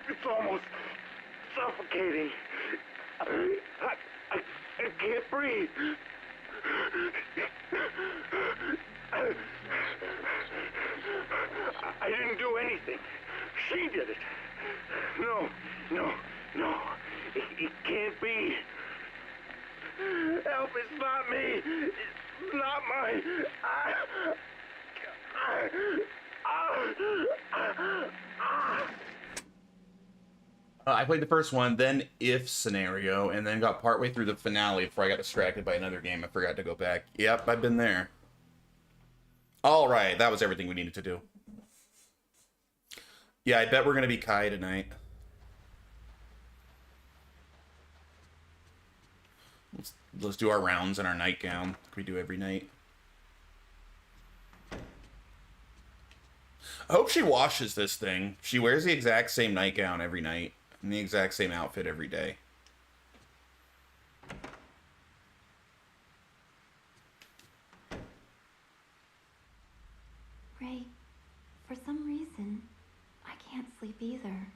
It's almost suffocating. I can't breathe. I didn't do anything. She did it. No. It can't be. Help, it's not me. not my... I played the first one, then If Scenario, and then got partway through the finale before I got distracted by another game. I forgot to go back. Yep, I've been there. All right, that was everything we needed to do. Yeah, I bet we're going to be Kai tonight. Let's do our rounds in our nightgown, like we do every night. I hope she washes this thing. She wears the exact same nightgown every night, and the exact same outfit every day. Ray, for some reason, I can't sleep either.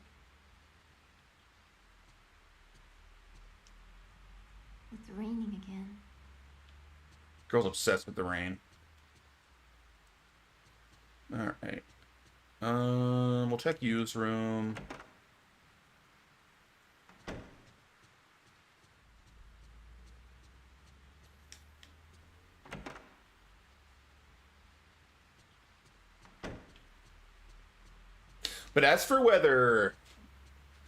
It's raining again. Girl's obsessed with the rain. Alright. We'll check Yu's room. But as for whether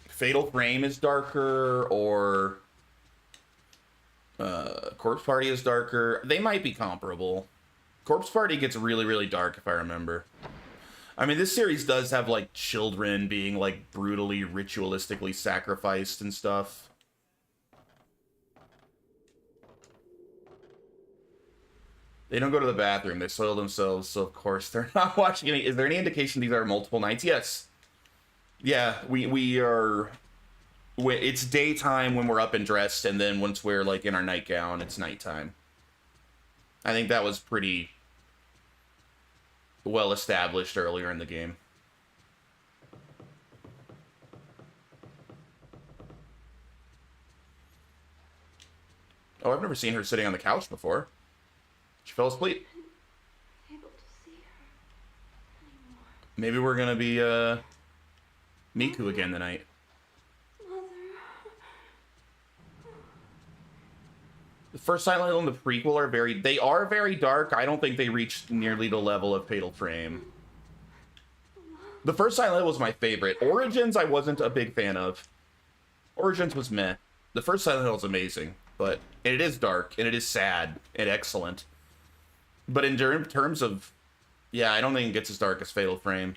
Fatal Frame is darker or Corpse Party is darker, they might be comparable. Corpse Party gets really, really dark, if I remember. I mean, this series does have, like, children being, like, brutally, ritualistically sacrificed and stuff. They don't go to the bathroom. They soil themselves, so of course they're not watching any... Is there any indication these are multiple nights? Yes. Yeah, we are... It's daytime when we're up and dressed, and then once we're, like, in our nightgown, it's nighttime. I think that was pretty well established earlier in the game. Oh, I've never seen her sitting on the couch before. She fell asleep. Able to see her anymore. Maybe we're gonna be, Miku again tonight. Mother. The first Silent Hill and the prequel are very dark. I don't think they reached nearly the level of Fatal Frame. The first Silent Hill was my favorite. Origins I wasn't a big fan of. Origins was meh. The first Silent Hill is amazing, but it is dark and it is sad and excellent. But in terms of, yeah, I don't think it gets as dark as Fatal Frame.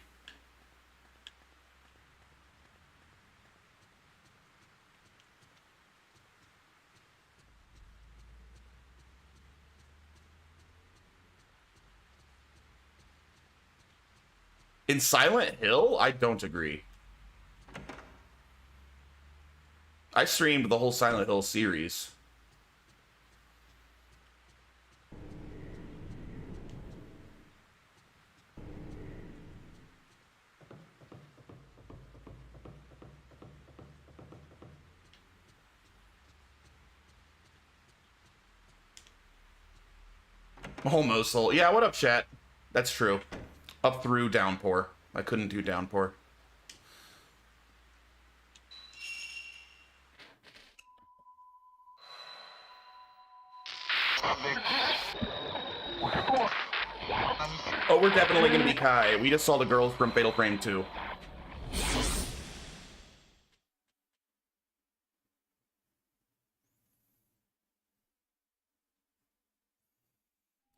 In Silent Hill, I don't agree. I streamed the whole Silent Hill series. Almost. Yeah, what up, chat? That's true. Up through Downpour. I couldn't do Downpour. Oh, we're definitely gonna be Kai. We just saw the girls from Fatal Frame 2.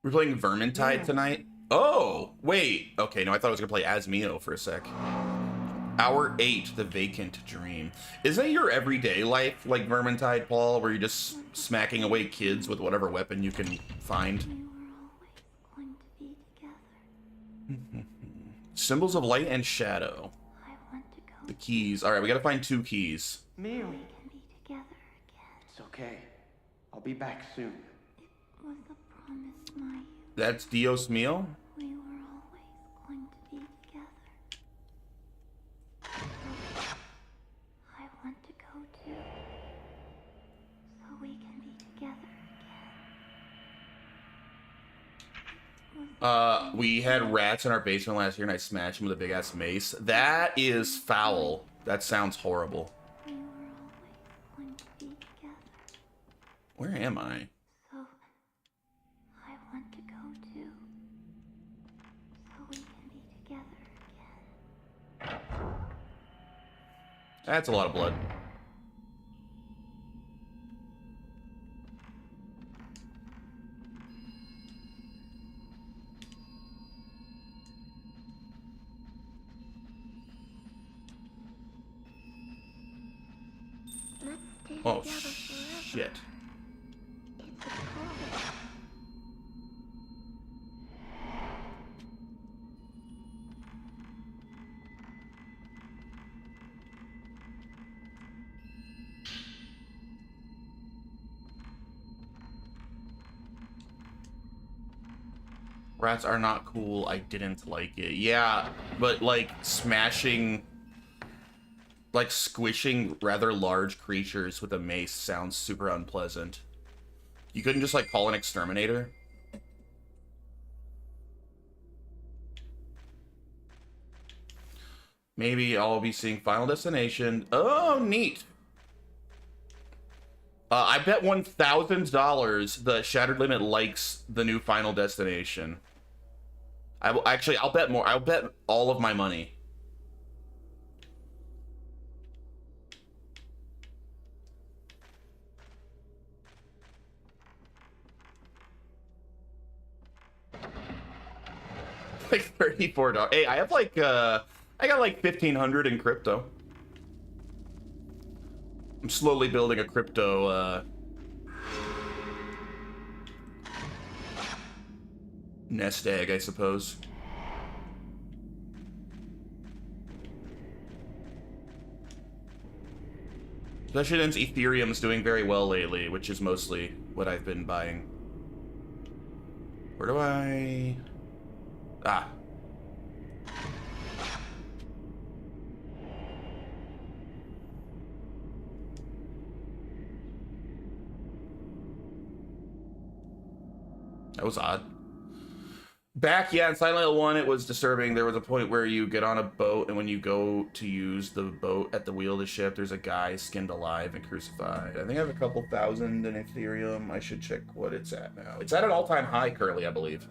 We're playing Vermintide tonight. Oh, wait. Okay, no, I thought I was gonna play as Mio for a sec. Hour 8, The Vacant Dream. Isn't it your everyday life like Vermintide, Paul, where you're just smacking away kids with whatever weapon you can find? We were always going to be together. Symbols of light and shadow. I want to go. The keys. All right, we gotta find 2 keys. Mio. We can be together again. It's okay. I'll be back soon. It was a promise, my youth. That's Dios Mio. We were always going to be together. I want to go too. So we can be together again. We had rats in our basement last year and I smashed them with a big ass mace. That is foul. That sounds horrible. We were always going to be together. Where am I? So I want That's a lot of blood. Let's stay Oh, together forever. shit. It's a promise. Rats are not cool. I didn't like it. Yeah, but like smashing, like squishing rather large creatures with a mace sounds super unpleasant. You couldn't just like call an exterminator? Maybe I'll be seeing Final Destination. Oh, neat. I bet $1,000 the Shattered Limit likes the new Final Destination. I will actually. I'll bet more. I'll bet all of my money. Like $34. Hey, I have like I got like 1,500 in crypto. I'm slowly building a crypto nest egg, I suppose. Especially since Ethereum's doing very well lately, which is mostly what I've been buying. Where do I... Ah. That was odd. Back, yeah, in Silent Hill 1, it was disturbing. There was a point where you get on a boat, and when you go to use the boat at the wheel of the ship, there's a guy skinned alive and crucified. I think I have a couple thousand in Ethereum. I should check what it's at now. It's at an all-time high currently, I believe.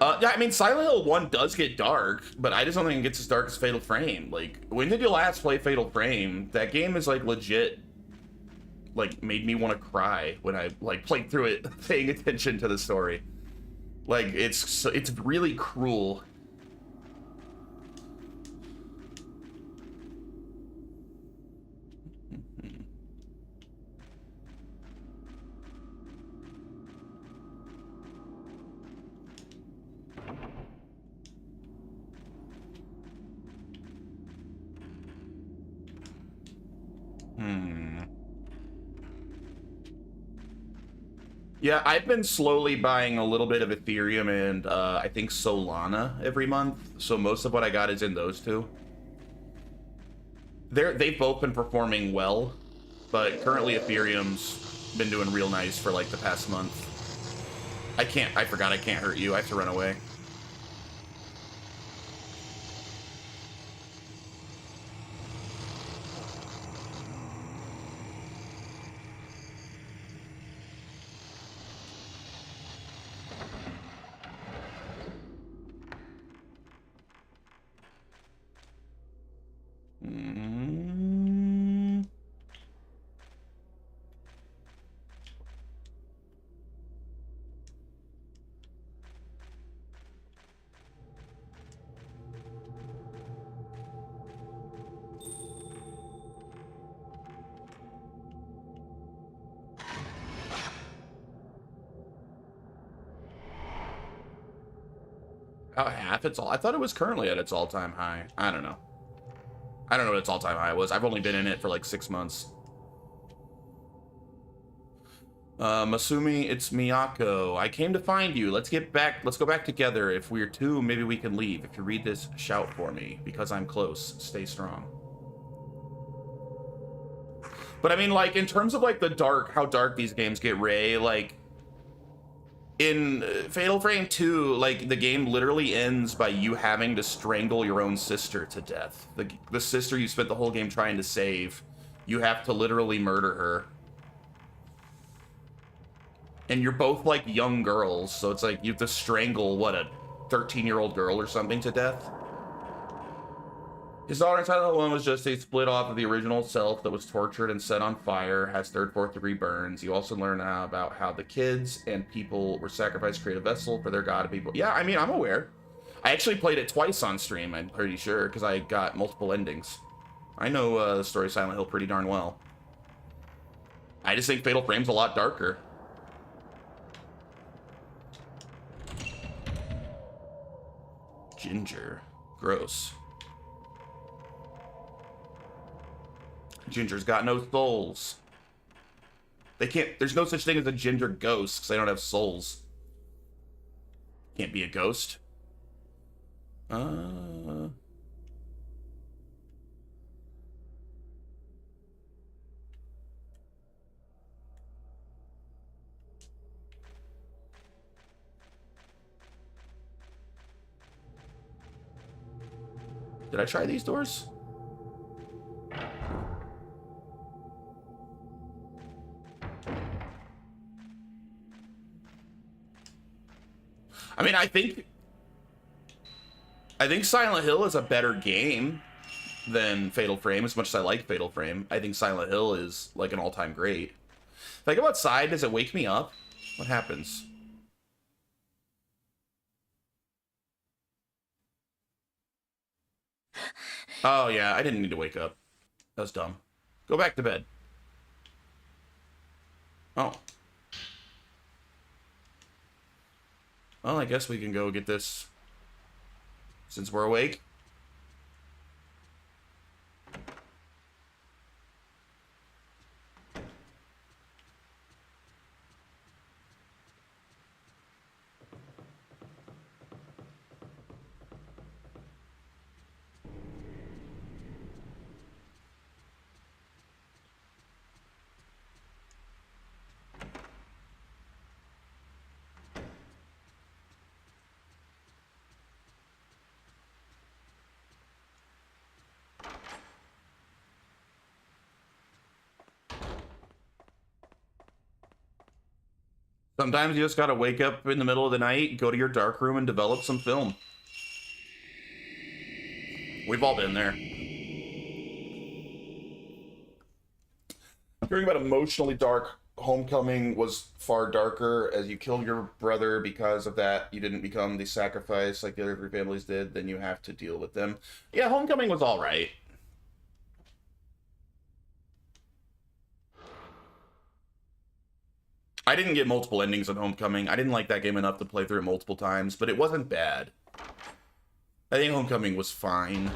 Yeah, I mean, Silent Hill 1 does get dark, but I just don't think it gets as dark as Fatal Frame. Like, when did you last play Fatal Frame? That game is, like, legit... like made me want to cry when I like played through it, paying attention to the story. Like it's really cruel. Yeah, I've been slowly buying a little bit of Ethereum and I think Solana every month. So most of what I got is in those two. They've both been performing well, but currently Ethereum's been doing real nice for like the past month. I forgot I can't hurt you. I have to run away. About half its all. I thought it was currently at its all-time high. I don't know. I don't know what its all-time high was. I've only been in it for like 6 months. Masumi, it's Miyako. I came to find you. Let's go back together. If we're two, maybe we can leave. If you read this, shout for me. Because I'm close. Stay strong. But I mean, like, in terms of like how dark these games get, Ray, like, in Fatal Frame 2, like, the game literally ends by you having to strangle your own sister to death. The sister you spent the whole game trying to save, you have to literally murder her. And you're both, like, young girls, so it's like you have to strangle, what, a 13-year-old girl or something to death. His daughter in Silent Hill 1 was just a split off of the original self that was tortured and set on fire, has third, fourth degree burns. You also learn about how the kids and people were sacrificed to create a vessel for their god to be. Yeah, I mean, I'm aware. I actually played it twice on stream, I'm pretty sure, because I got multiple endings. I know the story of Silent Hill pretty darn well. I just think Fatal Frame's a lot darker. Ginger. Gross. Ginger's got no souls. They can't. There's no such thing as a ginger ghost because they don't have souls. Can't be a ghost. Did I try these doors? I mean, I think Silent Hill is a better game than Fatal Frame, as much as I like Fatal Frame. I think Silent Hill is like an all-time great. If I go outside, does it wake me up? What happens? Oh yeah, I didn't need to wake up. That was dumb. Go back to bed. Oh. Well, I guess we can go get this since we're awake. Sometimes you just gotta wake up in the middle of the night, go to your dark room, and develop some film. We've all been there. Hearing about emotionally dark, Homecoming was far darker. As you killed your brother because of that, you didn't become the sacrifice like the other three families did, then you have to deal with them. Yeah, Homecoming was alright. I didn't get multiple endings on Homecoming. I didn't like that game enough to play through it multiple times, but it wasn't bad. I think Homecoming was fine.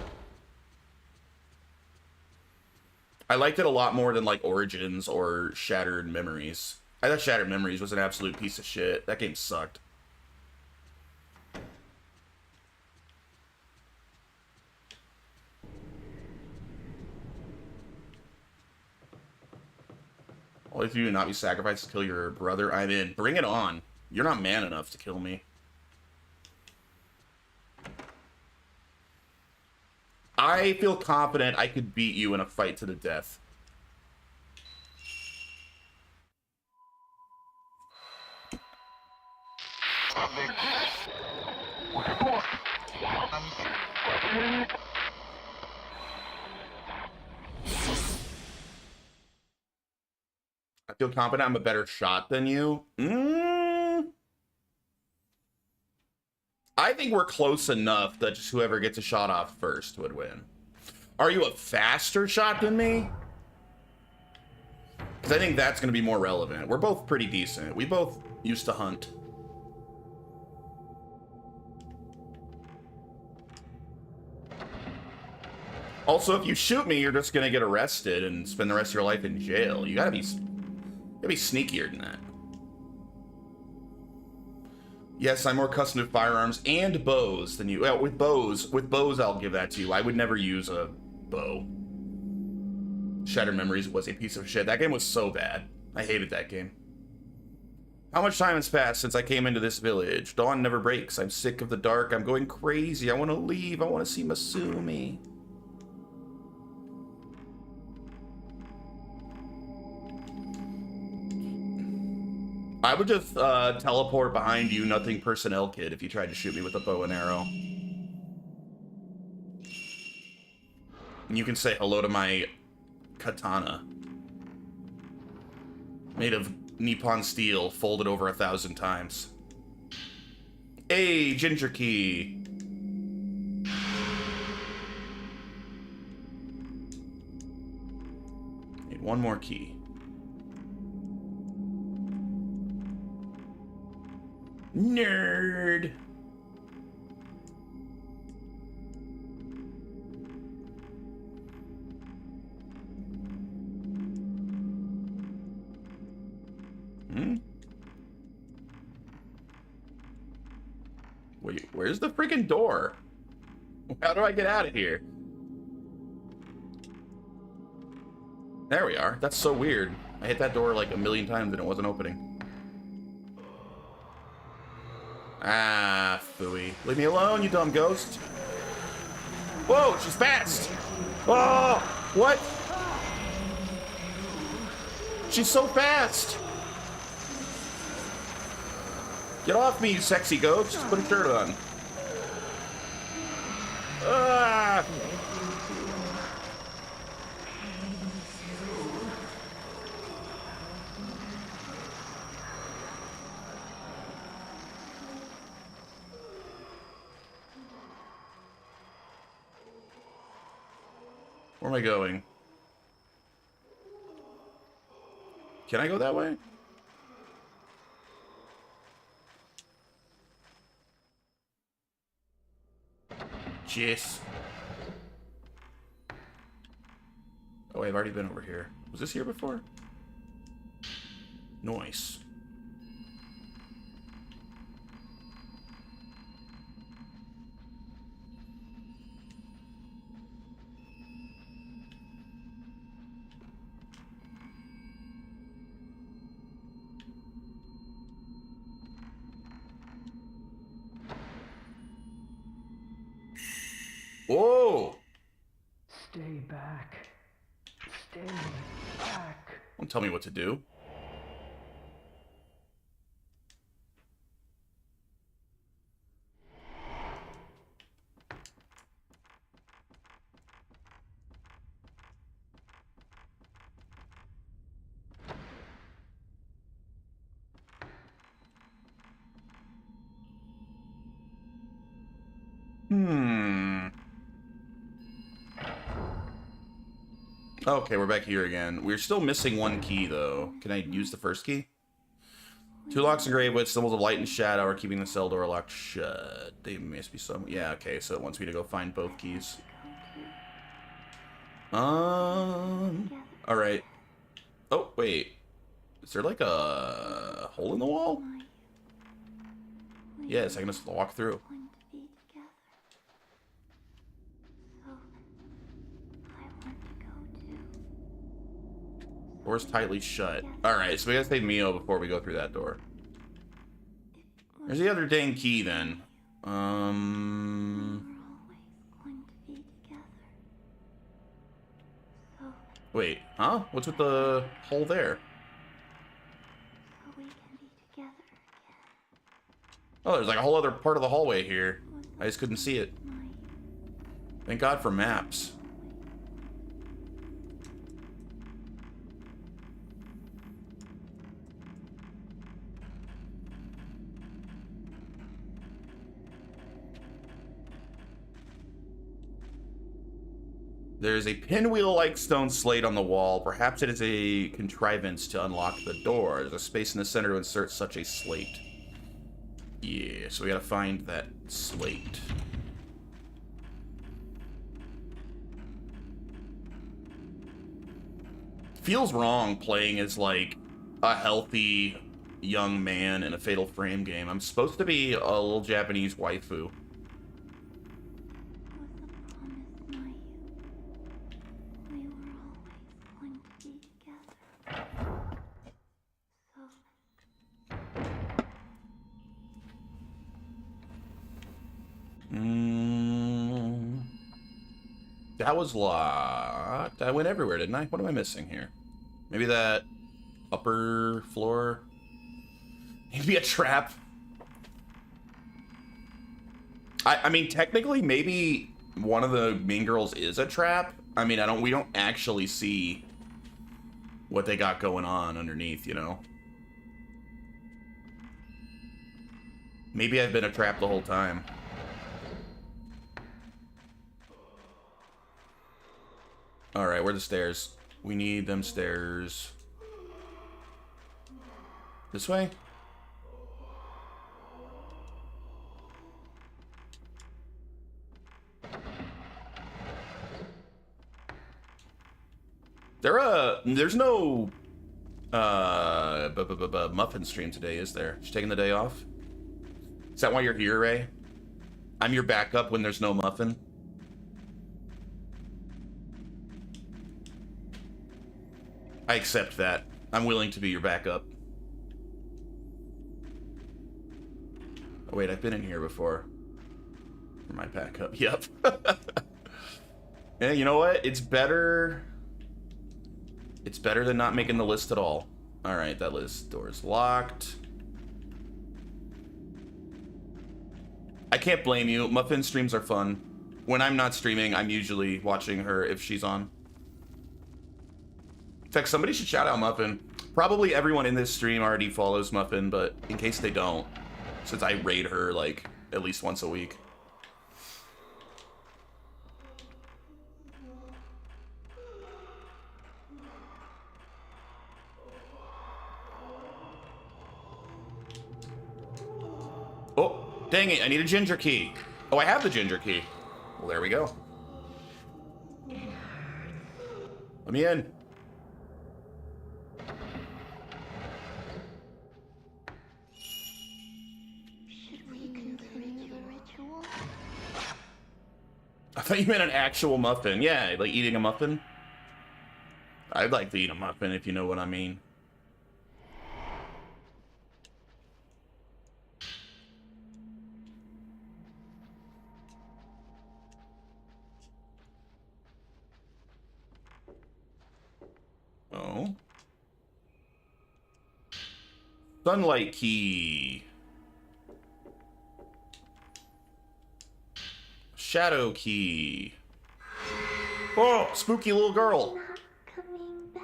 I liked it a lot more than like Origins or Shattered Memories. I thought Shattered Memories was an absolute piece of shit. That game sucked. All if you do not be sacrificed to kill your brother, I'm in. Bring it on. You're not man enough to kill me. I feel confident I could beat you in a fight to the death. I feel confident I'm a better shot than you. I think we're close enough that just whoever gets a shot off first would win. Are you a faster shot than me? Because I think that's going to be more relevant. We're both pretty decent. We both used to hunt. Also, if you shoot me, you're just going to get arrested and spend the rest of your life in jail. You gotta be sneakier than that. Yes, I'm more accustomed to firearms and bows than you. Well, with bows, I'll give that to you. I would never use a bow. Shattered Memories was a piece of shit. That game was so bad. I hated that game. How much time has passed since I came into this village? Dawn never breaks. I'm sick of the dark. I'm going crazy. I want to leave. I want to see Masumi. I would just teleport behind you, nothing personnel kid, if you tried to shoot me with a bow and arrow. And you can say hello to my katana. Made of Nippon steel, folded over 1,000 times. Hey, ginger key. Need one more key. Nerd. Wait, where's the freaking door? How do I get out of here? There we are. That's so weird. I hit that door like a million times and it wasn't opening. Ah, phooey. Leave me alone, you dumb ghost. Whoa, she's fast. Oh, what? She's so fast. Get off me, you sexy ghost. Put a shirt on. Ah. Where am I going? Can I go that way? Jeez. Oh, I've already been over here. Was this here before? Nice. Whoa! Stay back. Stay back. Don't tell me what to do. Okay, we're back here again. We're still missing one key, though. Can I use the first key? 2 locks engraved with symbols of light and shadow are keeping the cell door locked shut. They must be some... Yeah, okay, so it wants me to go find both keys. Alright. Oh, wait. Is there like a hole in the wall? Yes, I can just walk through. Door's tightly shut. Alright, so we gotta save Mio before we go through that door. There's the other dang key, then. Wait, huh? What's with the hole there? Oh, there's like a whole other part of the hallway here. I just couldn't see it. Thank God for maps. There is a pinwheel-like stone slate on the wall. Perhaps it is a contrivance to unlock the door. There's a space in the center to insert such a slate. Yeah, so we gotta find that slate. Feels wrong playing as, like, a healthy young man in a Fatal Frame game. I'm supposed to be a little Japanese waifu. That was locked. I went everywhere, didn't I? What am I missing here? Maybe that upper floor? Maybe a trap. I mean, technically, maybe one of the mean girls is a trap. I mean, we don't actually see what they got going on underneath, you know? Maybe I've been a trap the whole time. Alright, where are the stairs? We need them stairs. This way? There's no muffin stream today, is there? Just taking the day off? Is that why you're here, Ray? I'm your backup when there's no muffin? I accept that. I'm willing to be your backup. Oh wait, I've been in here before. For my backup, yep. Yeah, you know what? It's better than not making the list at all. Alright, that list door is locked. I can't blame you. Muffin streams are fun. When I'm not streaming, I'm usually watching her if she's on. In fact, somebody should shout out Muffin. Probably everyone in this stream already follows Muffin, but in case they don't, since I raid her like at least once a week. Oh, dang it, I need a ginger key. Oh, I have the ginger key. Well, there we go. Let me in. Should we continue the ritual? I thought you meant an actual muffin. Yeah, like eating a muffin. I'd like to eat a muffin if you know what I mean. Oh. Sunlight key. Shadow key. Oh, spooky little girl. Not coming back.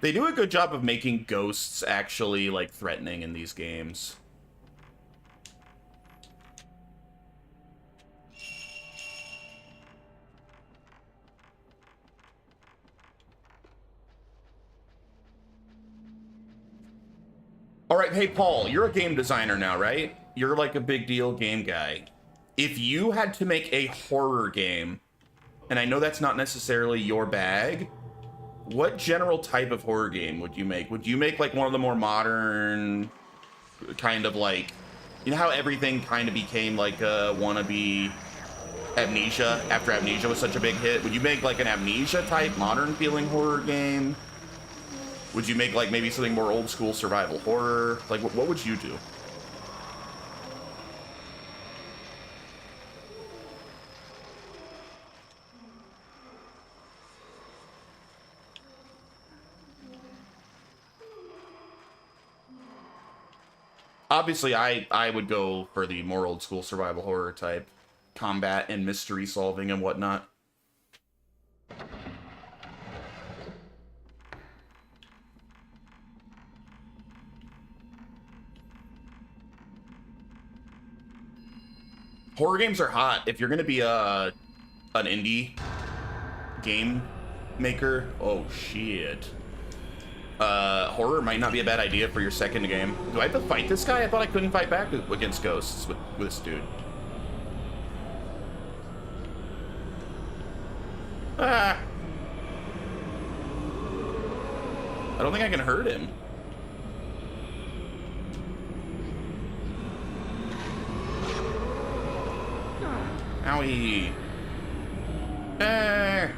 They do a good job of making ghosts actually, like, threatening in these games. All right, hey, Paul, you're a game designer now, right? You're like a big deal game guy. If you had to make a horror game, and I know that's not necessarily your bag, what general type of horror game would you make? Would you make like one of the more modern, kind of like, you know how everything kind of became like a wannabe Amnesia after Amnesia was such a big hit? Would you make like an Amnesia type modern feeling horror game? Would you make like maybe something more old school survival horror? Like what would you do? Obviously, I would go for the more old school survival horror type, combat and mystery solving and whatnot. Horror games are hot. If you're gonna be an indie game maker, oh shit. Horror might not be a bad idea for your second game. Do I have to fight this guy? I thought I couldn't fight back against ghosts with this dude. Ah! I don't think I can hurt him. Owie. Ah!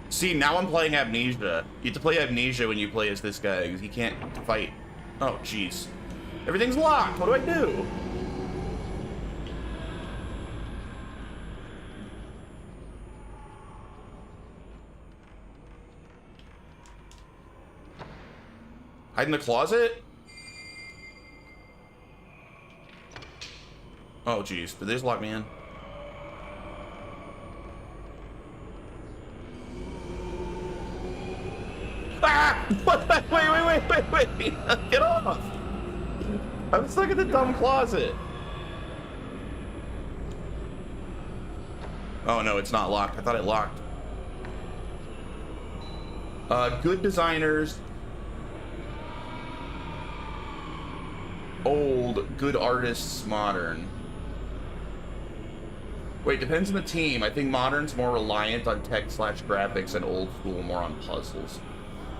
See, now I'm playing Amnesia. You have to play Amnesia when you play as this guy, because he can't fight. Oh, jeez. Everything's locked. What do I do? Hide in the closet? Oh, jeez. Did they just lock me in? Ah! What? Wait. Get off! I'm stuck in the dumb closet. Oh, no, it's not locked. I thought it locked. Good designers. Old. Good artists. Modern. Wait, depends on the team. I think modern's more reliant on tech/graphics and old school more on puzzles.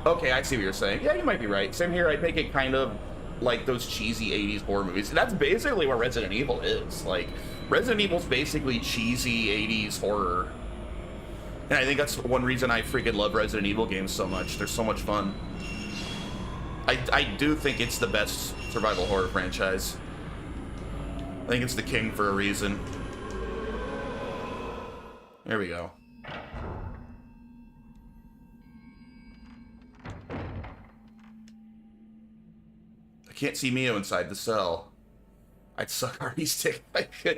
Okay, I see what you're saying. Yeah, you might be right. Same here. I'd make it kind of like those cheesy 80s horror movies. And that's basically what Resident Evil is. Like, Resident Evil's basically cheesy 80s horror. And I think that's one reason I freaking love Resident Evil games so much. They're so much fun. I do think it's the best survival horror franchise. I think it's the king for a reason. There we go. I can't see Mio inside the cell. I'd suck Artie's stick.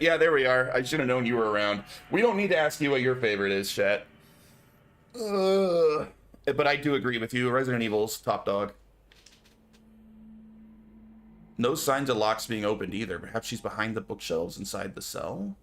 Yeah, there we are. I should have known you were around. We don't need to ask you what your favorite is, chat. But I do agree with you. Resident Evil's top dog. No signs of locks being opened either. Perhaps she's behind the bookshelves inside the cell?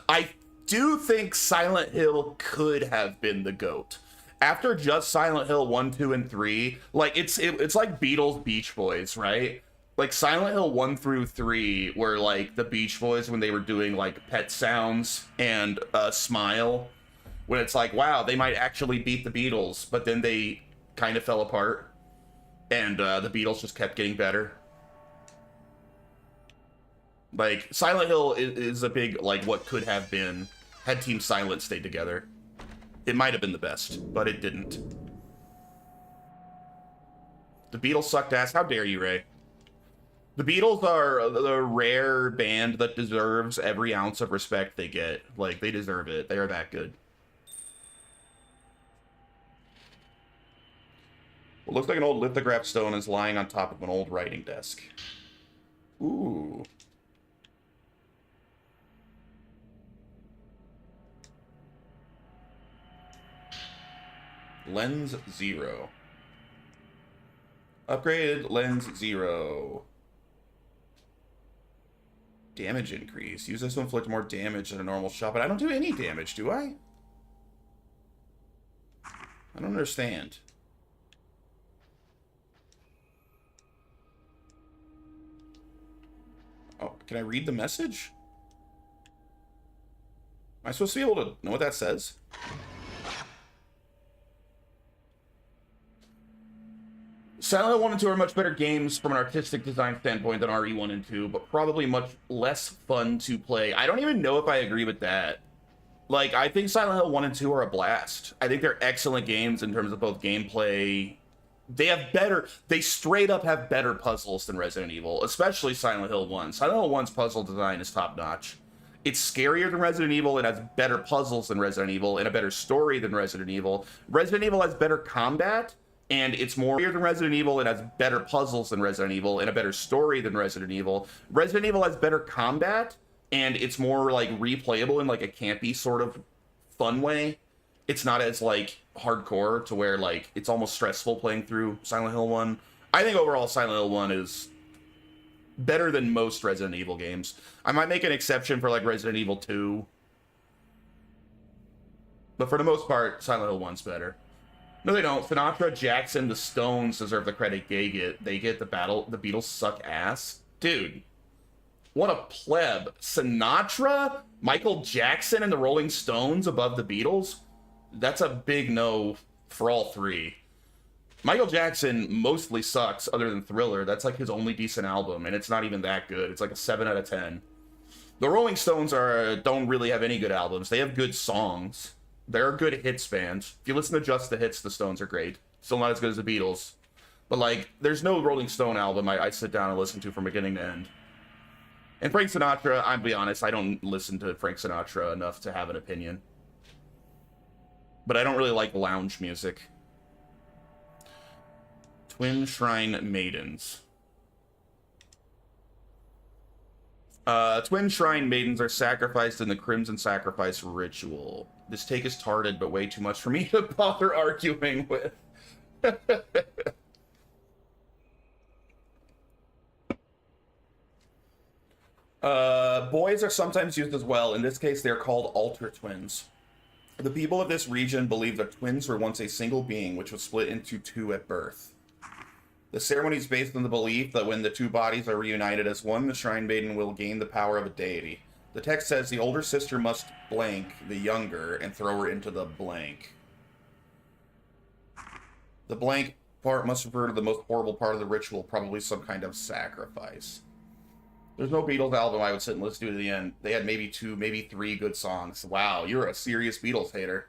I do think Silent Hill could have been the GOAT. After just Silent Hill 1, 2, and 3, like, it's like Beatles Beach Boys, right? Like, Silent Hill 1 through 3 were, like, the Beach Boys when they were doing, like, Pet Sounds and Smile. When it's like, wow, they might actually beat the Beatles, but then they kind of fell apart. And the Beatles just kept getting better. Like, Silent Hill is a big, like, what could have been, had Team Silent stayed together. It might have been the best, but it didn't. The Beatles sucked ass. How dare you, Ray? The Beatles are the rare band that deserves every ounce of respect they get. Like, they deserve it. They are that good. What looks like an old lithograph stone is lying on top of an old writing desk. Ooh. Lens 0. Upgraded lens 0. Damage increase. Use this to inflict more damage than a normal shot, but I don't do any damage, do I? I don't understand. Oh, can I read the message? Am I supposed to be able to know what that says? Silent Hill 1 and 2 are much better games from an artistic design standpoint than RE 1 and 2, but probably much less fun to play. I don't even know if I agree with that. Like, I think Silent Hill 1 and 2 are a blast. I think they're excellent games in terms of both gameplay. They straight up have better puzzles than Resident Evil, especially Silent Hill 1. Silent Hill 1's puzzle design is top notch. It's scarier than Resident Evil, it has better puzzles than Resident Evil, and a better story than Resident Evil. Resident Evil has better combat, and it's more than Resident Evil. It has better puzzles than Resident Evil and a better story than Resident Evil. Resident Evil has better combat, and it's more like replayable in like a campy sort of fun way. It's not as like hardcore to where like it's almost stressful playing through Silent Hill 1. I think overall Silent Hill 1 is better than most Resident Evil games. I might make an exception for like Resident Evil 2. But for the most part, Silent Hill 1's better. No, they don't. Sinatra, Jackson, the Stones deserve the credit they get. They get the Beatles suck ass. Dude, what a pleb. Sinatra, Michael Jackson, and the Rolling Stones above the Beatles? That's a big no for all three. Michael Jackson mostly sucks other than Thriller. That's like his only decent album, and it's not even that good. It's like a 7 out of 10. The Rolling Stones don't really have any good albums. They have good songs. They're a good hits band. If you listen to just the hits, the Stones are great. Still not as good as the Beatles. But, like, there's no Rolling Stone album I sit down and listen to from beginning to end. And Frank Sinatra, I'll be honest, I don't listen to Frank Sinatra enough to have an opinion. but I don't really like lounge music. Twin Shrine Maidens. Twin Shrine Maidens are sacrificed in the Crimson Sacrifice ritual. This take is tarded, but way too much for me to bother arguing with. Boys are sometimes used as well. In this case, they're called altar twins. The people of this region believe that twins were once a single being, which was split into two at birth. The ceremony is based on the belief that when the two bodies are reunited as one, the Shrine Maiden will gain the power of a deity. The text says the older sister must blank the younger and throw her into the blank. The blank part must refer to the most horrible part of the ritual, probably some kind of sacrifice. There's no Beatles album I would sit and listen to the end. They had maybe 2, maybe 3 good songs. Wow, you're a serious Beatles hater.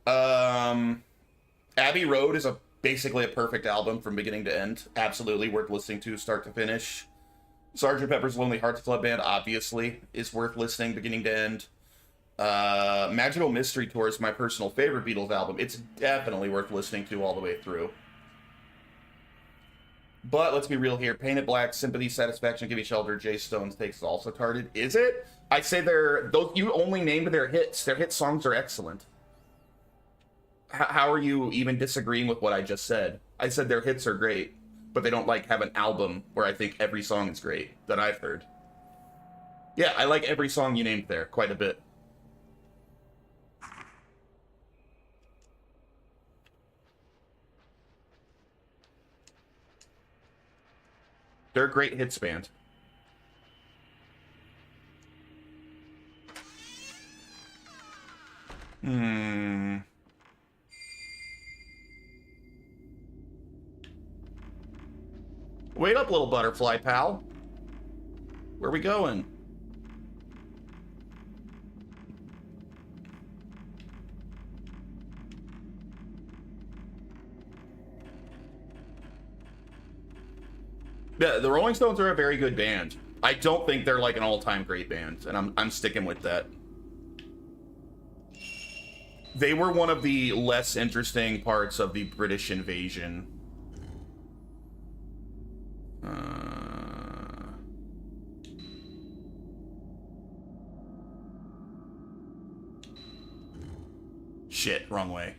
Abbey Road is basically a perfect album from beginning to end. Absolutely worth listening to start to finish. Sgt. Pepper's Lonely Hearts Club Band, obviously, is worth listening beginning to end. Magical Mystery Tour is my personal favorite Beatles album. It's definitely worth listening to all the way through. But let's be real here. Painted Black, Sympathy, Satisfaction, Give Me Shelter, Jay Stone's takes is also tarded. Is it? I say you only named their hits. Their hit songs are excellent. How are you even disagreeing with what I just said? I said their hits are great, but they don't have an album where I think every song is great that I've heard. Yeah, I like every song you named there quite a bit. They're a great hits band. Wait up, little butterfly pal. Where are we going? Yeah, the Rolling Stones are a very good band. I don't think they're an all-time great band, and I'm sticking with that. They were one of the less interesting parts of the British invasion. Shit, wrong way.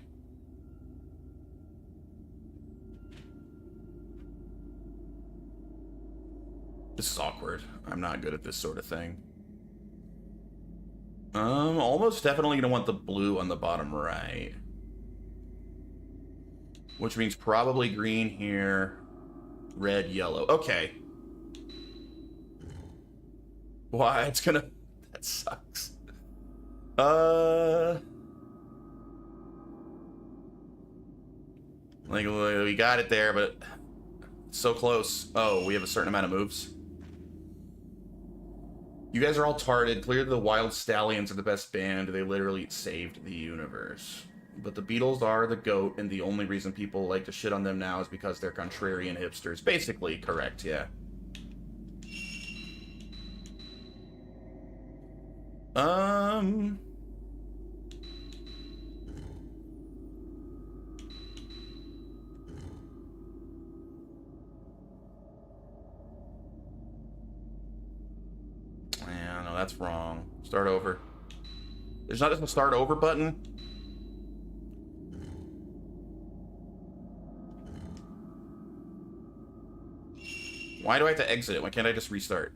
This is awkward. I'm not good at this sort of thing. Almost definitely gonna want the blue on the bottom right. Which means probably green here, red, yellow. Okay. Why? It's gonna... That sucks. We got it there, but... So close. Oh, we have a certain amount of moves. You guys are all tarded. Clearly the Wild Stallions are the best band. They literally saved the universe. But the Beatles are the GOAT, and the only reason people like to shit on them now is because they're contrarian hipsters. Basically correct, yeah. Yeah, no, that's wrong. Start over. There's not just a start over button. Why do I have to exit it? Why can't I just restart?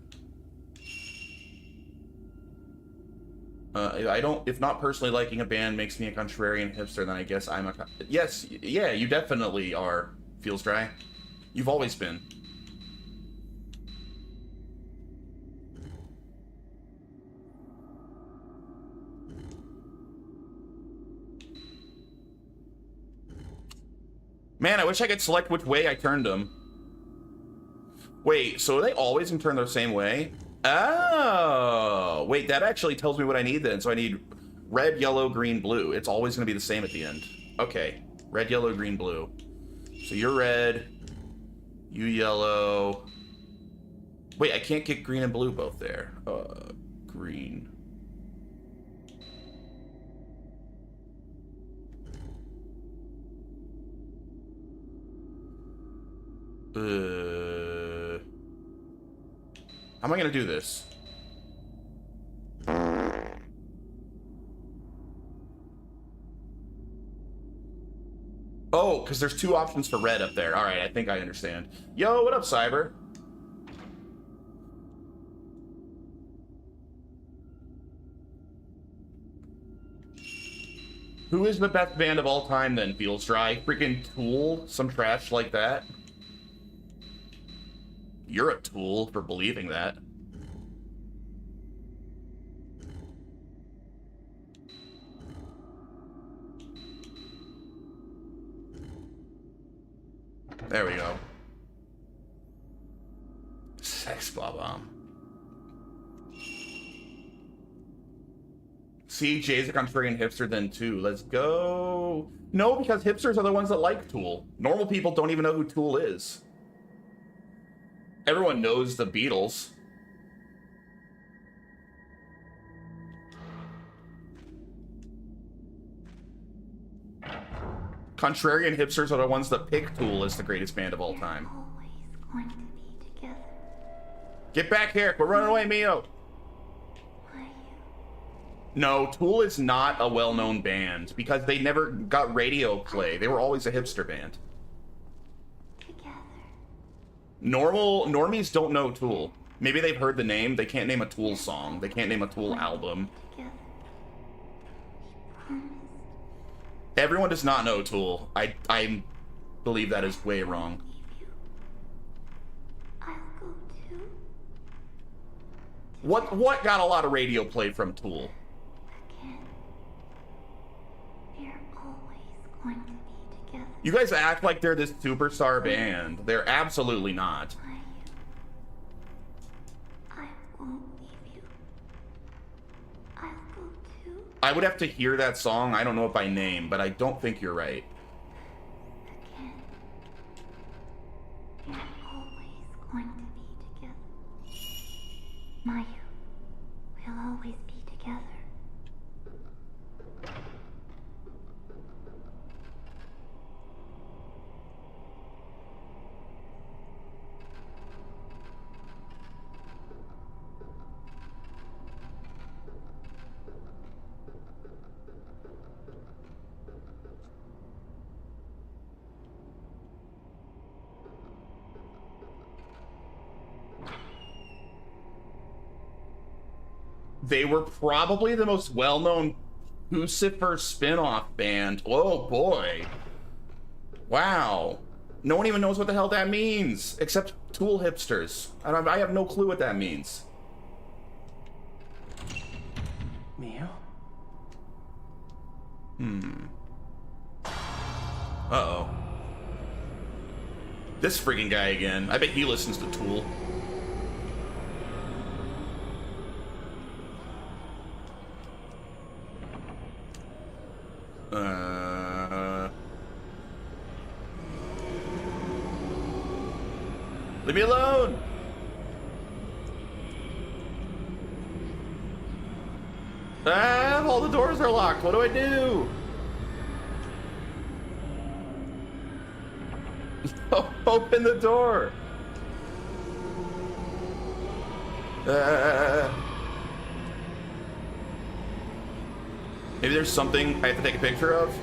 I don't... If not personally liking a band makes me a contrarian hipster, then I guess I'm a... Yes, yeah, you definitely are. Feels dry. You've always been. Man, I wish I could select which way I turned them. Wait, so are they always can turn the same way? Oh, wait, that actually tells me what I need then. So I need red, yellow, green, blue. It's always going to be the same at the end. Okay, red, yellow, green, blue. So you're red, you yellow. Wait, I can't get green and blue both there. Green. How am I gonna do this? Oh, because there's two options for red up there. All right, I think I understand. Yo, what up, Cyber? Who is the best band of all time then, Feels Dry? Freaking Tool? Some trash like that? You're a tool for believing that. There we go. Sex bomb. See, Jay's a contrarian hipster then too. Let's go. No, because hipsters are the ones that like Tool. Normal people don't even know who Tool is. Everyone knows the Beatles. Contrarian hipsters are the ones that pick Tool as the greatest band of all time. Always going to be together. Get back here! We're running away, Mio! Why you? No, Tool is not a well-known band because they never got radio play. They were always a hipster band. Together. Normies don't know Tool. Maybe they've heard the name. They can't name a Tool song. They can't name a Tool album. Together. We promised. Everyone does not know Tool. I believe that is way wrong. Leave you. I'll go too. What got a lot of radio play from Tool? Again. We're always going to be together. You guys act like they're this superstar band. They're absolutely not. Why you? I won't leave you. I'll go too. I would have to hear that song. I don't know it by name, but I don't think you're right. Again. We're always going to be together. Mayu, we'll always be together. They were probably the most well-known Lucifer spin-off band. Oh boy. Wow. No one even knows what the hell that means, except Tool hipsters. I have no clue what that means. Mio? Uh-oh. This freaking guy again. I bet he listens to Tool. Leave me alone! Ah, all the doors are locked. What do I do? Open the door. Maybe there's something I have to take a picture of.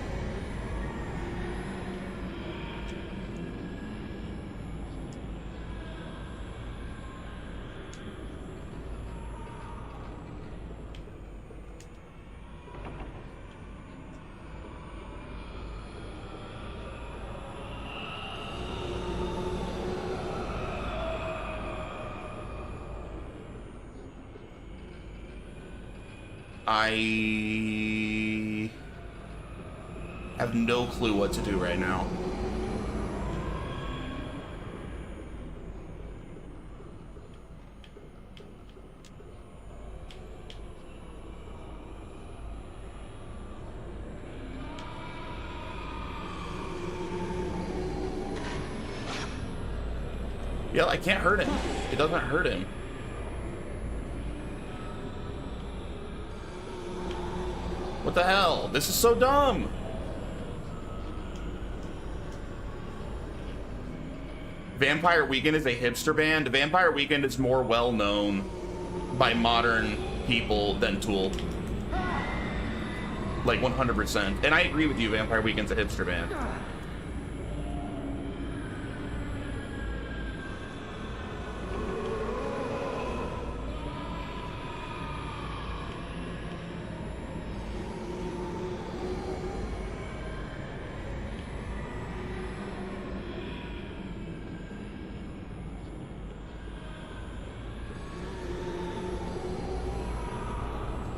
I have no clue what to do right now. Yeah, I can't hurt him. It doesn't hurt him. What the hell? This is so dumb. Vampire Weekend is a hipster band. Vampire Weekend is more well known by modern people than Tool. Like 100%. And I agree with you, Vampire Weekend's a hipster band.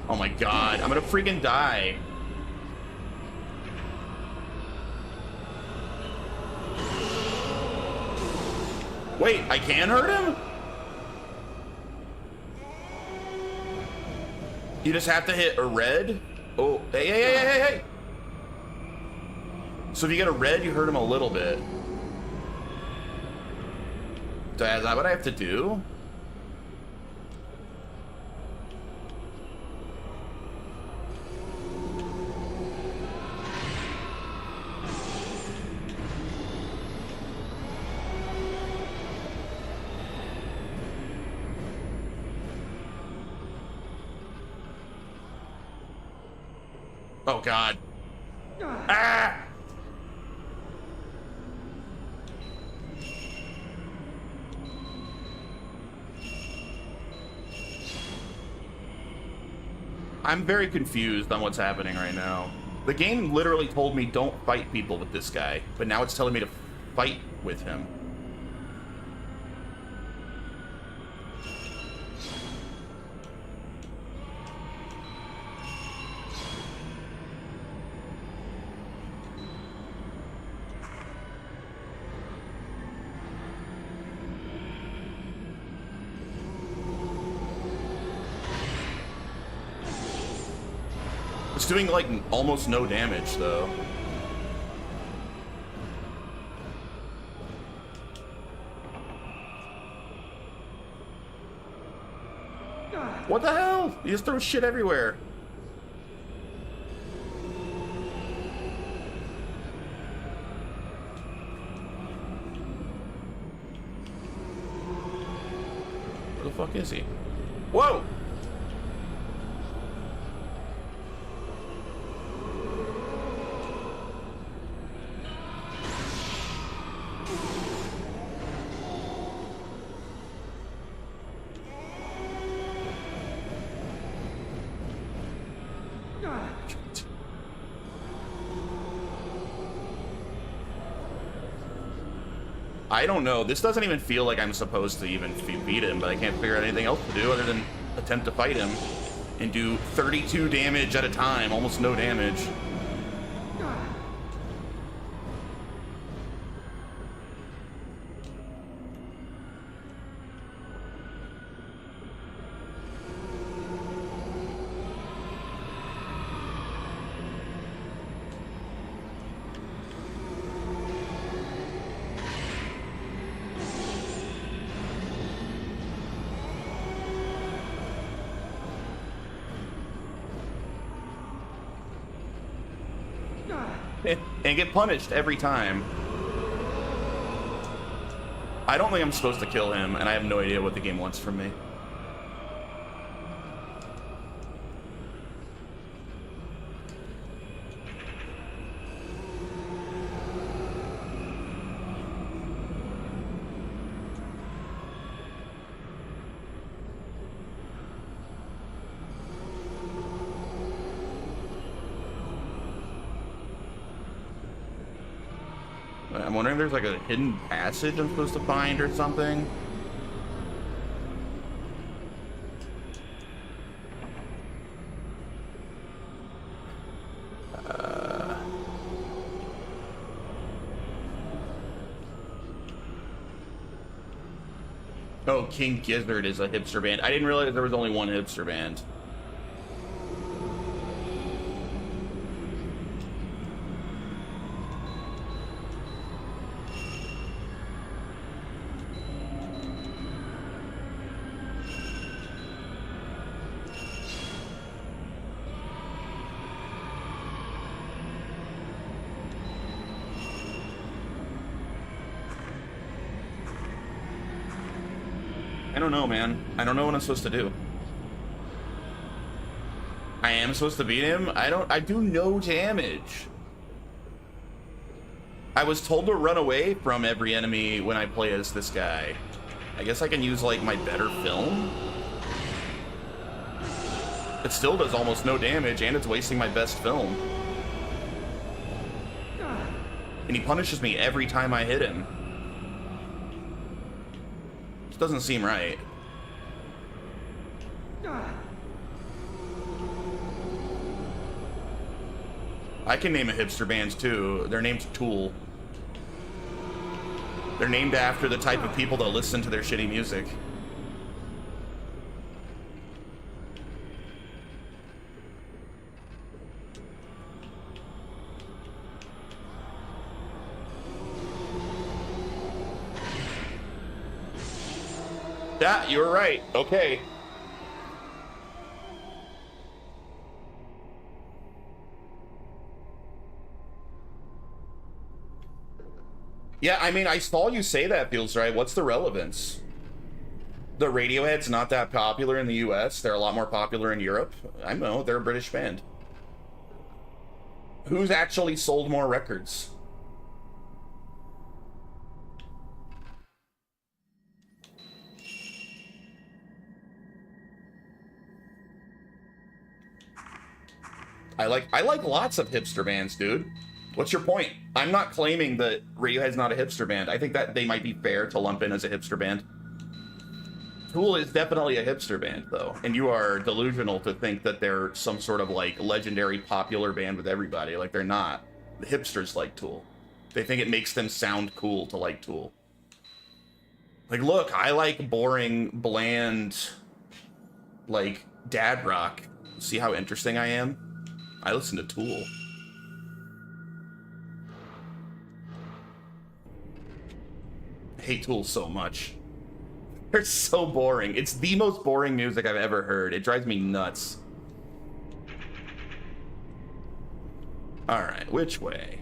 Oh my god, I'm gonna freaking die. Wait, I can hurt him? You just have to hit a red? Oh, hey, hey, hey, hey, hey, hey! So if you get a red, you hurt him a little bit. Is that what I have to do? Oh god. Ah! I'm very confused on what's happening right now. The game literally told me don't fight people with this guy, but now it's telling me to fight with him. It's doing, like, almost no damage, though. What the hell? You just throw shit everywhere. Where the fuck is he? Whoa! I don't know. This doesn't even feel like I'm supposed to even beat him, but I can't figure out anything else to do other than attempt to fight him and do 32 damage at a time, almost no damage. And get punished every time. I don't think I'm supposed to kill him, and I have no idea what the game wants from me. I'm wondering if there's like a hidden passage I'm supposed to find or something. Oh, King Gizzard is a hipster band. I didn't realize there was only one hipster band. I don't know, man. I don't know what I'm supposed to do. I am supposed to beat him? I do no damage. I was told to run away from every enemy when I play as this guy. I guess I can use, like, my better film? It still does almost no damage, and it's wasting my best film. And he punishes me every time I hit him. This doesn't seem right. I can name a hipster band too. Their name's Tool. They're named after the type of people that listen to their shitty music. Yeah, you were right. Okay. Yeah, I mean, I saw you say that, feels right. What's the relevance? The Radiohead's not that popular in the US. They're a lot more popular in Europe. I know, they're a British band. Who's actually sold more records? I like lots of hipster bands, dude. What's your point? I'm not claiming that Radiohead's not a hipster band. I think that they might be fair to lump in as a hipster band. Tool is definitely a hipster band, though. And you are delusional to think that they're some sort of, like, legendary popular band with everybody. Like, they're not. The hipsters like Tool. They think it makes them sound cool to like Tool. Like, look, I like boring, bland, like, dad rock. See how interesting I am? I listen to Tool. I hate Tool so much. They're so boring. It's the most boring music I've ever heard. It drives me nuts. Alright, which way?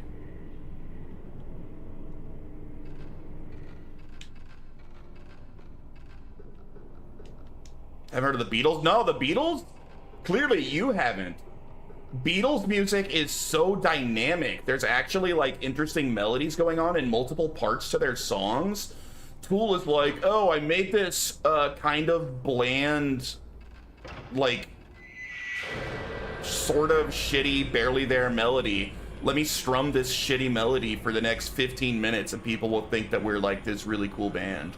Haven't heard of the Beatles? No, the Beatles? Clearly you haven't. Beatles music is so dynamic. There's actually, like, interesting melodies going on in multiple parts to their songs. Tool is like, oh, I made this kind of bland, like, sort of shitty, barely there melody. Let me strum this shitty melody for the next 15 minutes and people will think that we're, like, this really cool band.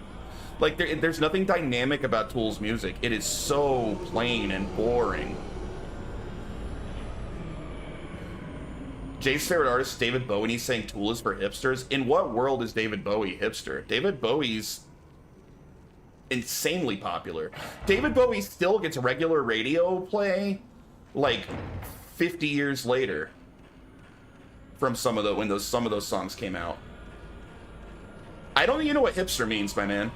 Like, there's nothing dynamic about Tool's music. It is so plain and boring. Jay's favorite artist is David Bowie, and he's saying Tool is for hipsters. In what world is David Bowie hipster? David Bowie's insanely popular. David Bowie still gets regular radio play, like, 50 years later from some of the when some of those songs came out. I don't even know what hipster means, my man.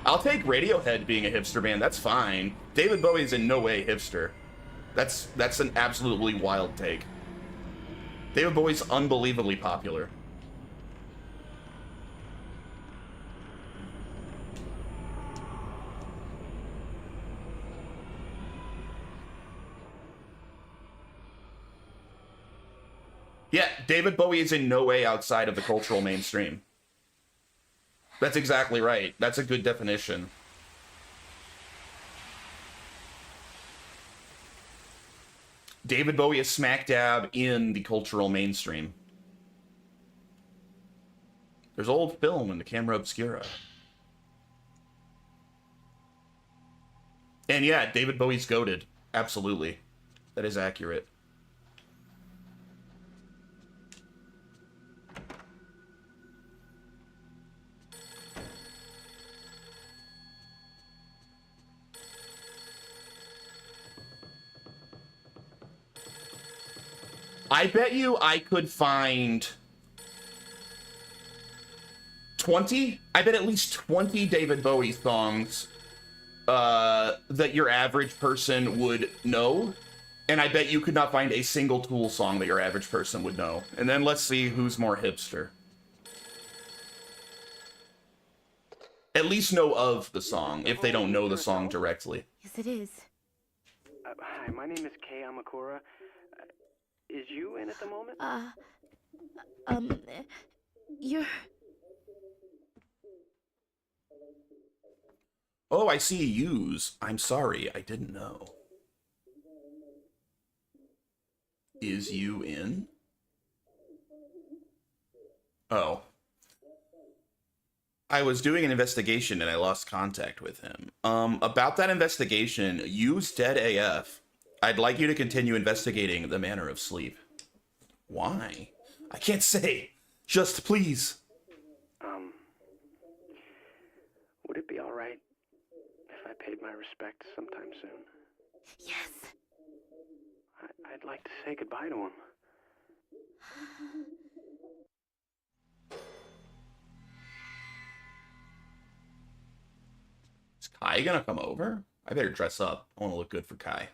I'll take Radiohead being a hipster band. That's fine. David Bowie's in no way hipster. That's an absolutely wild take. David Bowie's unbelievably popular. Yeah, David Bowie is in no way outside of the cultural mainstream. That's exactly right. That's a good definition. David Bowie is smack dab in the cultural mainstream. There's old film in the camera obscura. And yeah, David Bowie's goated. Absolutely. That is accurate. I bet you I could find 20? I bet at least 20 David Bowie songs that your average person would know. And I bet you could not find a single Tool song that your average person would know. And then let's see who's more hipster. at least know of the song if they don't know the song directly. Yes, it is. Hi, my name is Kei Amakura. Is you in at the moment? You're... Oh, I see Yous. I'm sorry, I didn't know. Is you in? Oh. I was doing an investigation and I lost contact with him. About that investigation, You's dead AF. I'd like you to continue investigating the manner of sleep. Why? I can't say. Just please. Would it be alright if I paid my respects sometime soon? Yes. I'd like to say goodbye to him. Is Kai gonna come over? I better dress up. I want to look good for Kai.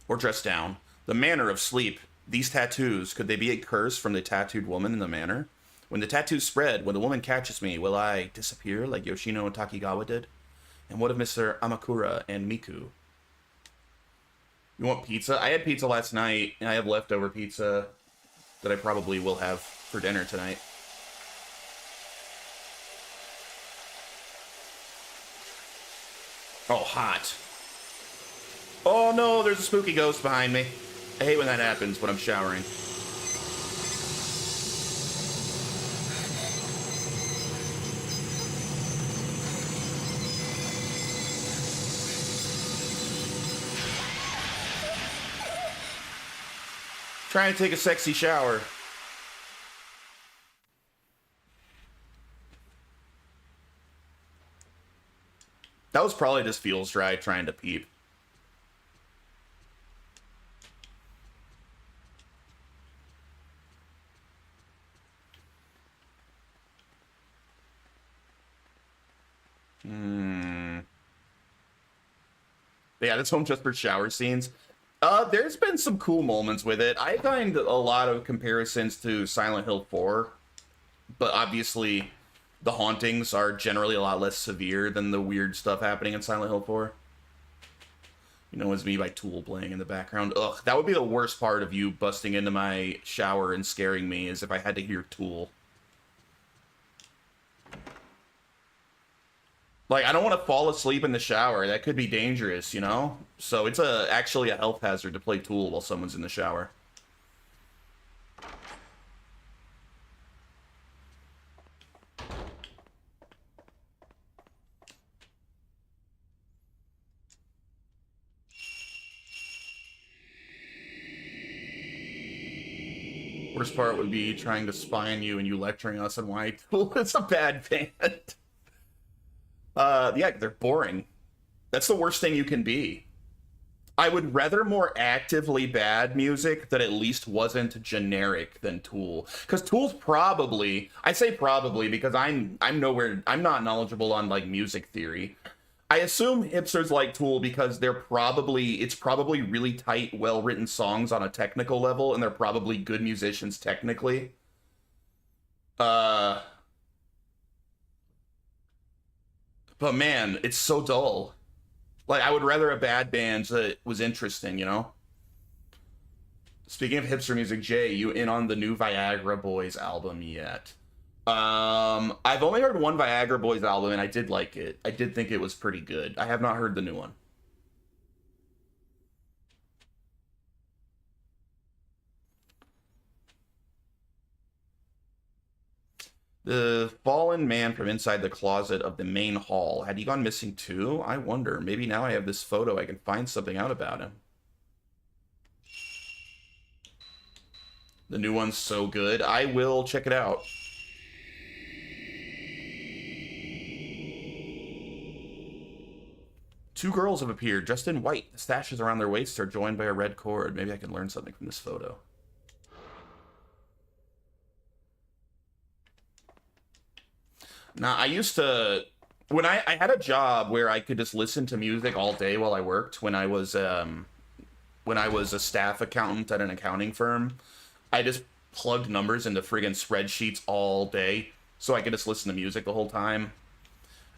Or dress down. The manner of sleep. These tattoos, could they be a curse from the tattooed woman in the manor? When the tattoos spread, when the woman catches me, will I disappear like Yoshino Takigawa did? And what of Mr. Amakura and Miku? You want pizza? I had pizza last night, and I have leftover pizza that I probably will have for dinner tonight. Oh, hot. Oh no, there's a spooky ghost behind me. I hate when that happens when I'm showering. Trying to take a sexy shower. That was probably just feels dry trying to peep. Yeah, this home just for shower scenes. There's been some cool moments with it. I find a lot of comparisons to Silent Hill 4, but obviously the hauntings are generally a lot less severe than the weird stuff happening in Silent Hill 4. You know, it's me by Tool playing in the background. Ugh, that would be the worst part of you busting into my shower and scaring me, is if I had to hear Tool. Like, I don't want to fall asleep in the shower. That could be dangerous, you know? So it's actually a health hazard to play Tool while someone's in the shower. Worst part would be trying to spy on you and you lecturing us on why Tool is a bad band. Yeah, they're boring. That's the worst thing you can be. I would rather more actively bad music that at least wasn't generic than Tool. Because Tool's probably, I say probably because I'm not knowledgeable on like music theory. I assume hipsters like Tool because it's probably really tight, well-written songs on a technical level, and they're probably good musicians technically. But man, it's so dull. Like, I would rather a bad band that was interesting, you know? Speaking of hipster music, Jay, you in on the new Viagra Boys album yet? I've only heard one Viagra Boys album, and I did like it. I did think it was pretty good. I have not heard the new one. The fallen man from inside the closet of the main hall. Had he gone missing too? I wonder. Maybe now I have this photo, I can find something out about him. The new one's so good. I will check it out. Two girls have appeared, dressed in white. The stashes around their waists are joined by a red cord. Maybe I can learn something from this photo. Now, I used to... When I had a job where I could just listen to music all day while I worked, when I was a staff accountant at an accounting firm, I just plugged numbers into friggin' spreadsheets all day. so I could just listen to music the whole time.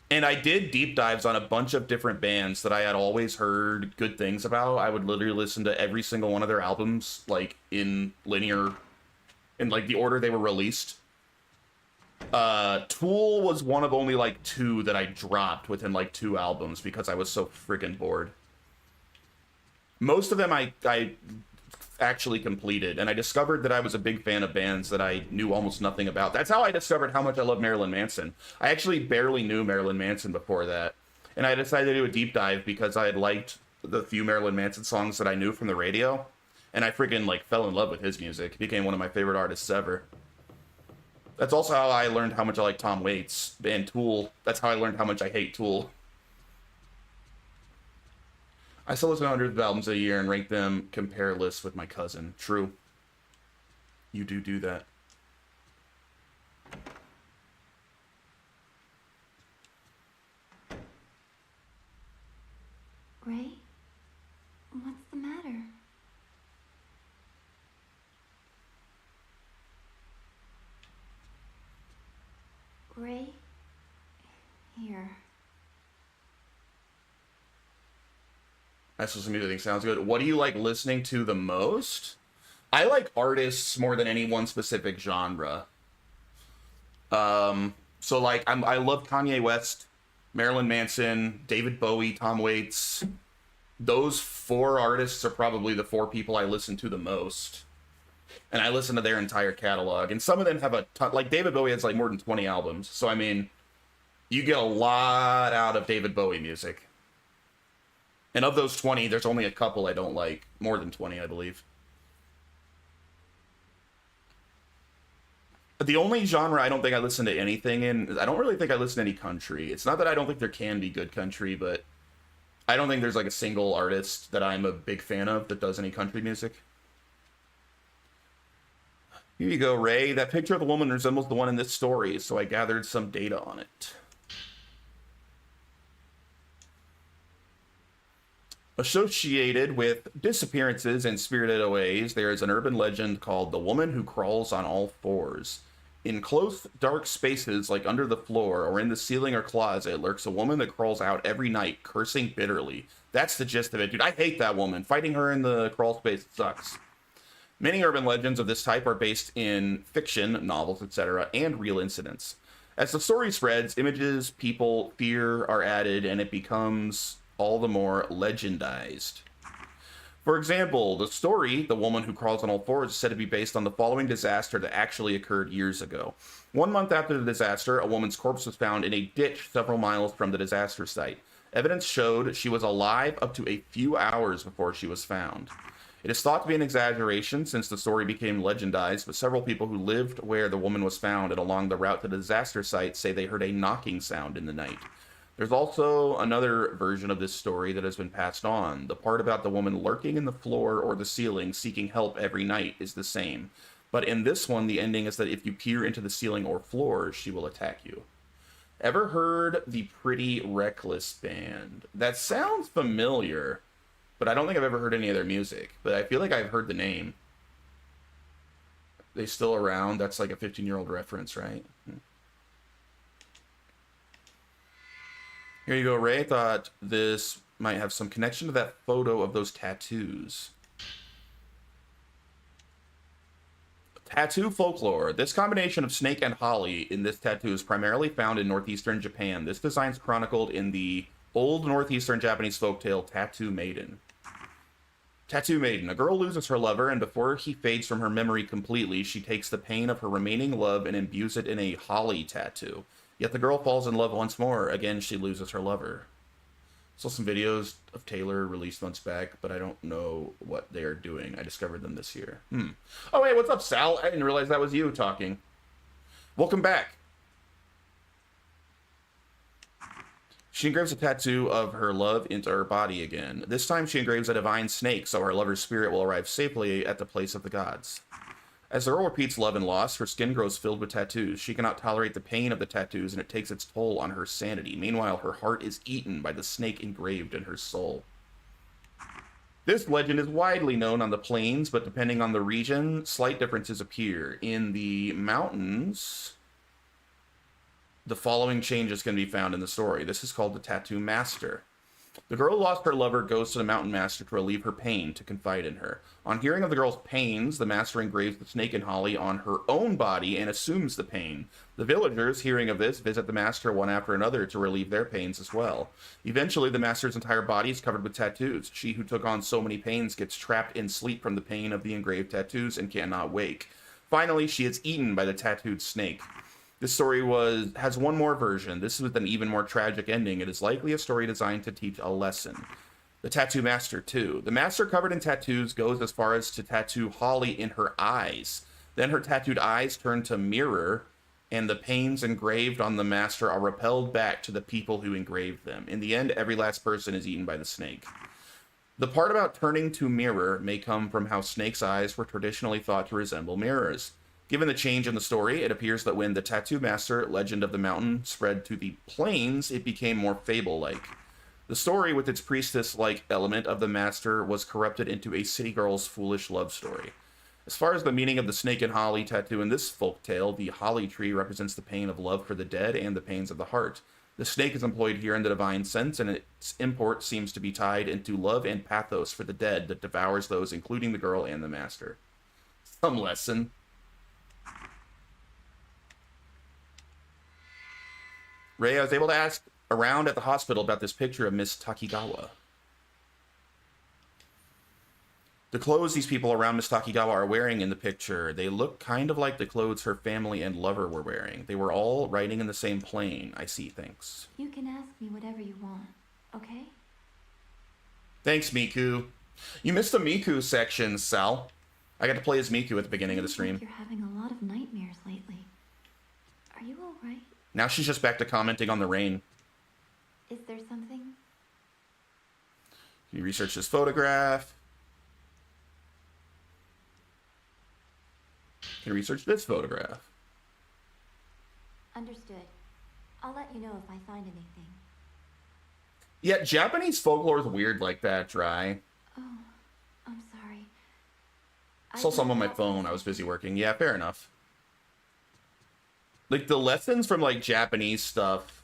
And I did deep dives on a bunch of different bands that I had always heard good things about. I would literally listen to every single one of their albums, like in linear, in like the order they were released. Tool was one of only like 2 that I dropped within like 2 albums because I was so freaking bored. Most of them I actually completed, and I discovered that I was a big fan of bands that I knew almost nothing about. That's how I discovered how much I love Marilyn Manson. I actually barely knew Marilyn Manson before that, and I decided to do a deep dive because I had liked the few Marilyn Manson songs that I knew from the radio, and I freaking like fell in love with his music. He became one of my favorite artists ever. That's also how I learned how much I like Tom Waits and Tool. That's how I learned how much I hate Tool. I still listen to hundreds of albums a year and rank them, compare lists with my cousin. True. You do that. Ray? What's the matter? Ray? Here. That's just some music sounds good. What do you like listening to the most? I like artists more than any one specific genre. So like I love Kanye West, Marilyn Manson, David Bowie, Tom Waits. Those 4 artists are probably the 4 people I listen to the most. And I listen to their entire catalog. And some of them have a ton, like David Bowie has like more than 20 albums. So I mean, you get a lot out of David Bowie music. And of those 20, there's only a couple I don't like. More than 20, I believe. The only genre I don't think I listen to anything in, I don't really think I listen to any country. It's not that I don't think there can be good country, but I don't think there's like a single artist that I'm a big fan of that does any country music. Here you go, Ray. That picture of the woman resembles the one in this story, so I gathered some data on it. Associated with disappearances and spirited OAs, there is an urban legend called the woman who crawls on all 4s. In close, dark spaces like under the floor or in the ceiling or closet lurks a woman that crawls out every night, cursing bitterly. That's the gist of it, dude. I hate that woman. Fighting her in the crawl space sucks. Many urban legends of this type are based in fiction, novels, etc., and real incidents. As the story spreads, images, people, fear are added, and it becomes all the more legendized. For example, the story, The Woman Who Crawls on All Fours, is said to be based on the following disaster that actually occurred years ago. 1 month after the disaster, a woman's corpse was found in a ditch several miles from the disaster site. Evidence showed she was alive up to a few hours before she was found. It is thought to be an exaggeration since the story became legendized, but several people who lived where the woman was found and along the route to the disaster site say they heard a knocking sound in the night. There's also another version of this story that has been passed on. The part about the woman lurking in the floor or the ceiling seeking help every night is the same. But in this one, the ending is that if you peer into the ceiling or floor, she will attack you. Ever heard the Pretty Reckless Band? That sounds familiar, but I don't think I've ever heard any of their music. But I feel like I've heard the name. They still around? That's like a 15-year-old reference, right? Here you go, Ray. I thought this might have some connection to that photo of those tattoos. Tattoo folklore. This combination of snake and holly in this tattoo is primarily found in northeastern Japan. This design is chronicled in the old northeastern Japanese folktale Tattoo Maiden. Tattoo Maiden. A girl loses her lover, and before he fades from her memory completely, she takes the pain of her remaining love and imbues it in a holly tattoo. Yet the girl falls in love once more. Again, she loses her lover. Saw some videos of Taylor released months back, but I don't know what they are doing. I discovered them this year. Oh, hey, what's up, Sal? I didn't realize that was you talking. Welcome back. She engraves a tattoo of her love into her body again. This time she engraves a divine snake, so her lover's spirit will arrive safely at the place of the gods. As the girl repeats love and loss, her skin grows filled with tattoos. She cannot tolerate the pain of the tattoos, and it takes its toll on her sanity. Meanwhile, her heart is eaten by the snake engraved in her soul. This legend is widely known on the plains, but depending on the region, slight differences appear. In the mountains, the following changes can be found in the story. This is called the Tattoo Master. The girl who lost her lover goes to the Mountain Master to relieve her pain, to confide in her. On hearing of the girl's pains, the Master engraves the snake and holly on her own body and assumes the pain. The villagers, hearing of this, visit the Master one after another to relieve their pains as well. Eventually, the Master's entire body is covered with tattoos. She who took on so many pains gets trapped in sleep from the pain of the engraved tattoos and cannot wake. Finally, she is eaten by the tattooed snake. This story has one more version. This is with an even more tragic ending. It is likely a story designed to teach a lesson. The Tattoo Master 2. The Master, covered in tattoos, goes as far as to tattoo Holly in her eyes. Then her tattooed eyes turn to mirror, and the pains engraved on the Master are repelled back to the people who engraved them. In the end, every last person is eaten by the snake. The part about turning to mirror may come from how snakes' eyes were traditionally thought to resemble mirrors. Given the change in the story, it appears that when the Tattoo Master, Legend of the Mountain, spread to the plains, it became more fable-like. The story, with its priestess-like element of the Master, was corrupted into a city girl's foolish love story. As far as the meaning of the snake and holly tattoo in this folktale, the holly tree represents the pain of love for the dead and the pains of the heart. The snake is employed here in the divine sense, and its import seems to be tied into love and pathos for the dead that devours those, including the girl and the Master. Some lesson. Ray, I was able to ask around at the hospital about this picture of Miss Takigawa. The clothes these people around Miss Takigawa are wearing in the picture, they look kind of like the clothes her family and lover were wearing. They were all riding in the same plane. I see, thanks. You can ask me whatever you want, okay? Thanks, Miku. You missed the Miku section, Sal. I got to play as Miku at the beginning of the stream. You're having a lot of nightmares lately. Are you alright? Now she's just back to commenting on the rain. Is there something? You research this photograph. You research this photograph. Understood. I'll let you know if I find anything. Yeah, Japanese folklore is weird like that, Dry. Oh, I'm sorry. I saw some on my phone. I was busy working. Yeah, fair enough. Like, the lessons from, like, Japanese stuff,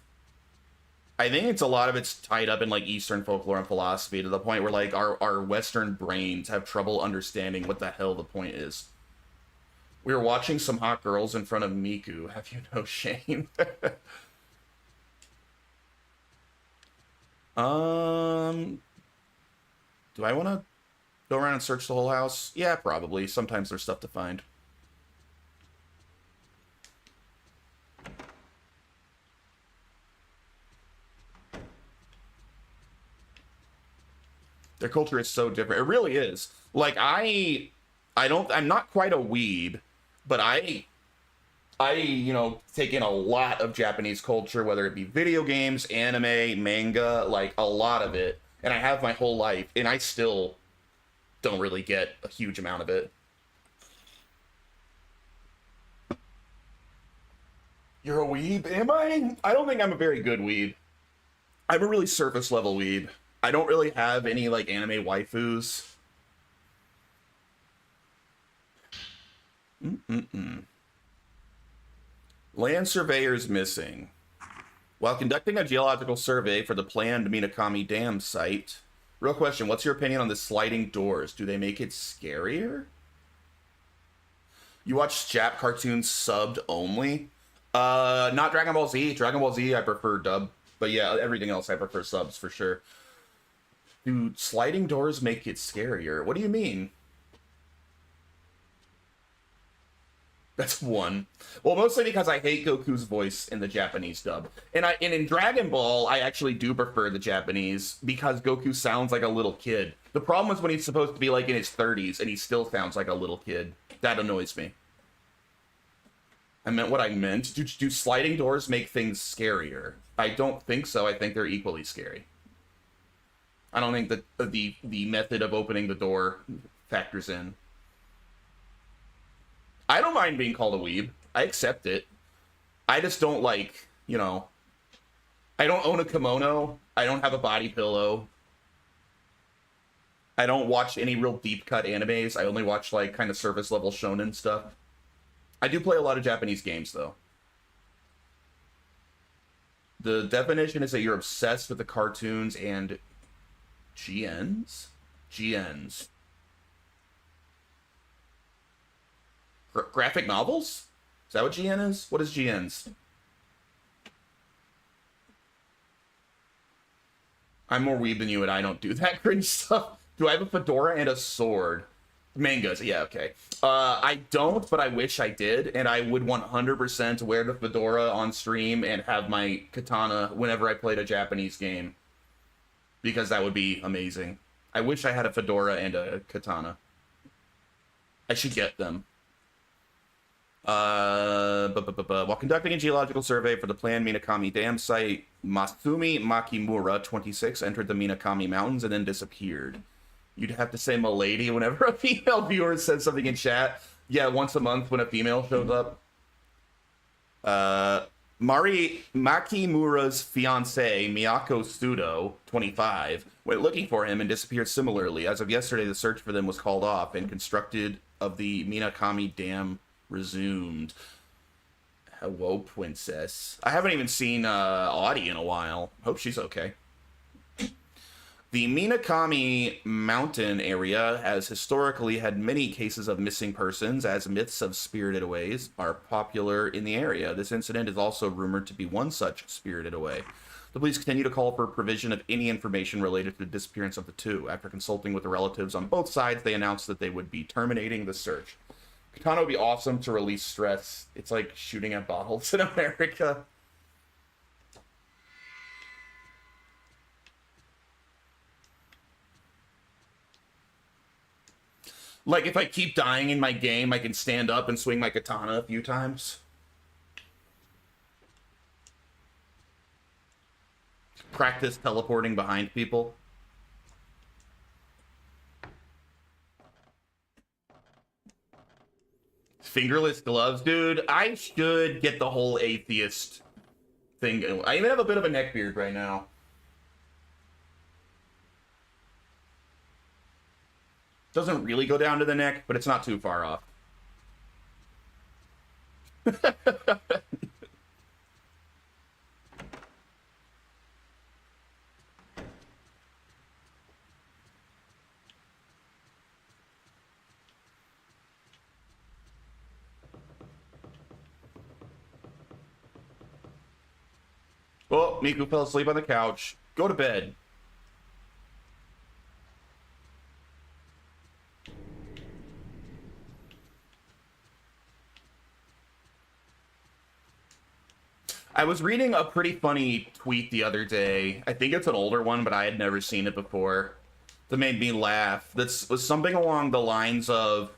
I think it's a lot of it's tied up in, like, Eastern folklore and philosophy to the point where, like, our Western brains have trouble understanding what the hell the point is. We were watching some hot girls in front of Miku. Have you no shame? Do I want to go around and search the whole house? Yeah, probably. Sometimes there's stuff to find. Their culture is so different. It really is. Like, I'm not quite a weeb, but I take in a lot of Japanese culture, whether it be video games, anime, manga, like a lot of it. And I have my whole life, and I still don't really get a huge amount of it. You're a weeb? Am I? I don't think I'm a very good weeb. I'm a really surface level weeb. I don't really have any, like, anime waifus. Land surveyors missing. While conducting a geological survey for the planned Minakami Dam site, real question, what's your opinion on the sliding doors? Do they make it scarier? You watch Jap cartoons subbed only? Not Dragon Ball Z. Dragon Ball Z I prefer dub. But yeah, everything else I prefer subs for sure. Do sliding doors make it scarier? What do you mean? That's one. Well, mostly because I hate Goku's voice in the Japanese dub. And in Dragon Ball, I actually do prefer the Japanese because Goku sounds like a little kid. The problem is when he's supposed to be like in his 30s and he still sounds like a little kid. That annoys me. I meant what I meant. Do sliding doors make things scarier? I don't think so. I think they're equally scary. I don't think that the method of opening the door factors in. I don't mind being called a weeb. I accept it. I just don't like, I don't own a kimono. I don't have a body pillow. I don't watch any real deep cut animes. I only watch like kind of surface level shonen stuff. I do play a lot of Japanese games though. The definition is that you're obsessed with the cartoons and GNs? GNs. Graphic novels? Is that what GN is? What is GNs? I'm more weeb than you and I don't do that cringe stuff. Do I have a fedora and a sword? Mangas, yeah, okay. I don't, but I wish I did, and I would 100% wear the fedora on stream and have my katana whenever I played a Japanese game. Because that would be amazing. I wish I had a fedora and a katana. I should get them. While conducting a geological survey for the planned Minakami Dam site, Masumi Makimura, 26, entered the Minakami Mountains and then disappeared. You'd have to say "milady" whenever a female viewer says something in chat. Yeah, once a month when a female shows up. Makimura's fiancée, Miyako Studo, 25, went looking for him and disappeared similarly. As of yesterday, the search for them was called off and construction of the Minakami Dam resumed. Hello, princess. I haven't even seen Audie in a while. Hope she's okay. The Minakami mountain area has historically had many cases of missing persons, as myths of spirited aways are popular in the area. This incident is also rumored to be one such spirited away. The police continue to call for provision of any information related to the disappearance of the two. After consulting with the relatives on both sides, they announced that they would be terminating the search. Katana would be awesome to release stress. It's like shooting at bottles in America. Like, if I keep dying in my game, I can stand up and swing my katana a few times. Practice teleporting behind people. Fingerless gloves, dude. I should get the whole atheist thing. I even have a bit of a neck beard right now. Doesn't really go down to the neck, but it's not too far off. Oh, Miku fell asleep on the couch. Go to bed. I was reading a pretty funny tweet the other day. I think it's an older one, but I had never seen it before. That made me laugh. That was something along the lines of,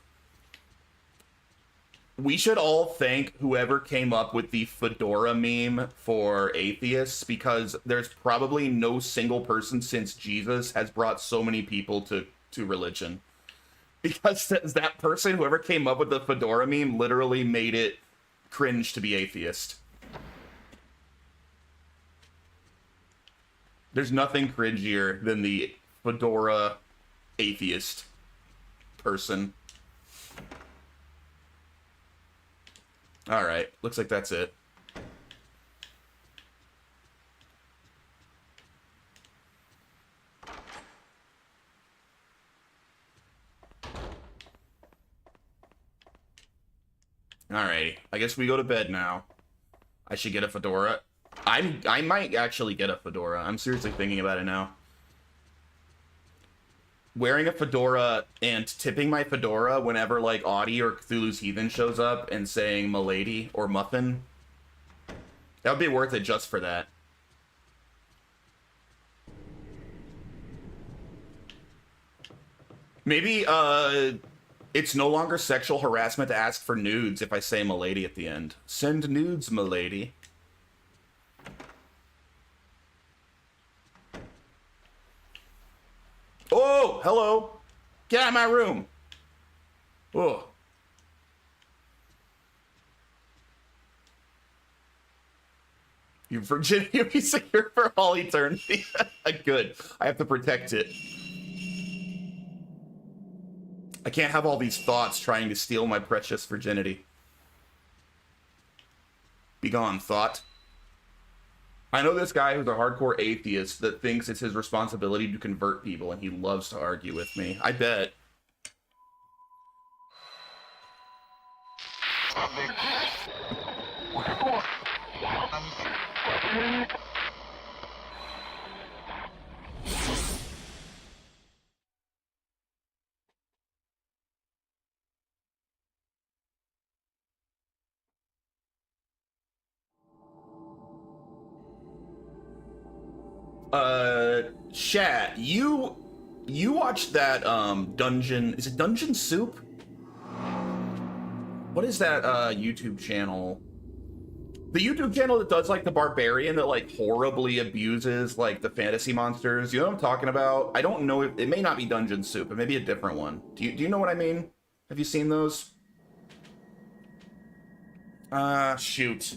we should all thank whoever came up with the fedora meme for atheists, because there's probably no single person since Jesus has brought so many people to religion. Because that person, whoever came up with the fedora meme, literally made it cringe to be atheist. There's nothing cringier than the fedora atheist person. Alright, looks like that's it. Alrighty, I guess we go to bed now. I should get a fedora. I might actually get a fedora. I'm seriously thinking about it now. Wearing a fedora and tipping my fedora whenever, like, Audie or Cthulhu's Heathen shows up and saying "milady" or "muffin." That would be worth it just for that. Maybe, it's no longer sexual harassment to ask for nudes if I say "milady" at the end. Send nudes, milady. Oh, hello. Get out of my room. Oh. Your virginity will be secure for all eternity. Good. I have to protect it. I can't have all these thoughts trying to steal my precious virginity. Be gone, thought. I know this guy who's a hardcore atheist that thinks it's his responsibility to convert people, and he loves to argue with me. I bet. Chat, you watched that Dungeon, is it Dungeon Soup? What is that YouTube channel? The YouTube channel that does like the barbarian that like horribly abuses like the fantasy monsters. You know what I'm talking about? I don't know, it may not be Dungeon Soup, it may be a different one. Do you know what I mean? Have you seen those? Shoot.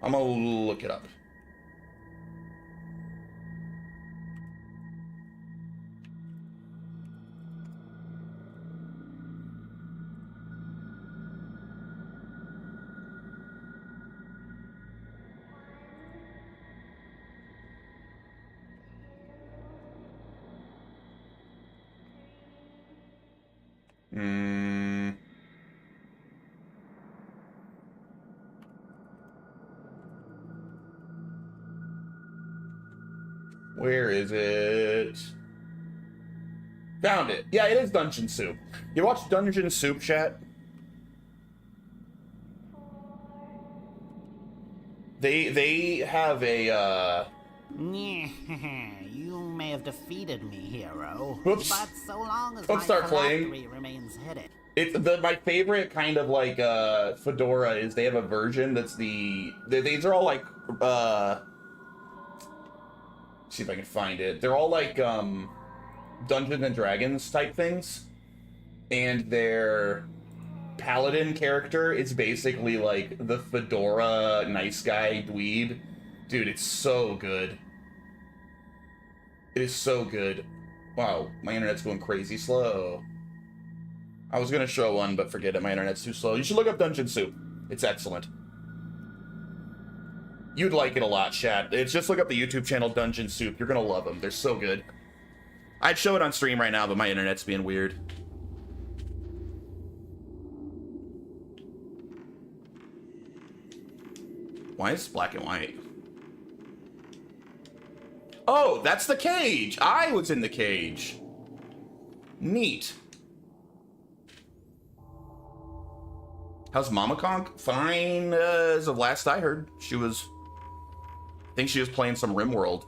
I'm gonna look it up. Where is it? Found it. Yeah, it is Dungeon Soup. You watch Dungeon Soup, chat? They have a You may have defeated me, hero. Whoops. But so long as Let's my start playing. phylactery remains hidden. It's my favorite kind of like fedora is they have a version that's these are all like see if I can find it. They're all like Dungeons and Dragons type things, and their paladin character is basically like the fedora nice guy dweeb. Dude, it's so good. It is so good. Wow, my internet's going crazy slow. I was gonna show one, but forget it, my internet's too slow. You should look up Dungeon Soup. It's excellent. You'd like it a lot, chat. It's just look up the YouTube channel Dungeon Soup. You're gonna love them. They're so good. I'd show it on stream right now, but my internet's being weird. Why is it black and white? Oh, that's the cage! I was in the cage. Neat. How's Mama Conk? Fine, as of last I heard. I think she was playing some RimWorld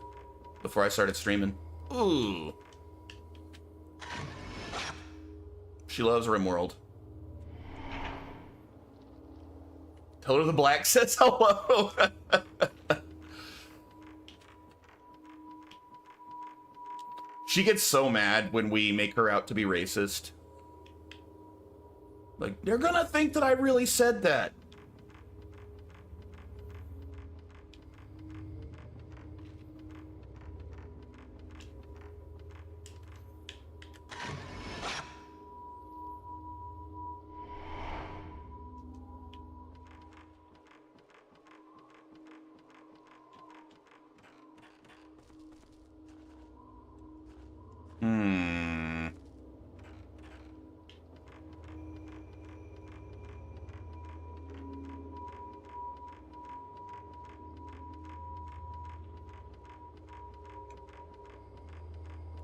before I started streaming. Ooh. She loves RimWorld. Toad of the Black says hello. She gets so mad when we make her out to be racist. Like, they're gonna think that I really said that.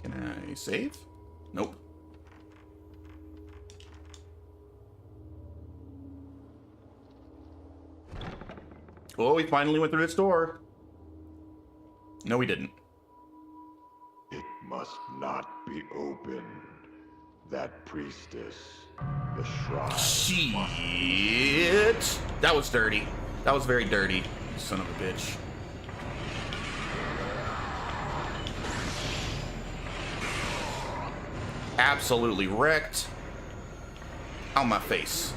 Can I save? Nope. Oh, we finally went through this door. No, we didn't. It must not be opened. That priestess, the shrine. Shit! That was dirty. That was very dirty, you son of a bitch. Absolutely wrecked. On my face.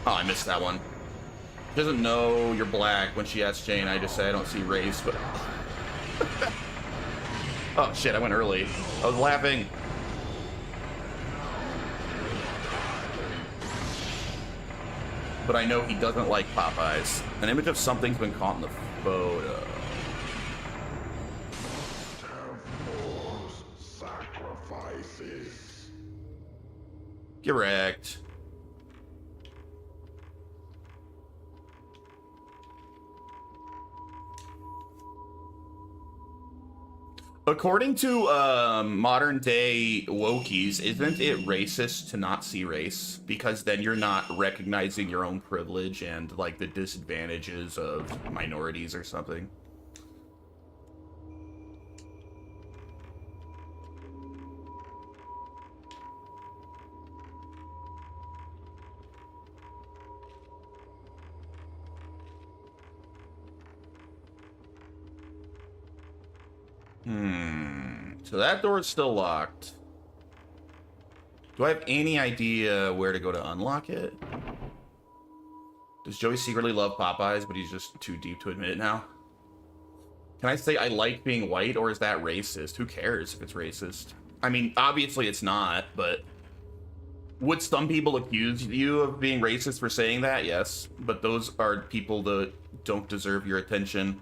Oh, I missed that one. She doesn't know you're black when she asks Jane. I just say I don't see race, but... Oh, shit, I went early. I was laughing. but I know he doesn't like Popeyes. An image of something's been caught in the photo. Sacrifices. Get wrecked. According to modern day wokies, isn't it racist to not see race? Because then you're not recognizing your own privilege and like the disadvantages of minorities or something. So that door is still locked. Do I have any idea where to go to unlock it? Does Joey secretly love Popeyes, but he's just too deep to admit it now? Can I say I like being white, or is that racist? Who cares if it's racist? I mean, obviously it's not, but would some people accuse you of being racist for saying that? Yes, but those are people that don't deserve your attention.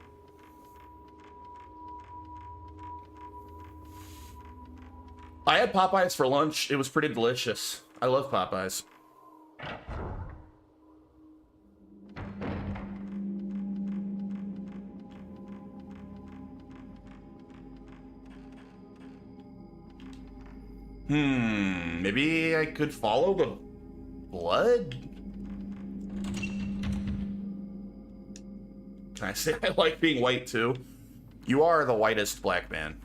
I had Popeyes for lunch. It was pretty delicious. I love Popeyes. Maybe I could follow the blood? Can I say I like being white too? You are the whitest black man.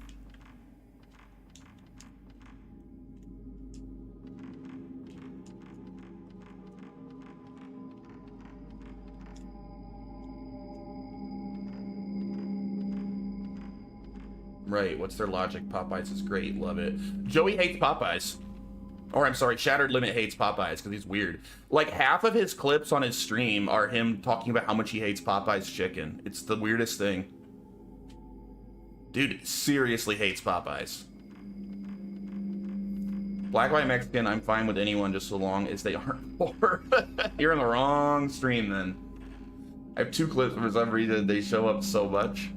Right, what's their logic? Popeyes is great, love it. Joey hates Popeyes. Or I'm sorry, Shattered Limit hates Popeyes because he's weird. Like half of his clips on his stream are him talking about how much he hates Popeyes chicken. It's the weirdest thing. Dude seriously hates Popeyes. Black, white, Mexican, I'm fine with anyone just so long as they aren't poor. You're in the wrong stream then. I have 2 clips for some reason they show up so much.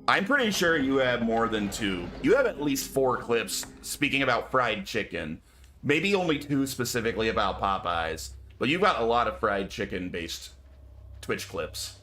I'm pretty sure you have more than 2. You have at least 4 clips speaking about fried chicken. Maybe only 2 specifically about Popeyes. But you've got a lot of fried chicken-based Twitch clips.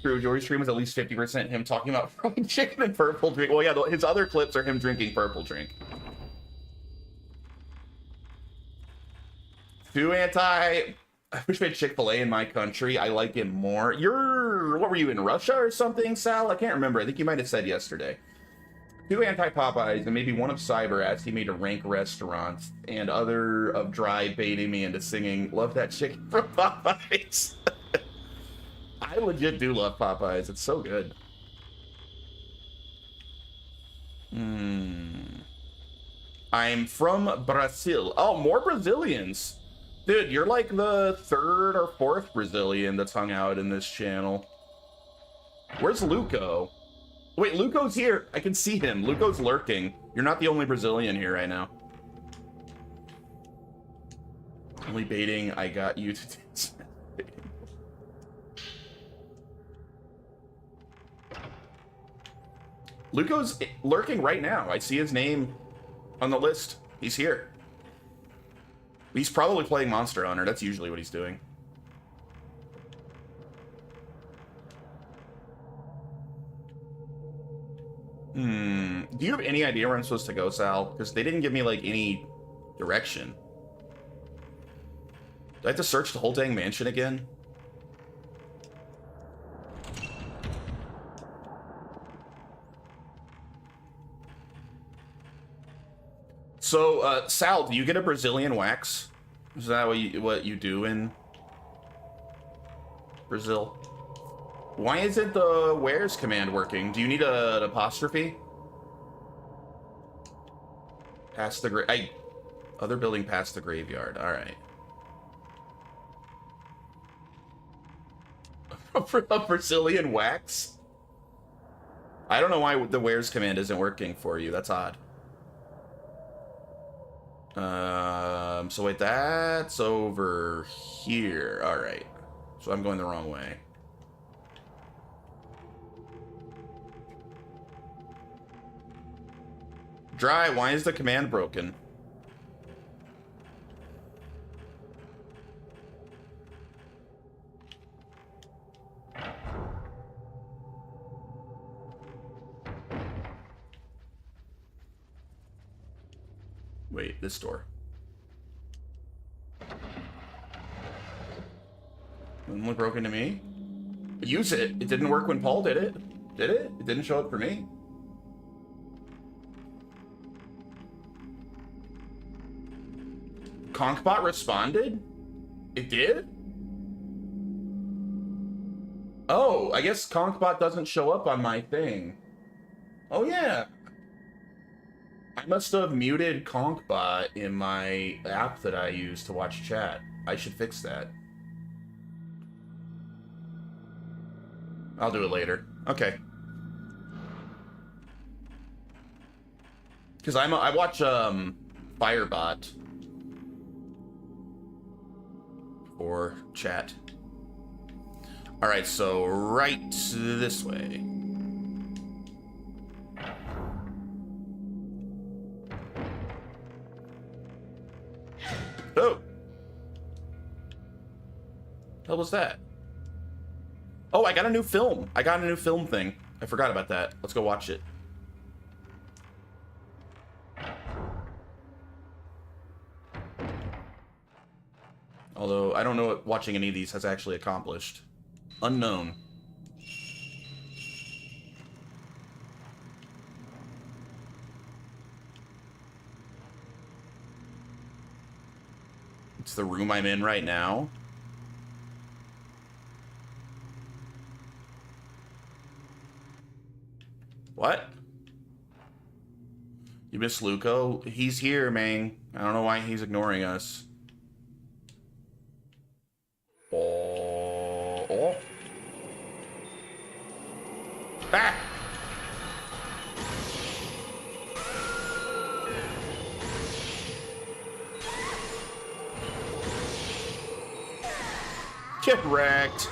True, Jory's stream is at least 50% him talking about fried chicken and purple drink. Well, yeah, his other clips are him drinking purple drink. Too anti... I wish we had Chick-fil-A in my country. I like it more. What were you, in Russia or something, Sal? I can't remember. I think you might have said yesterday. Too anti-Popeyes, and maybe one of Cyber as he made a rank restaurant, and other of Dry baiting me into singing Love That Chicken from Popeyes. I legit do love Popeyes. It's so good. I'm from Brazil. Oh, more Brazilians. Dude, you're like the 3rd or 4th Brazilian that's hung out in this channel. Where's Luco? Wait, Luco's here. I can see him. Luco's lurking. You're not the only Brazilian here right now. Only baiting I got you to dance. Luco's lurking right now. I see his name on the list. He's here. He's probably playing Monster Hunter. That's usually what he's doing. Do you have any idea where I'm supposed to go, Sal? Because they didn't give me, like, any direction. Do I have to search the whole dang mansion again? So, Sal, do you get a Brazilian wax? Is that what you do in Brazil? Why isn't the where's command working? Do you need an apostrophe? Past the other building past the graveyard. All right. A Brazilian wax? I don't know why the where's command isn't working for you. That's odd. So wait, that's over here. All right. So I'm going the wrong way. Dry, why is the command broken? Wait, this door. Doesn't look broken to me. Use it. It didn't work when Paul did it. Did it? It didn't show up for me. Conkbot responded? It did? Oh, I guess Conkbot doesn't show up on my thing. Oh, yeah. I must have muted Conkbot in my app that I use to watch chat. I should fix that. I'll do it later. Okay. Because I watch Firebot for chat. All right, so right this way. Oh. What was that? Oh, I got a new film. I got a new film thing. I forgot about that. Let's go watch it. Although, I don't know what watching any of these has actually accomplished. Unknown. It's the room I'm in right now. What? You miss Luco? He's here, man. I don't know why he's ignoring us. Oh. Ah! Get wrecked.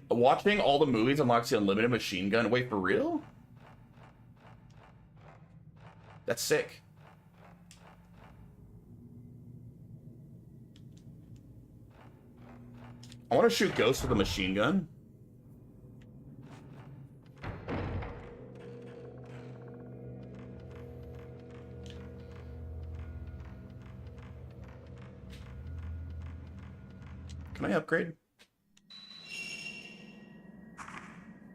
Watching all the movies unlocks the unlimited machine gun. Wait, for real? That's sick. I want to shoot ghosts with a machine gun. Can I upgrade?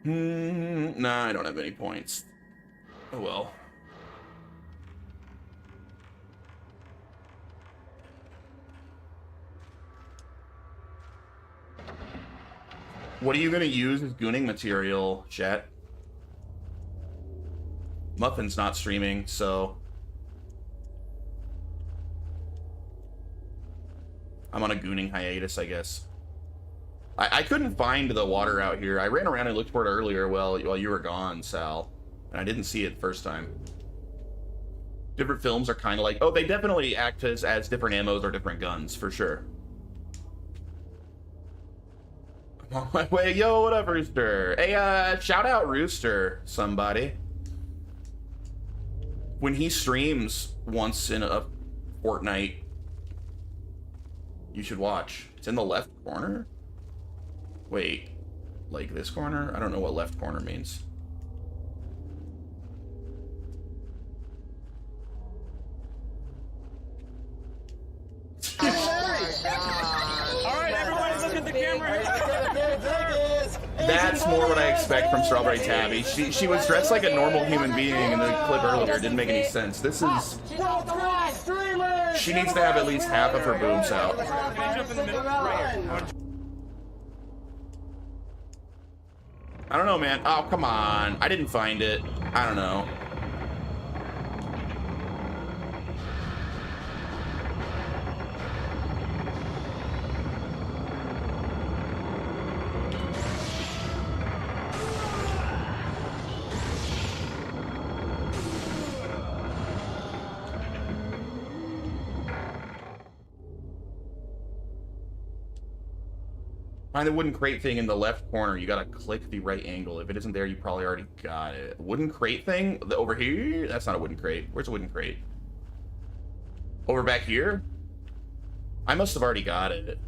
Nah, I don't have any points. Oh well. What are you gonna use as gooning material, chat? Muffin's not streaming, so I'm on a gooning hiatus, I guess. I couldn't find the water out here. I ran around and looked for it earlier while you were gone, Sal. And I didn't see it the first time. Different films are kind of like... Oh, they definitely act as different ammos or different guns, for sure. I'm on my way. Yo, what up, Rooster? Hey, shout out Rooster, somebody. When he streams once in a fortnight, you should watch. It's in the left corner? Wait, like this corner? I don't know what left corner means. Alright, everybody look at the camera. That's more what I expect from Strawberry Tabby. She was dressed like a normal human being in the clip earlier. It didn't make any sense. This is... She needs to have at least half of her boobs out. I don't know, man. Oh, come on. I didn't find it. I don't know. Find the wooden crate thing in the left corner. You gotta click the right angle. If it isn't there, you probably already got it. Wooden crate thing? Over here? That's not a wooden crate. Where's a wooden crate? Over back here? I must have already got it.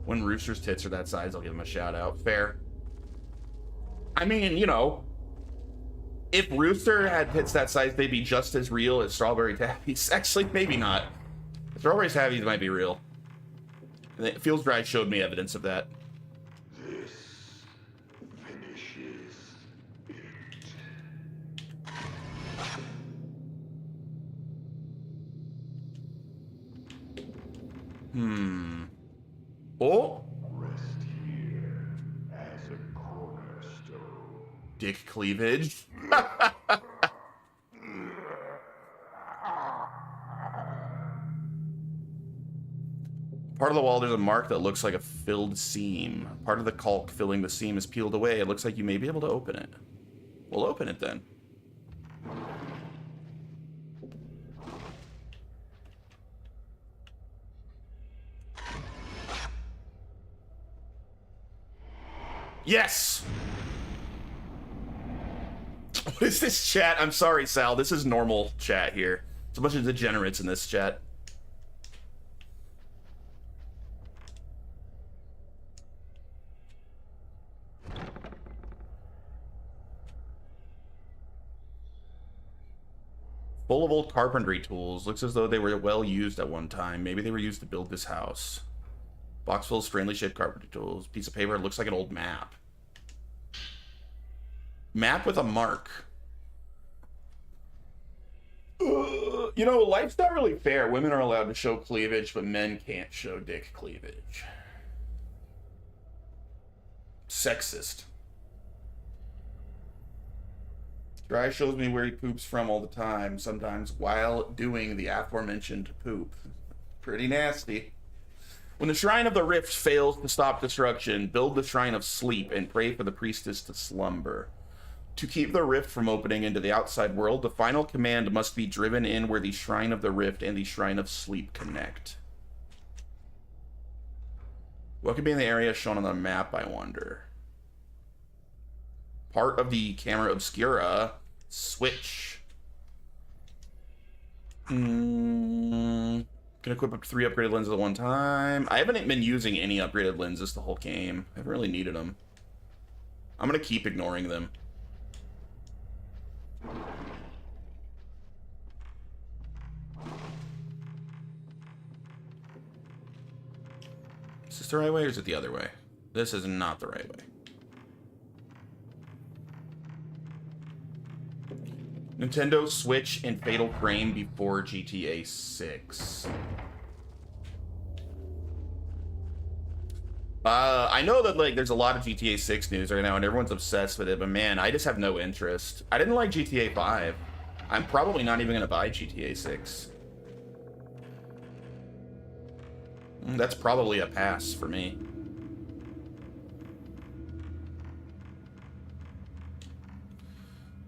When Rooster's tits are that size, I'll give him a shout out. Fair. I mean, you know, if Rooster had tits that size, they'd be just as real as Strawberry Tabbies. Actually, maybe not. Strawberry Tabbies might be real. Feels Dry showed me evidence of that. This finishes it. Oh? Rest here as a cornerstone. Dick cleavage. Part of the wall, there's a mark that looks like a filled seam. Part of the caulk filling the seam is peeled away. It looks like you may be able to open it. We'll open it then. Yes! What is this chat? I'm sorry, Sal. This is normal chat here. There's a bunch of degenerates in this chat. Full of old carpentry tools. Looks as though they were well used at one time. Maybe they were used to build this house. Box full of strangely shaped carpentry tools. Piece of paper. It looks like an old map. Map with a mark. You know, life's not really fair. Women are allowed to show cleavage, but men can't show dick cleavage. Sexist. Dry shows me where he poops from all the time, sometimes while doing the aforementioned poop. Pretty nasty. When the Shrine of the Rift fails to stop destruction, build the Shrine of Sleep and pray for the priestess to slumber. To keep the rift from opening into the outside world, the final command must be driven in where the Shrine of the Rift and the Shrine of Sleep connect. What could be in the area shown on the map, I wonder? Part of the camera obscura. Switch. Can equip up to 3 upgraded lenses at one time. I haven't been using any upgraded lenses the whole game. I haven't really needed them. I'm going to keep ignoring them. Is this the right way or is it the other way? This is not the right way. Nintendo Switch and Fatal Frame before GTA 6. I know that like there's a lot of GTA 6 news right now and everyone's obsessed with it, but man, I just have no interest. I didn't like GTA 5. I'm probably not even gonna buy GTA 6. That's probably a pass for me.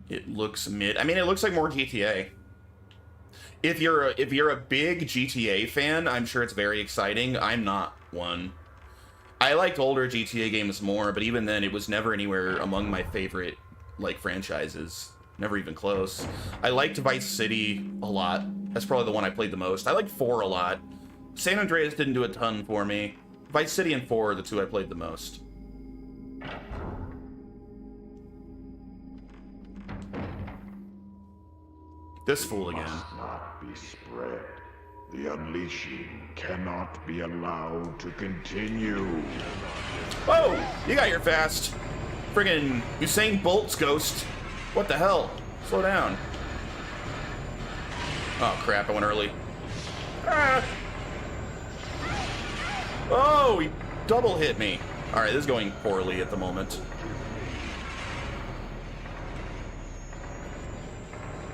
It looks mid. I mean, it looks like more GTA. If you're a big GTA fan, I'm sure it's very exciting. I'm not one. I liked older GTA games more, but even then, it was never anywhere among my favorite like franchises. Never even close. I liked Vice City a lot. That's probably the one I played the most. I liked 4 a lot. San Andreas didn't do a ton for me. Vice City and 4 are the 2 I played the most. This fool again. Must not be spread. The unleashing cannot be allowed to continue. Whoa! You got here fast. Friggin' Usain Bolt's ghost. What the hell? Slow down. Oh crap, I went early. Ah! Oh, he double hit me. Alright, this is going poorly at the moment.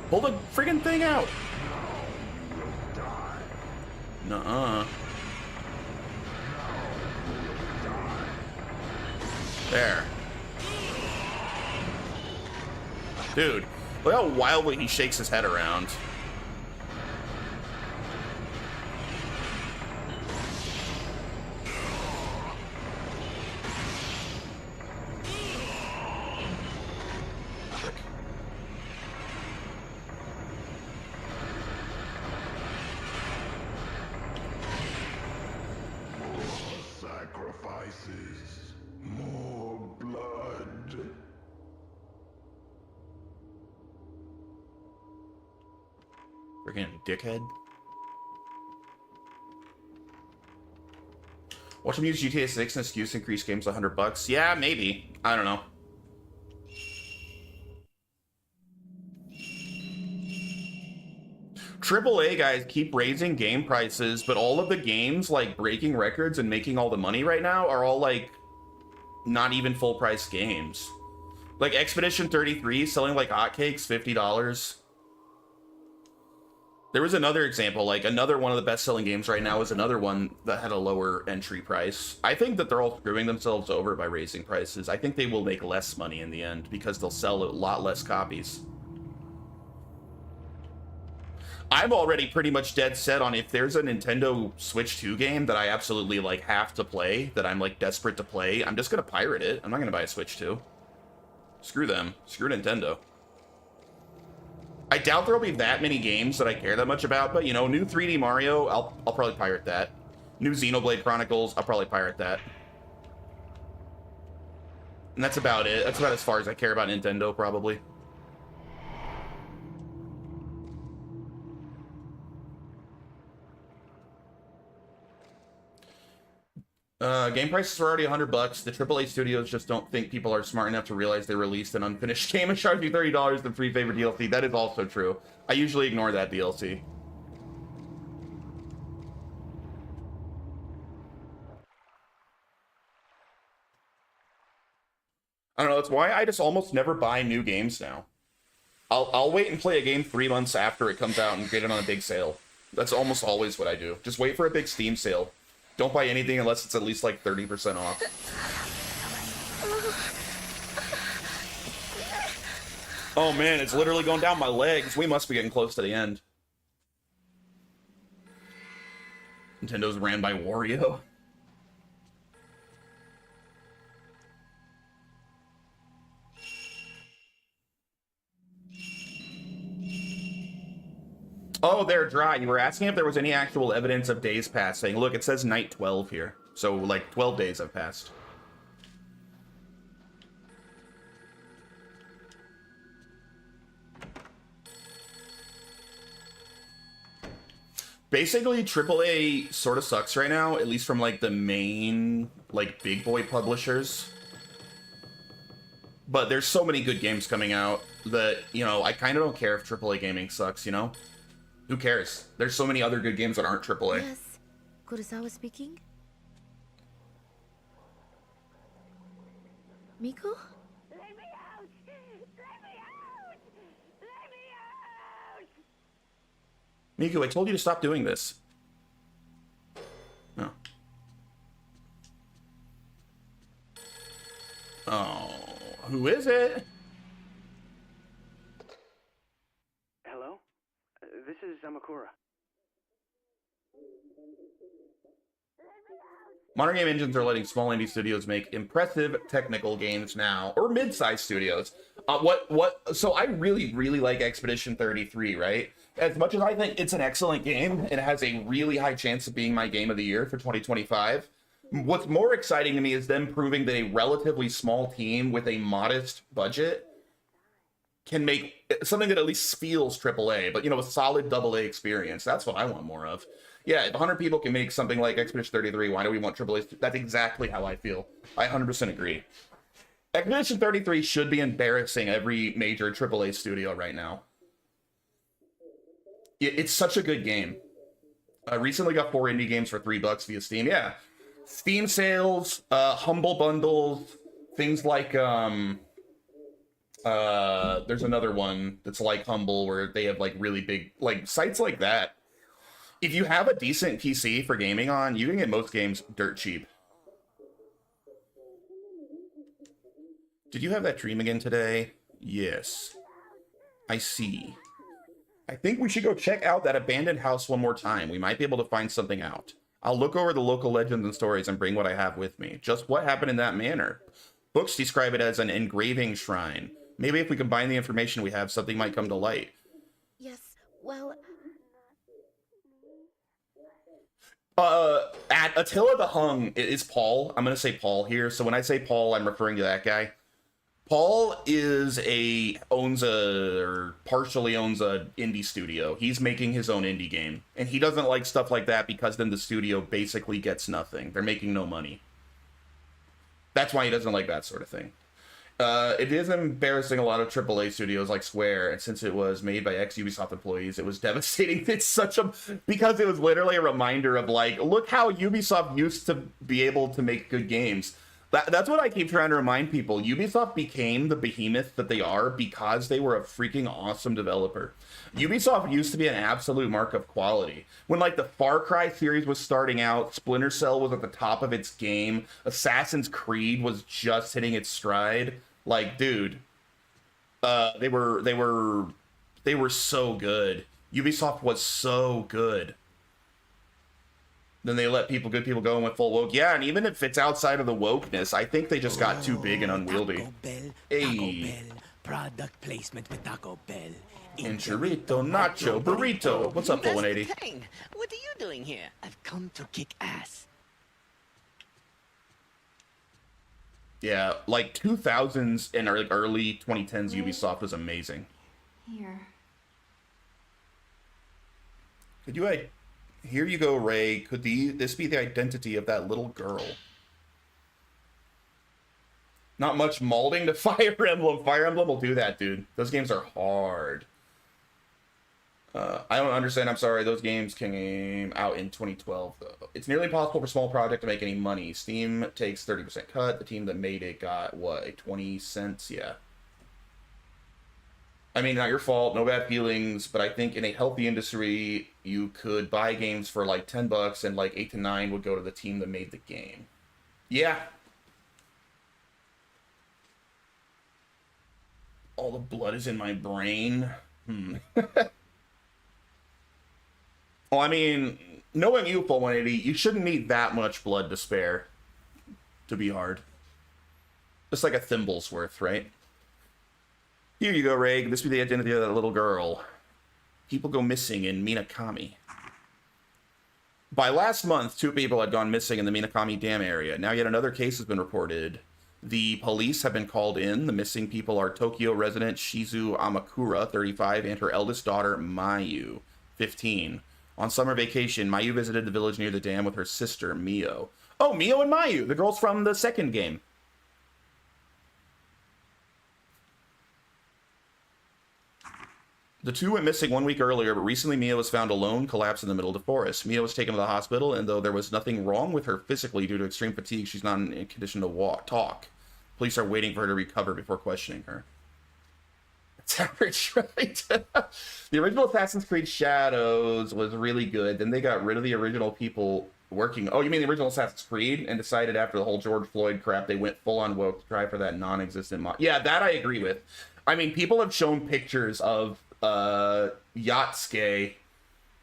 Pull the friggin' thing out! Nuh-uh. There. Dude, look how wildly he shakes his head around. Sacrifices. More blood. Freaking dickhead. Watch him use GTA 6 and excuse increase games $100. Yeah, maybe. I don't know. AAA guys keep raising game prices, but all of the games like breaking records and making all the money right now are all like not even full price games. Like Expedition 33 selling like hotcakes, $50. There was another example, like another one of the best selling games right now is another one that had a lower entry price. I think that they're all screwing themselves over by raising prices. I think they will make less money in the end because they'll sell a lot less copies. I'm already pretty much dead set on if there's a Nintendo Switch 2 game that I absolutely like have to play, that I'm like desperate to play, I'm just gonna pirate it. I'm not gonna buy a Switch 2. Screw them. Screw Nintendo. I doubt there'll be that many games that I care that much about, but you know, new 3D Mario, I'll probably pirate that. New Xenoblade Chronicles, I'll probably pirate that. And that's about it. That's about as far as I care about Nintendo, probably. Game prices are already $100. The AAA studios just don't think people are smart enough to realize they released an unfinished game and charge you $30 for free favorite DLC. That is also true. I usually ignore that DLC. I don't know, that's why I just almost never buy new games now. I'll wait and play a game 3 months after it comes out and get it on a big sale. That's almost always what I do. Just wait for a big Steam sale. Don't buy anything unless it's at least like 30% off. Oh man, it's literally going down my legs. We must be getting close to the end. Nintendo's ran by Wario. Oh, they're dry. You were asking if there was any actual evidence of days passing. Look, it says night 12 here. So, like, 12 days have passed. Basically, AAA sort of sucks right now, at least from, like, the main, like, big boy publishers. But there's so many good games coming out that, you know, I kind of don't care if AAA gaming sucks, you know? Who cares? There's so many other good games that aren't AAA. Yes. Kurosawa speaking? Miko? Let me out! Let me out! Let me out! Miku, I told you to stop doing this. No. Oh, who is it? Hello? This is Amakura. Modern game engines are letting small indie studios make impressive technical games now, or mid-sized studios. So I really like Expedition 33, right? As much as I think it's an excellent game, and it has a really high chance of being my game of the year for 2025. What's more exciting to me is them proving that a relatively small team with a modest budget can make something that at least feels AAA, but, you know, a solid AA experience. That's what I want more of. Yeah, if 100 people can make something like Expedition 33, why do we want AAA? That's exactly how I feel. I 100% agree. Expedition 33 should be embarrassing every major AAA studio right now. It's such a good game. I recently got 4 indie games for $3 via Steam. Yeah, Steam sales, humble bundles, things like there's another one that's like Humble where they have like really big like sites like that. If you have a decent PC for gaming on, you can get most games dirt cheap. Did you have that dream again today? Yes. I see. I think we should go check out that abandoned house one more time. We might be able to find something out. I'll look over the local legends and stories and bring what I have with me. Just what happened in that manor? Books describe it as an engraving shrine. Maybe if we combine the information we have, something might come to light. Yes, well... At Attila the Hung, it is Paul. I'm going to say Paul here. So when I say Paul, I'm referring to that guy. Paul partially owns a indie studio. He's making his own indie game. And he doesn't like stuff like that because then the studio basically gets nothing. They're making no money. That's why he doesn't like that sort of thing. It is embarrassing a lot of AAA studios like Square, and since it was made by ex-Ubisoft employees, it was devastating. Because it was literally a reminder of like, look how Ubisoft used to be able to make good games. That's what I keep trying to remind people. Ubisoft became the behemoth that they are because they were a freaking awesome developer. Ubisoft used to be an absolute mark of quality. When like the Far Cry series was starting out, Splinter Cell was at the top of its game, Assassin's Creed was just hitting its stride. Like, dude, they were so good. Ubisoft was so good. Then they let good people go and went full woke. Yeah, and even if it's outside of the wokeness, I think they just got too big and unwieldy. Taco Bell, product placement with Taco Bell. And churrito, nacho, burrito. What's up, 180? Kane, what are you doing here? I've come to kick ass. Yeah, like 2000s and early 2010s Ubisoft was amazing. Here. Could you Here you go, Ray. Could this be the identity of that little girl? Not much molding to Fire Emblem. Fire Emblem will do that, dude. Those games are hard. I don't understand. I'm sorry. Those games came out in 2012, though. It's nearly impossible for a small project to make any money. Steam takes 30% cut. The team that made it got, what, 20 cents? Yeah. I mean, not your fault. No bad feelings. But I think in a healthy industry, you could buy games for like $10 and like 8 to 9 would go to the team that made the game. Yeah. All the blood is in my brain. Well, I mean, knowing you, Full 180, you shouldn't need that much blood to spare to be hard. Just like a thimble's worth, right? Here you go, Ray. This be the identity of that little girl. People go missing in Minakami. By last month, 2 people had gone missing in the Minakami Dam area. Now yet another case has been reported. The police have been called in. The missing people are Tokyo resident Shizu Amakura, 35, and her eldest daughter, Mayu, 15. On summer vacation, Mayu visited the village near the dam with her sister, Mio. Oh, Mio and Mayu, the girls from the second game. The 2 went missing 1 week earlier, but recently Mia was found alone, collapsed in the middle of the forest. Mia was taken to the hospital, and though there was nothing wrong with her physically due to extreme fatigue, she's not in condition to talk. Police are waiting for her to recover before questioning her. That's average, right? The original Assassin's Creed Shadows was really good. Then they got rid of the original people working. Oh, you mean the original Assassin's Creed? And decided after the whole George Floyd crap, they went full on woke to try for that non-existent mod. Yeah, that I agree with. I mean, people have shown pictures of Yatsuke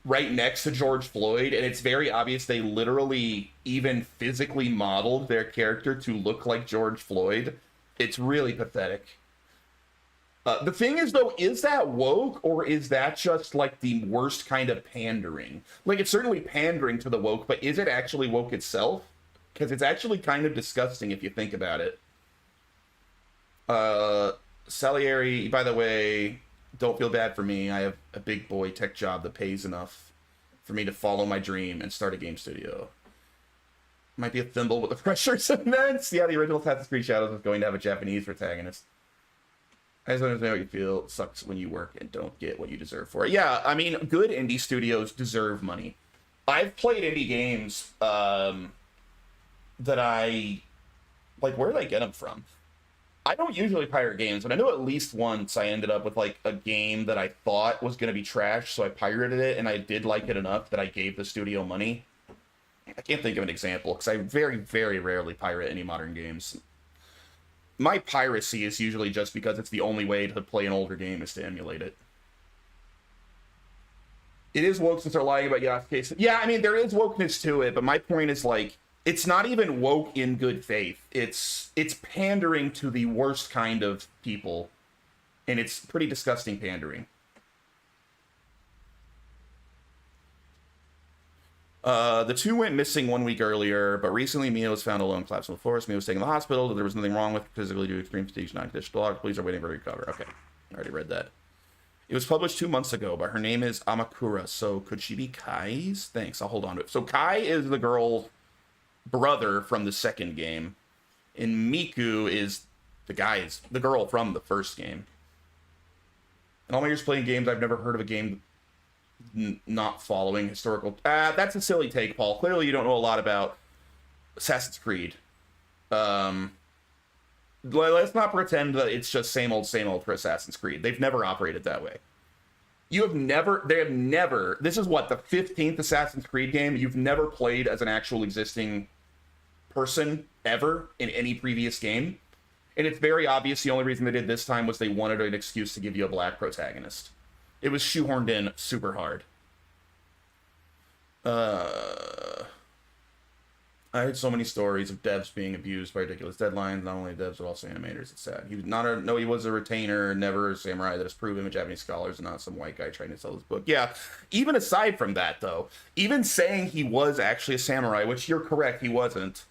right next to George Floyd, and it's very obvious they literally even physically modeled their character to look like George Floyd. It's really pathetic. The thing is, though, is that woke, or is that just like the worst kind of pandering? Like, it's certainly pandering to the woke, but is it actually woke itself? Because it's actually kind of disgusting if you think about it. Salieri, by the way, don't feel bad for me. I have a big boy tech job that pays enough for me to follow my dream and start a game studio. Might be a thimble, but the pressure's immense. Yeah, the original Assassin's Creed Shadows was going to have a Japanese protagonist. I just understand how you feel. It sucks when you work and don't get what you deserve for it. Yeah, I mean, good indie studios deserve money. I've played indie games that I like. Where did I get them from? I don't usually pirate games, but I know at least once I ended up with like a game that I thought was going to be trash, so I pirated it, and I did like it enough that I gave the studio money. I can't think of an example because I very, very rarely pirate any modern games. My piracy is usually just because it's the only way to play an older game is to emulate it. It is woke since they're lying about Yasuke. Yeah, I mean, there is wokeness to it, but my point is, like, it's not even woke in good faith. It's pandering to the worst kind of people, and it's pretty disgusting pandering. The two went missing 1 week earlier, but recently Mia was found alone collapsed in the forest. Mia was taken to the hospital. There was nothing wrong with her physically due to extreme fatigue, non-conditional dog. Police are waiting for her to recover. Okay, I already read that. It was published 2 months ago, but her name is Amakura, so could she be Kai's? Thanks, I'll hold on to it. So Kai is the girl's brother from the second game, and Miku is the girl from the first game. And all my years playing games, I've never heard of a game not following historical. That's a silly take, Paul. Clearly, you don't know a lot about Assassin's Creed. Let's not pretend that it's just same old for Assassin's Creed. They've never operated that way. They have never. This is what, the 15th Assassin's Creed game you've never played as an actual existing person ever in any previous game. And it's very obvious the only reason they did this time was they wanted an excuse to give you a black protagonist. It was shoehorned in super hard. I heard so many stories of devs being abused by ridiculous deadlines. Not only devs, but also animators. It's sad. He was a retainer, never a samurai that is proven with Japanese scholars and not some white guy trying to sell his book. Yeah, even aside from that, though, even saying he was actually a samurai, which you're correct, he wasn't,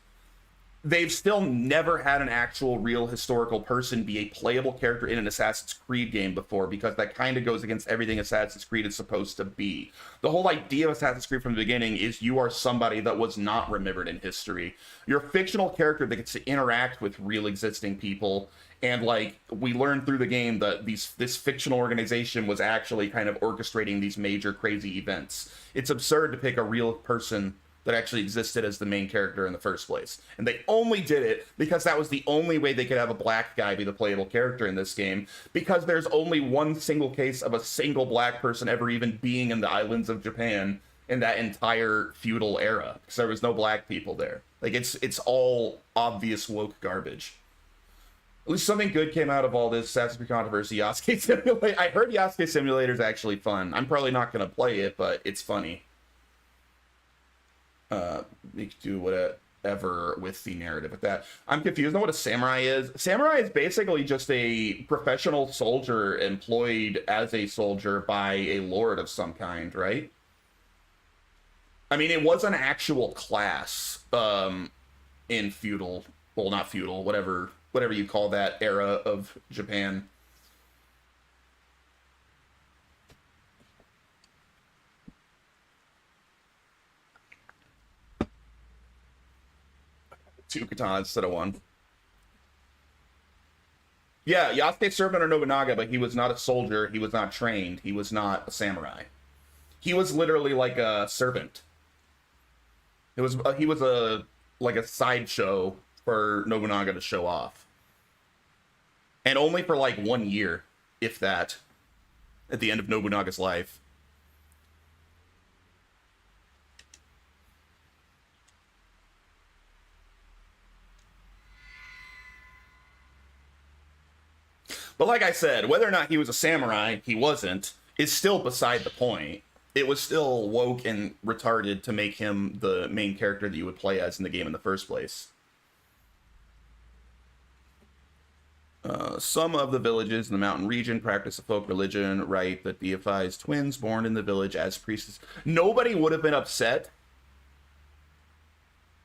they've still never had an actual real historical person be a playable character in an Assassin's Creed game before, because that kind of goes against everything Assassin's Creed is supposed to be. The whole idea of Assassin's Creed from the beginning is you are somebody that was not remembered in history. You're a fictional character that gets to interact with real existing people, and like we learned through the game that this fictional organization was actually kind of orchestrating these major crazy events. It's absurd to pick a real person that actually existed as the main character in the first place. And they only did it because that was the only way they could have a black guy be the playable character in this game, because there's only one single case of a single black person ever even being in the islands of Japan in that entire feudal era, because there was no black people there. Like, it's all obvious woke garbage. At least something good came out of all this Assassin's Creed controversy. Yasuke Simulator. I heard Yasuke Simulator is actually fun. I'm probably not going to play it, but it's funny. You can do whatever with the narrative with that. I'm confused on what a samurai is. Samurai is basically just a professional soldier employed as a soldier by a lord of some kind, right? I mean, it was an actual class in feudal, well, not feudal, whatever you call that era of Japan. Two katanas instead of one. Yeah, Yasuke served under Nobunaga, but he was not a soldier. He was not trained. He was not a samurai. He was literally like a servant. He was like a sideshow for Nobunaga to show off, and only for like 1 year, if that, at the end of Nobunaga's life. But like I said, whether or not he was a samurai, he wasn't, is still beside the point. It was still woke and retarded to make him the main character that you would play as in the game in the first place. Some of the villages in the mountain region practice a folk religion, right, that deifies twins born in the village as priests. Nobody would have been upset.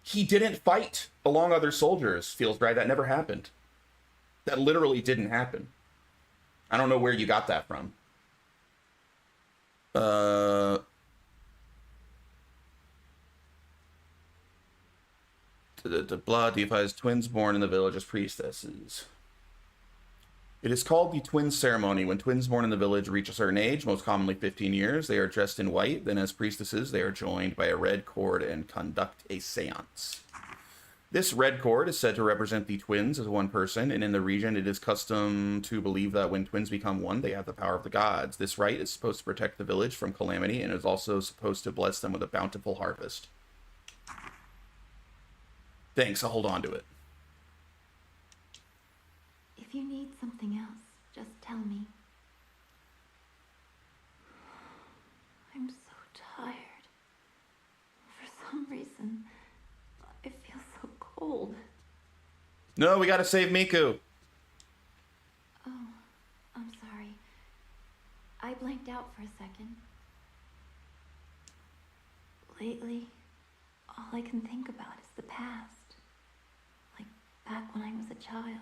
He didn't fight along other soldiers, feels right. That never happened. That literally didn't happen. I don't know where you got that from. The blah deifies twins born in the village as priestesses. It is called the twin ceremony. When twins born in the village reach a certain age, most commonly 15 years, they are dressed in white. Then as priestesses, they are joined by a red cord and conduct a seance. This red cord is said to represent the twins as one person, and in the region it is custom to believe that when twins become one, they have the power of the gods. This rite is supposed to protect the village from calamity, and is also supposed to bless them with a bountiful harvest. Thanks, I'll hold on to it. If you need something else, just tell me. I'm so tired. For some reason, I feel so cold. No, we gotta save Miku. Oh, I'm sorry. I blanked out for a second. Lately, all I can think about is the past. Like back when I was a child.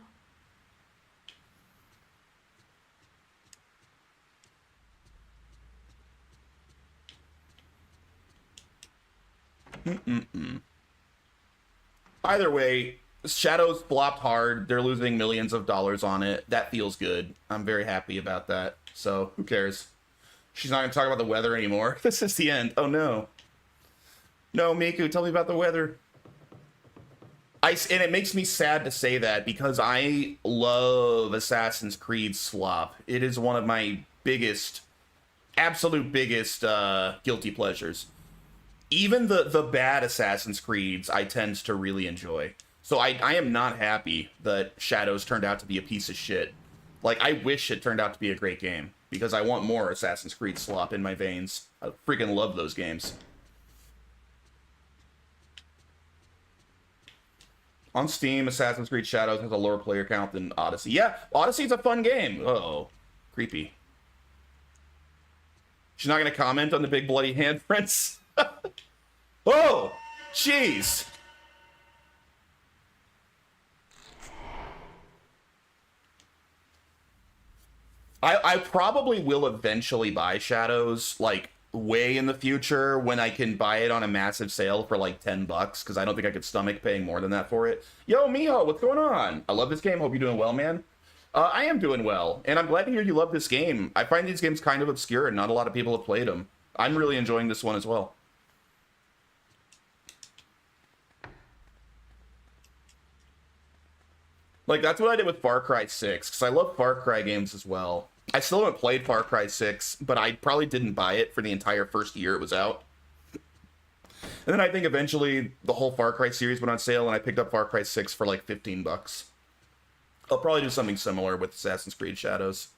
Either way, Shadows flopped hard. They're losing millions of dollars on it. That feels good. I'm very happy about that. So, who cares? She's not going to talk about the weather anymore. This is the end. Oh, no. No, Miku, tell me about the weather. And it makes me sad to say that because I love Assassin's Creed slop. It is one of my biggest, absolute biggest guilty pleasures. Even the bad Assassin's Creeds, I tend to really enjoy. So I am not happy that Shadows turned out to be a piece of shit. Like, I wish it turned out to be a great game, because I want more Assassin's Creed slop in my veins. I freaking love those games. On Steam, Assassin's Creed Shadows has a lower player count than Odyssey. Yeah, Odyssey's a fun game. Uh-oh. Creepy. She's not going to comment on the big bloody handprints? Oh, jeez. I probably will eventually buy Shadows, like, way in the future when I can buy it on a massive sale for, like, $10, because I don't think I could stomach paying more than that for it. Yo, Miho, what's going on? I love this game. Hope you're doing well, man. I am doing well, and I'm glad to hear you love this game. I find these games kind of obscure, and not a lot of people have played them. I'm really enjoying this one as well. Like, that's what I did with Far Cry 6, because I love Far Cry games as well. I still haven't played Far Cry 6, but I probably didn't buy it for the entire first year it was out. And then I think eventually the whole Far Cry series went on sale, and I picked up Far Cry 6 for like $15. I'll probably do something similar with Assassin's Creed Shadows.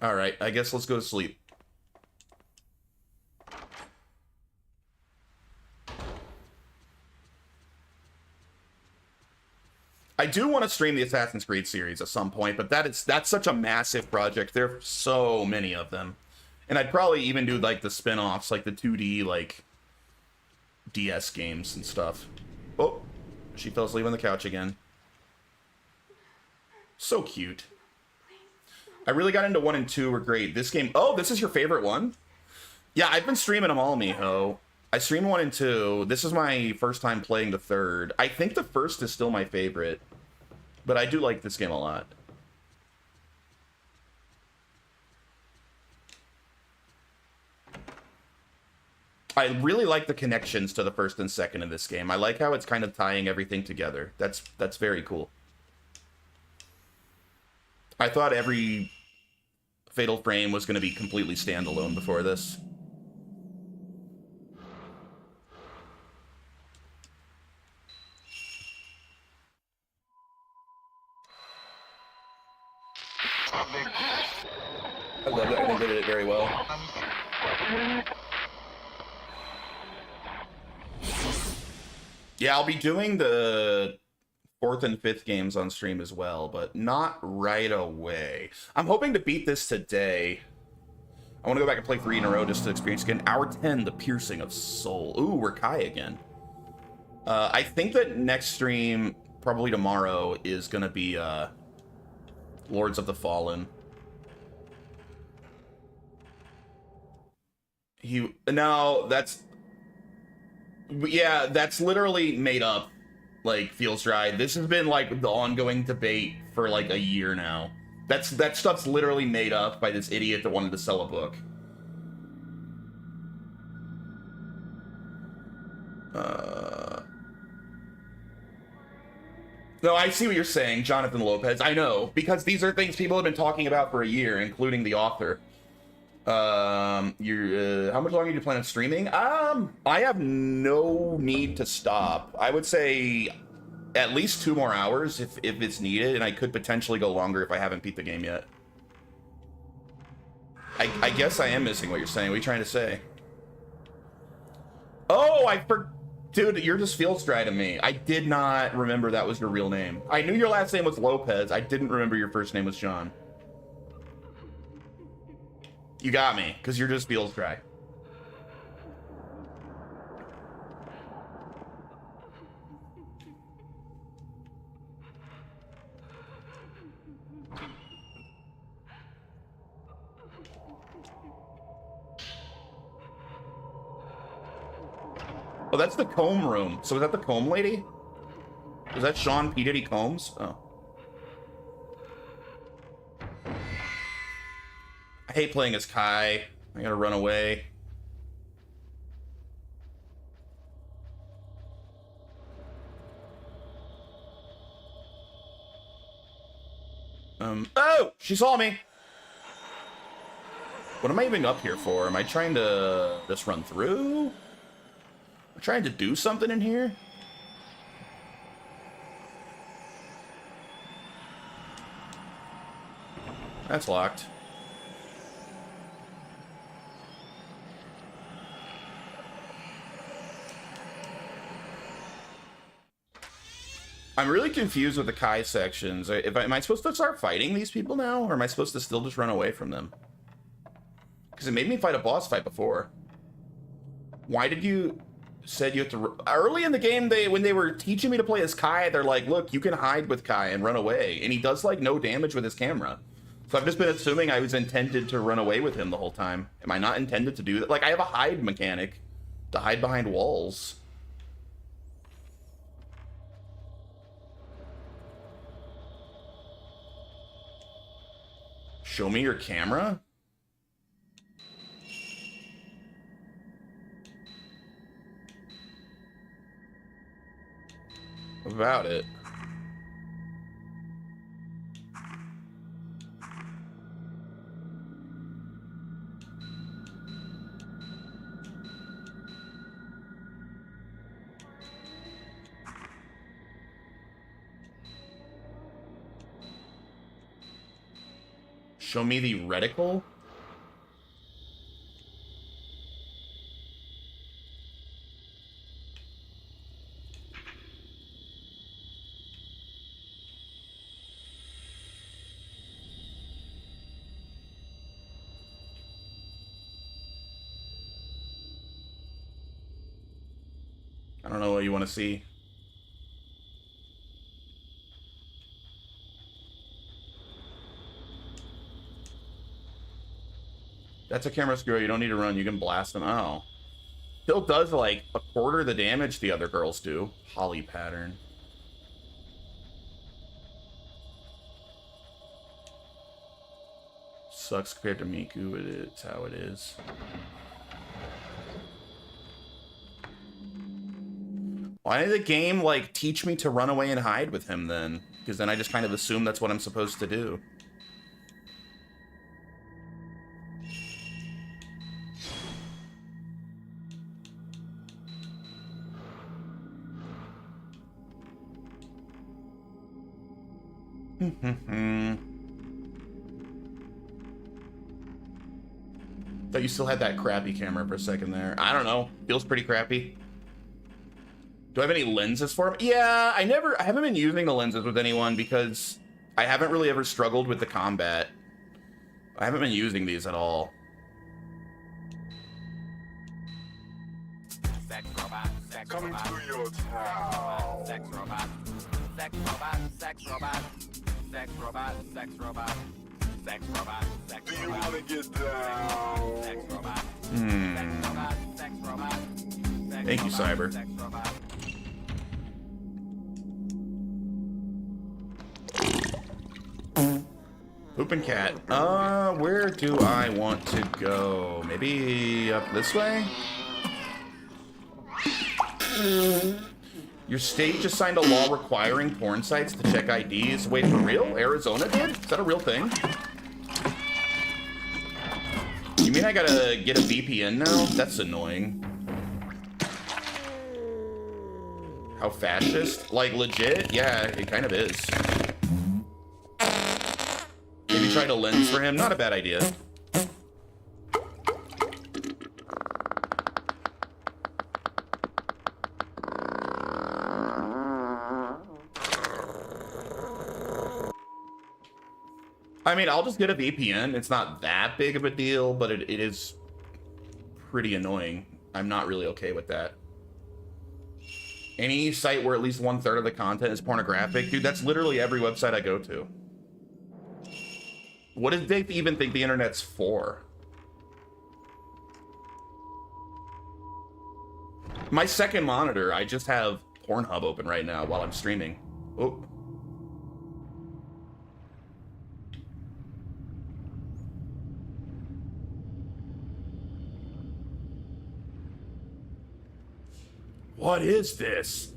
Alright, I guess let's go to sleep. I do want to stream the Assassin's Creed series at some point, but that's such a massive project. There are so many of them. And I'd probably even do like the spin-offs, like the 2D like DS games and stuff. Oh, she fell asleep on the couch again. So cute. I really got into 1 and 2 were great. This game, oh, this is your favorite one? Yeah, I've been streaming them all, Miho. I streamed 1 and 2. This is my first time playing the third. I think the first is still my favorite, but I do like this game a lot. I really like the connections to the first and second in this game. I like how it's kind of tying everything together. That's very cool. I thought every Fatal Frame was going to be completely standalone before this. I love it. I think they did it very well. Yeah, I'll be doing the 4th and 5th games on stream as well, but not right away. I'm hoping to beat this today. I want to go back and play 3 in a row just to experience again. Hour 10, The Piercing of Soul. Ooh, we're Kai again. I think that next stream, probably tomorrow, is going to be Lords of the Fallen. No, that's... Yeah, that's literally made up. Like, feels right. This has been like the ongoing debate for like a year now. That stuff's literally made up by this idiot that wanted to sell a book. No, I see what you're saying, Jonathan Lopez. I know, because these are things people have been talking about for a year, including the author. How much longer do you plan on streaming? I have no need to stop. I would say at least 2 more hours if it's needed, and I could potentially go longer if I haven't beat the game yet. I guess I am missing what you're saying. What are you trying to say? Oh, dude, you're just feels dry to me. I did not remember that was your real name. I knew your last name was Lopez. I didn't remember your first name was John. You got me, because you're just feels dry. Oh, that's the comb room. So is that the comb lady? Is that Sean P. Diddy Combs? Oh. I hate playing as Kai. I gotta run away. Oh! She saw me! What am I even up here for? Am I trying to just run through? Am I trying to do something in here? That's locked. I'm really confused with the Kai sections. Am I supposed to start fighting these people now? Or am I supposed to still just run away from them? Because it made me fight a boss fight before. Why did you... said you have to... Early in the game, when they were teaching me to play as Kai, they're like, look, you can hide with Kai and run away. And he does, like, no damage with his camera. So I've just been assuming I was intended to run away with him the whole time. Am I not intended to do that? Like, I have a hide mechanic to hide behind walls. Show me your camera? What about it? Show me the reticle? I don't know what you want to see. That's a camera screw. You don't need to run. You can blast them. Oh. Still does like 1/4 the damage the other girls do. Holly pattern. Sucks compared to Miku. It's how it is. Why did the game like teach me to run away and hide with him then? Because then I just kind of assume that's what I'm supposed to do. Thought you still had that crappy camera for a second there. I don't know. Feels pretty crappy. Do I have any lenses for him? Yeah, I haven't been using the lenses with anyone because I haven't really ever struggled with the combat. I haven't been using these at all. Sex robot, sex robot. Coming to your town. Sex robot, sex robot, sex robot. Sex robot, sex robot. Sex robot, sex robot. Do you want to get down? Sex robot. Sex robot, sex robot. Sex Thank you, Cyber. Poopin' cat. Where do I want to go? Maybe up this way? Your state just signed a law requiring porn sites to check IDs. Wait, for real? Arizona did? Is that a real thing? You mean I gotta get a VPN now? That's annoying. How fascist? Like, legit? Yeah, it kind of is. Maybe try to lens for him? Not a bad idea. I mean, I'll just get a VPN. It's not that big of a deal, but it is pretty annoying. I'm not really okay with that. Any site where at least 1/3 of the content is pornographic, dude, that's literally every website I go to. What did they even think the internet's for? My second monitor, I just have Pornhub open right now while I'm streaming. Oh. What is this?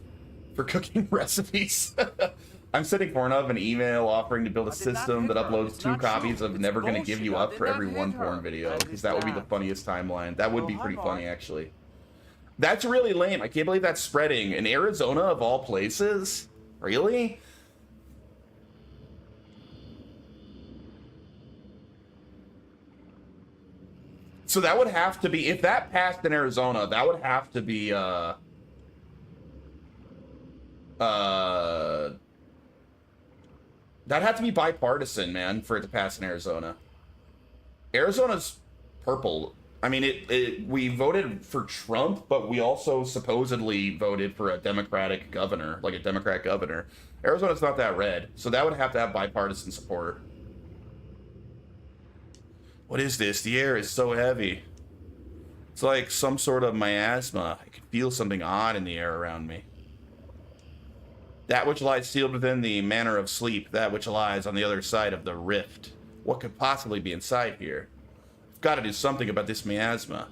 For cooking recipes. I'm sending Pornhub an email offering to build a system that uploads 2 copies of Never Gonna Give You Up for every one porn video, because that would be the funniest timeline. That would be pretty funny, actually. That's really lame. I can't believe that's spreading. In Arizona, of all places? Really? So that would have to be, if that passed in Arizona, that would have to be, that'd have to be bipartisan, man, for it to pass in Arizona. Arizona's purple. I mean, we voted for Trump, but we also supposedly voted for a Democratic governor, like a Democrat governor. Arizona's not that red, so that would have to have bipartisan support. What is this? The air is so heavy. It's like some sort of miasma. I can feel something odd in the air around me. That which lies sealed within the manor of sleep, that which lies on the other side of the rift. What could possibly be inside here? I've got to do something about this miasma.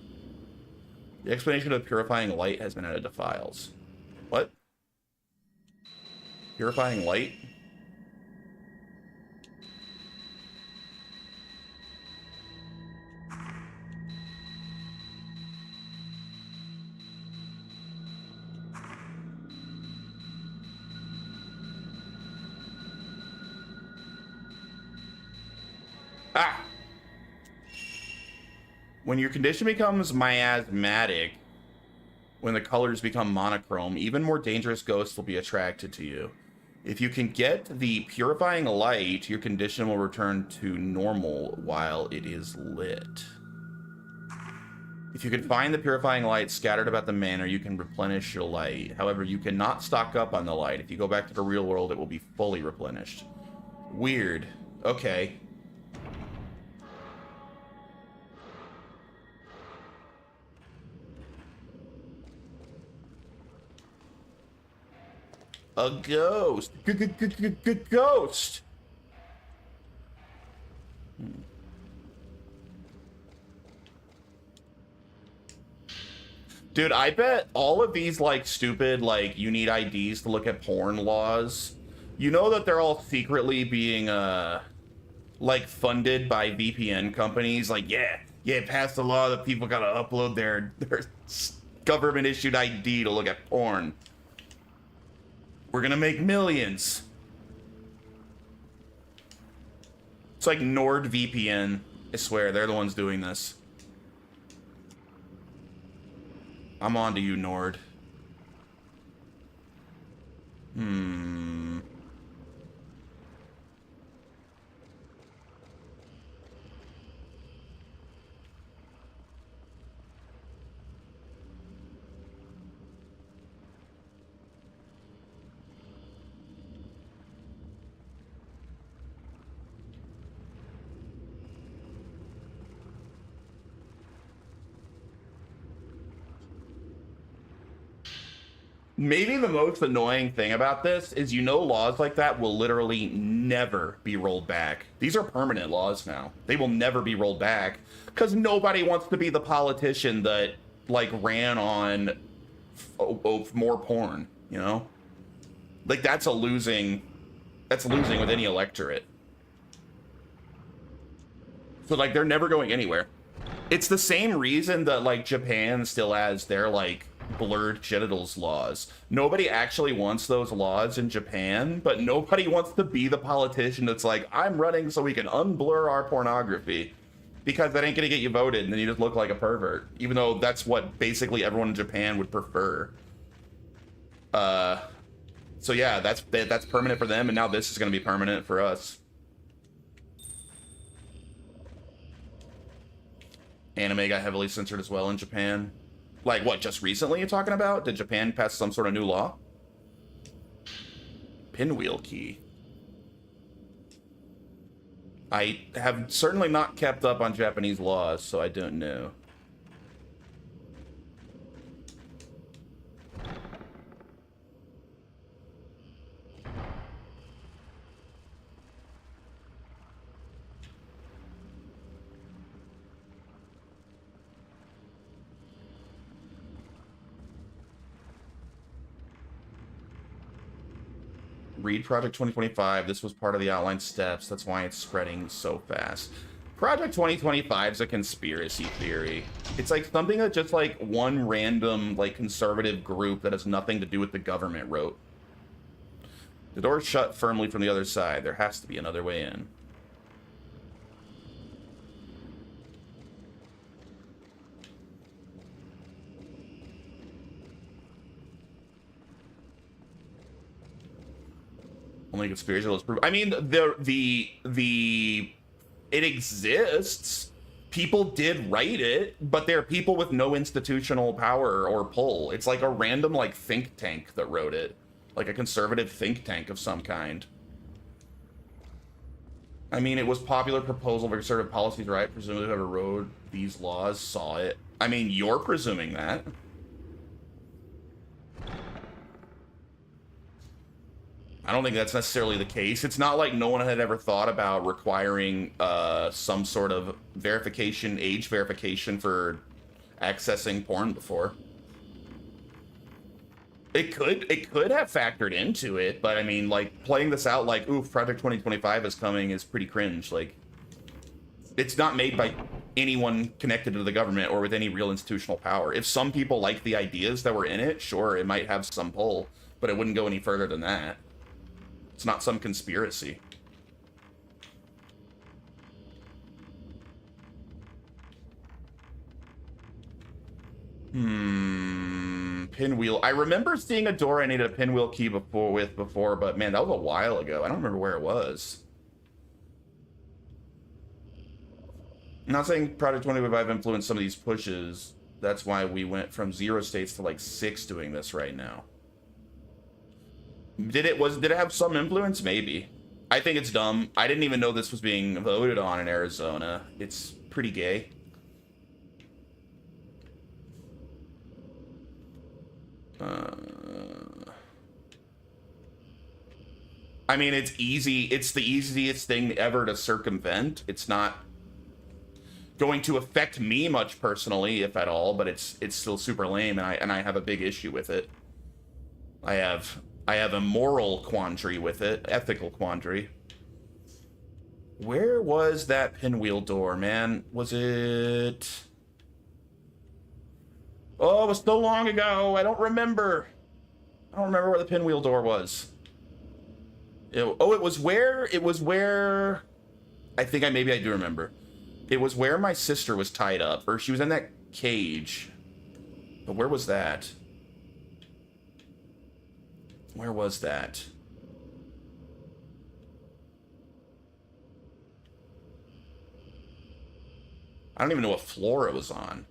The explanation of purifying light has been added to files. What? Purifying light? Ah! When your condition becomes miasmatic, when the colors become monochrome, even more dangerous ghosts will be attracted to you. If you can get the purifying light, your condition will return to normal while it is lit. If you can find the purifying light scattered about the manor, you can replenish your light. However, you cannot stock up on the light. If you go back to the real world, it will be fully replenished. Weird. Okay. A ghost. Ghost. Dude, I bet all of these, like, stupid, like, you need IDs to look at porn laws, you know that they're all secretly being, like, funded by VPN companies. Like, yeah, pass the law that people gotta upload their government-issued ID to look at porn. We're gonna make millions. It's like NordVPN. I swear, they're the ones doing this. I'm on to you, Nord. Maybe the most annoying thing about this is, laws like that will literally never be rolled back. These are permanent laws now. They will never be rolled back because nobody wants to be the politician that like ran on more porn, you know? Like that's losing with any electorate. So like they're never going anywhere. It's the same reason that like Japan still has their like blurred genitals laws. Nobody actually wants those laws in Japan, but nobody wants to be the politician that's like, I'm running so we can unblur our pornography, because that ain't gonna get you voted and then you just look like a pervert, even though that's what basically everyone in Japan would prefer. So yeah, that's permanent for them, and now this is gonna be permanent for us. Anime got heavily censored as well in Japan. Like, what, just recently you're talking about? Did Japan pass some sort of new law? Pinwheel key. I have certainly not kept up on Japanese laws, so I don't know. Read Project 2025. This was part of the outline steps. That's why it's spreading so fast. Project 2025 is a conspiracy theory. It's like something that just like one random like conservative group that has nothing to do with the government wrote. The door's shut firmly from the other side. There has to be another way in. Only conspiracy is proof. I mean, it exists. People did write it, but they're people with no institutional power or pull. It's like a random like think tank that wrote it, like a conservative think tank of some kind. I mean, it was popular proposal for conservative policies, right? Presumably whoever wrote these laws saw it. I mean, you're presuming that. I don't think that's necessarily the case. It's not like no one had ever thought about requiring some sort of verification, age verification for accessing porn before. It could have factored into it, but I mean, like, playing this out like, oof, Project 2025 is coming is pretty cringe. Like, it's not made by anyone connected to the government or with any real institutional power. If some people like the ideas that were in it, sure, it might have some pull, but it wouldn't go any further than that. It's not some conspiracy. Pinwheel. I remember seeing a door I needed a pinwheel key before, but man, that was a while ago. I don't remember where it was. I'm not saying Project 2025 influenced some of these pushes. That's why we went from 0 states to like 6 doing this right now. Did it have some influence? Maybe. I think it's dumb. I didn't even know this was being voted on in Arizona. It's pretty gay. I mean, it's easy. It's the easiest thing ever to circumvent. It's not going to affect me much personally, if at all, but it's still super lame, and I have a big issue with it. I have a moral quandary with it, ethical quandary. Where was that pinwheel door, man? Was it... Oh, it was so long ago. I don't remember. I don't remember where the pinwheel door was. It was where... I think maybe I do remember. It was where my sister was tied up, or she was in that cage. But where was that? Where was that? I don't even know what floor it was on.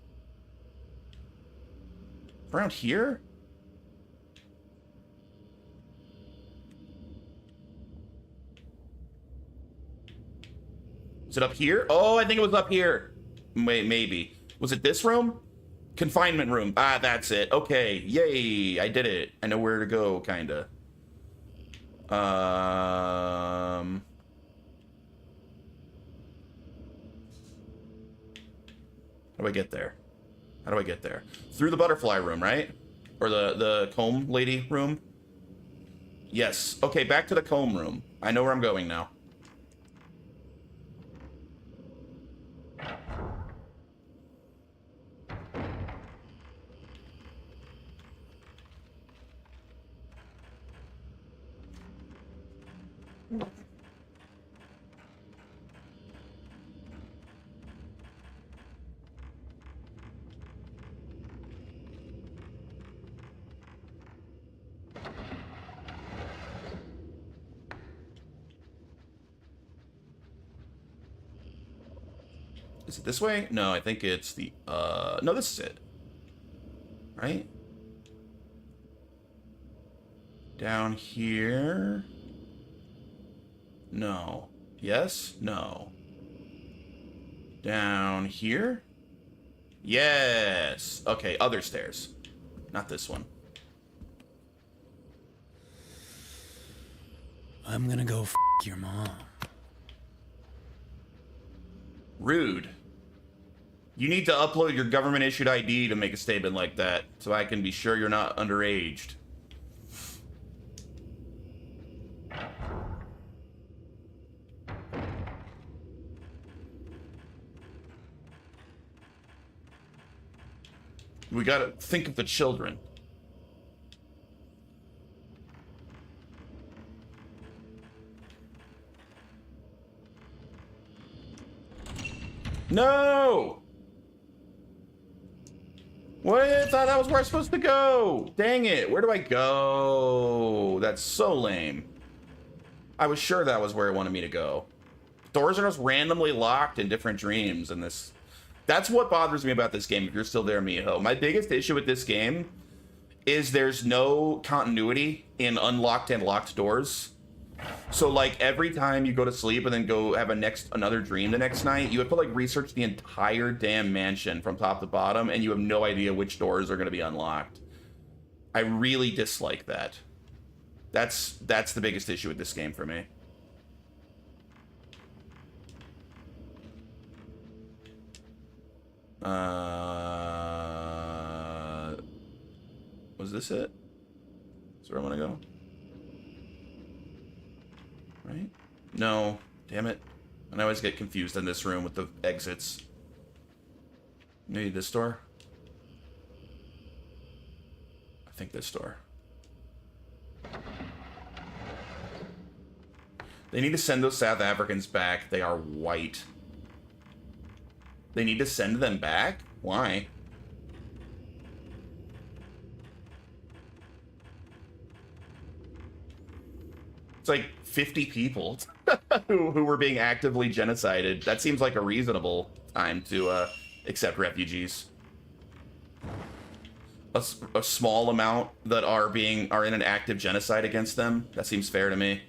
Around here? Is it up here? Oh, I think it was up here. Wait, maybe. Was it this room? Confinement room. Ah, that's it. Okay. Yay. I did it. I know where to go, kinda. How do I get there? How do I get there? Through the butterfly room, right? Or the comb lady room? Yes. Okay, back to the comb room. I know where I'm going now. Is it this way? No, I think it's the, no, this is it. Right? Down here? No. Yes? No. Down here? Yes! Okay, other stairs. Not this one. I'm gonna go f your mom. Rude. You need to upload your government-issued ID to make a statement like that, so I can be sure you're not underaged. We gotta think of the children. No! What? I thought that was where I was supposed to go. Dang it. Where do I go? That's so lame. I was sure that was where it wanted me to go. Doors are just randomly locked in different dreams in this. That's what bothers me about this game, if you're still there, Miho. My biggest issue with this game is there's no continuity in unlocked and locked doors. So, like, every time you go to sleep and then go have another dream the next night, you have to, like, research the entire damn mansion from top to bottom, and you have no idea which doors are going to be unlocked. I really dislike that. That's the biggest issue with this game for me. Was this it? Is where I want to go? Right? No. Damn it. And I always get confused in this room with the exits. Maybe this door? I think this door. They need to send those South Africans back. They are white. They need to send them back? Why? It's like 50 people who were being actively genocided. That seems like a reasonable time to accept refugees. A small amount that are in an active genocide against them. That seems fair to me.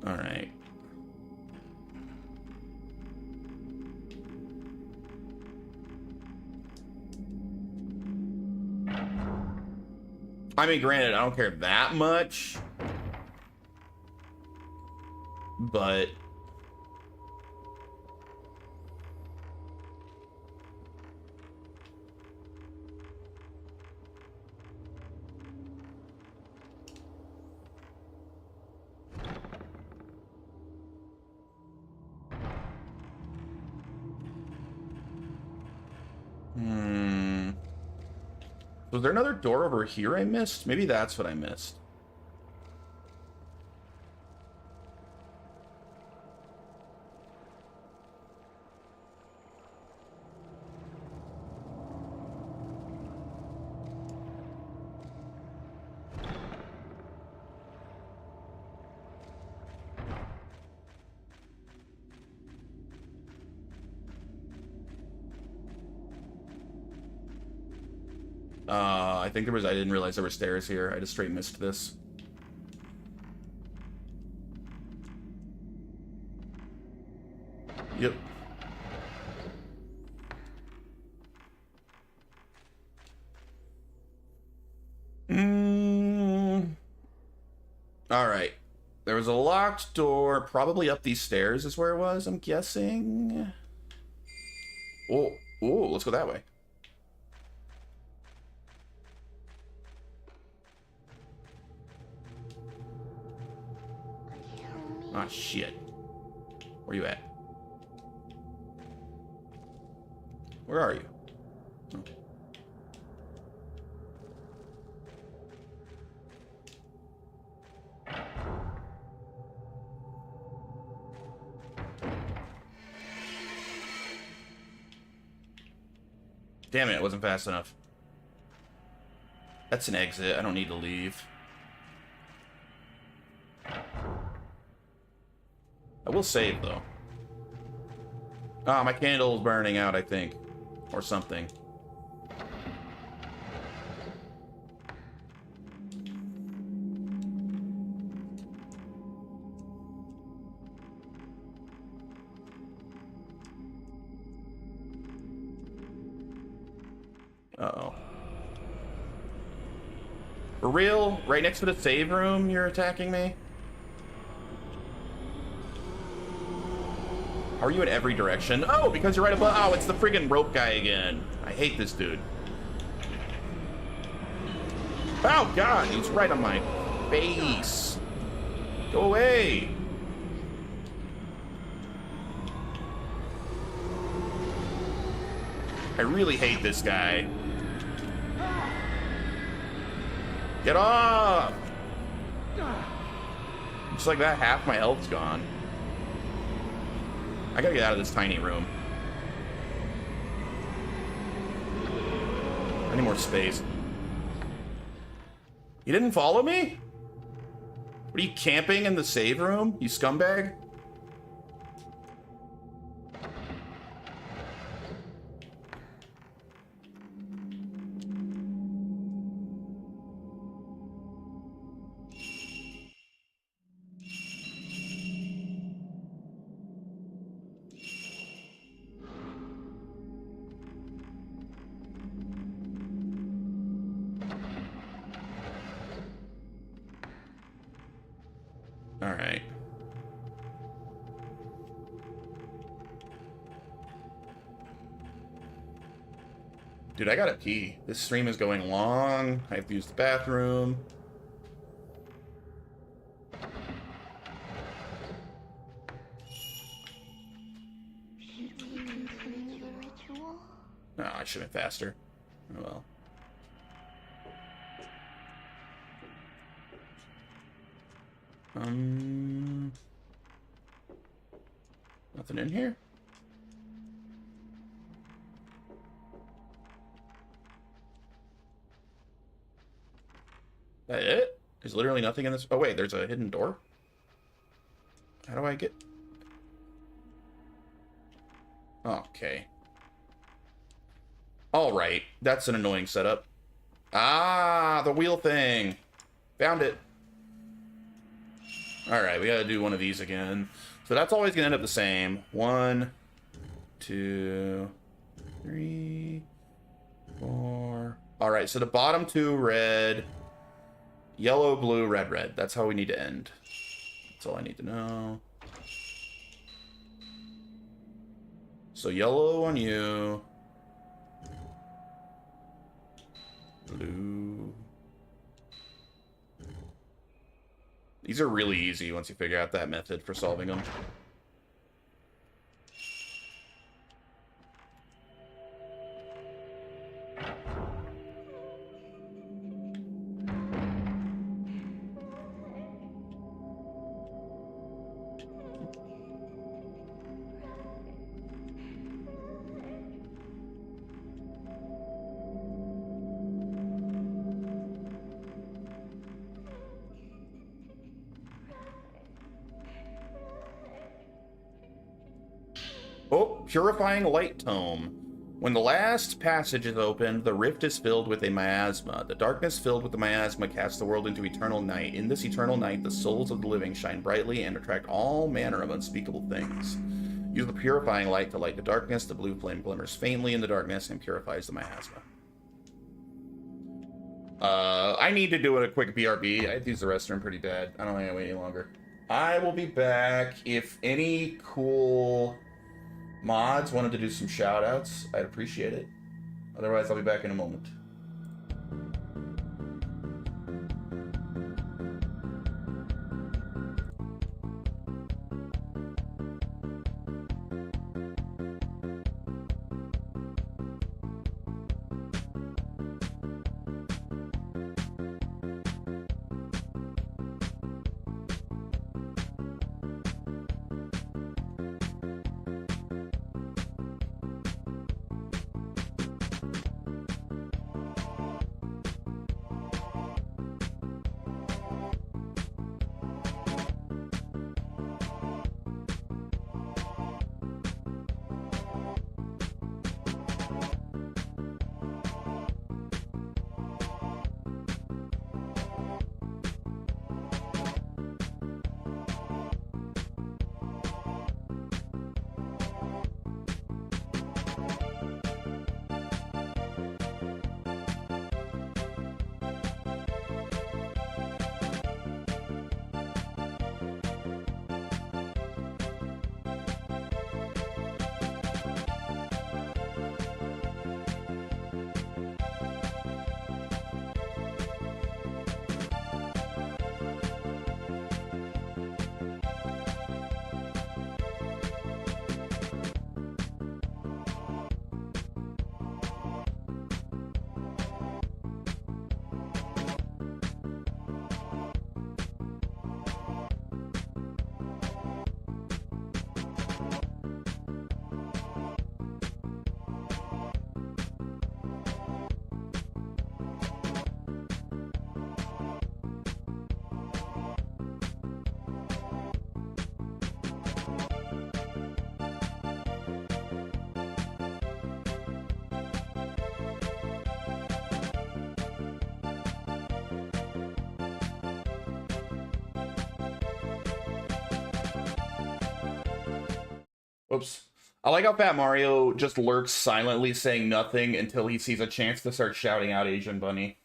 All right. I mean, granted, I don't care that much, but was there another door over here I missed? Maybe that's what I missed. I think I didn't realize there were stairs here. I just straight missed this. Yep. All right. There was a locked door, probably up these stairs is where it was, I'm guessing. Oh, let's go that way. Ah, shit. Where you at? Where are you? Oh. Damn it, it wasn't fast enough. That's an exit. I don't need to leave. I will save, though. Ah, my candle is burning out, I think. Or something. Uh-oh. For real? Right next to the save room, you're attacking me? How are you in every direction? Oh, because you're right above. Oh, it's the friggin' rope guy again. I hate this dude. Oh, God, he's right on my face. Go away. I really hate this guy. Get off! Just like that, half my health's gone. I gotta get out of this tiny room. I need more space. You didn't follow me? What are you camping in the save room, you scumbag? Alright. Dude, I gotta pee. This stream is going long. I have to use the bathroom. Should we complete your ritual? No, I should have been faster. Oh well. Nothing in here? That it? There's literally nothing in this. Oh wait, there's a hidden door? How do I get... Okay. Alright, that's an annoying setup. Ah, the wheel thing. Found it. Alright, we gotta do one of these again. So that's always gonna end up the same. 1, 2, 3, 4. Alright, so the bottom two red. Yellow, blue, red, red. That's how we need to end. That's all I need to know. So yellow on you. Blue. These are really easy once you figure out that method for solving them. Oh, purifying light tome. When the last passage is opened, the rift is filled with a miasma. The darkness filled with the miasma casts the world into eternal night. In this eternal night, the souls of the living shine brightly and attract all manner of unspeakable things. Use the purifying light to light the darkness. The blue flame glimmers faintly in the darkness and purifies the miasma. I need to do a quick BRB. I have to use the restroom pretty bad. I don't think I can wait any longer. I will be back. If any cool mods wanted to do some shout-outs, I'd appreciate it. Otherwise, I'll be back in a moment. Oops. I like how Fat Mario just lurks silently, saying nothing until he sees a chance to start shouting out Asian Bunny.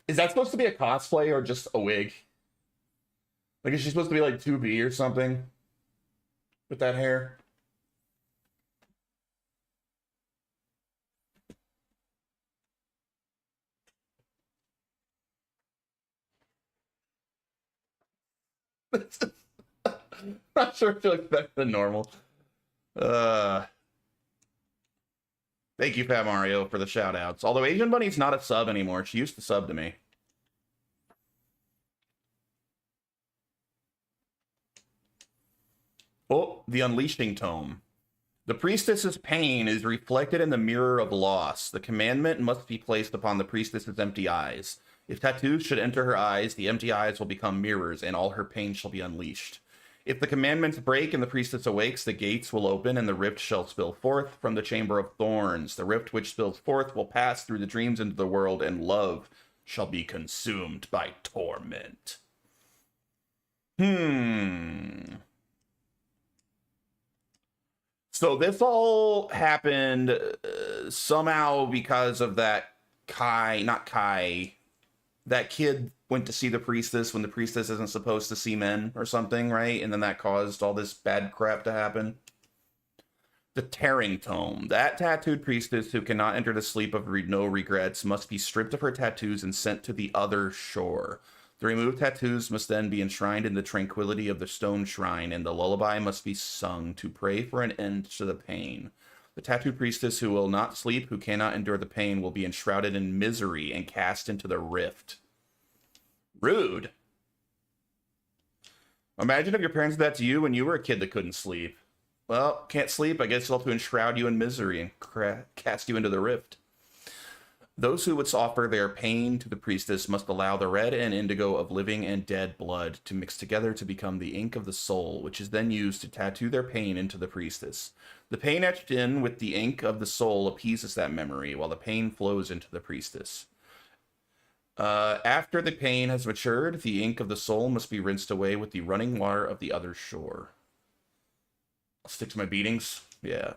Is that supposed to be a cosplay or just a wig? Like, is she supposed to be like 2B or something? With that hair? Not sure if it looks better than normal. Thank you, Fat Mario, for the shout-outs. Although Asian Bunny's not a sub anymore. She used to sub to me. Oh, the Unleashing Tome. The priestess's pain is reflected in the mirror of loss. The commandment must be placed upon the priestess's empty eyes. If tattoos should enter her eyes, the empty eyes will become mirrors, and all her pain shall be unleashed. If the commandments break and the priestess awakes, the gates will open, and the rift shall spill forth from the chamber of thorns. The rift which spills forth will pass through the dreams into the world, and love shall be consumed by torment. So this all happened somehow because of that that kid went to see the priestess when the priestess isn't supposed to see men or something, right? And then that caused all this bad crap to happen. The Tearing Tome. That tattooed priestess who cannot enter the sleep of no regrets must be stripped of her tattoos and sent to the other shore. The removed tattoos must then be enshrined in the tranquility of the stone shrine, and the lullaby must be sung to pray for an end to the pain. The tattooed priestess who will not sleep, who cannot endure the pain, will be enshrouded in misery and cast into the rift. Rude. Imagine if your parents did that to you when you were a kid that couldn't sleep. Well, can't sleep, I guess you'll have to enshroud you in misery and cast you into the rift. Those who would offer their pain to the priestess must allow the red and indigo of living and dead blood to mix together to become the ink of the soul, which is then used to tattoo their pain into the priestess. The pain etched in with the ink of the soul appeases that memory, while the pain flows into the priestess. After the pain has matured, the ink of the soul must be rinsed away with the running water of the other shore. Stick to my beatings. Yeah.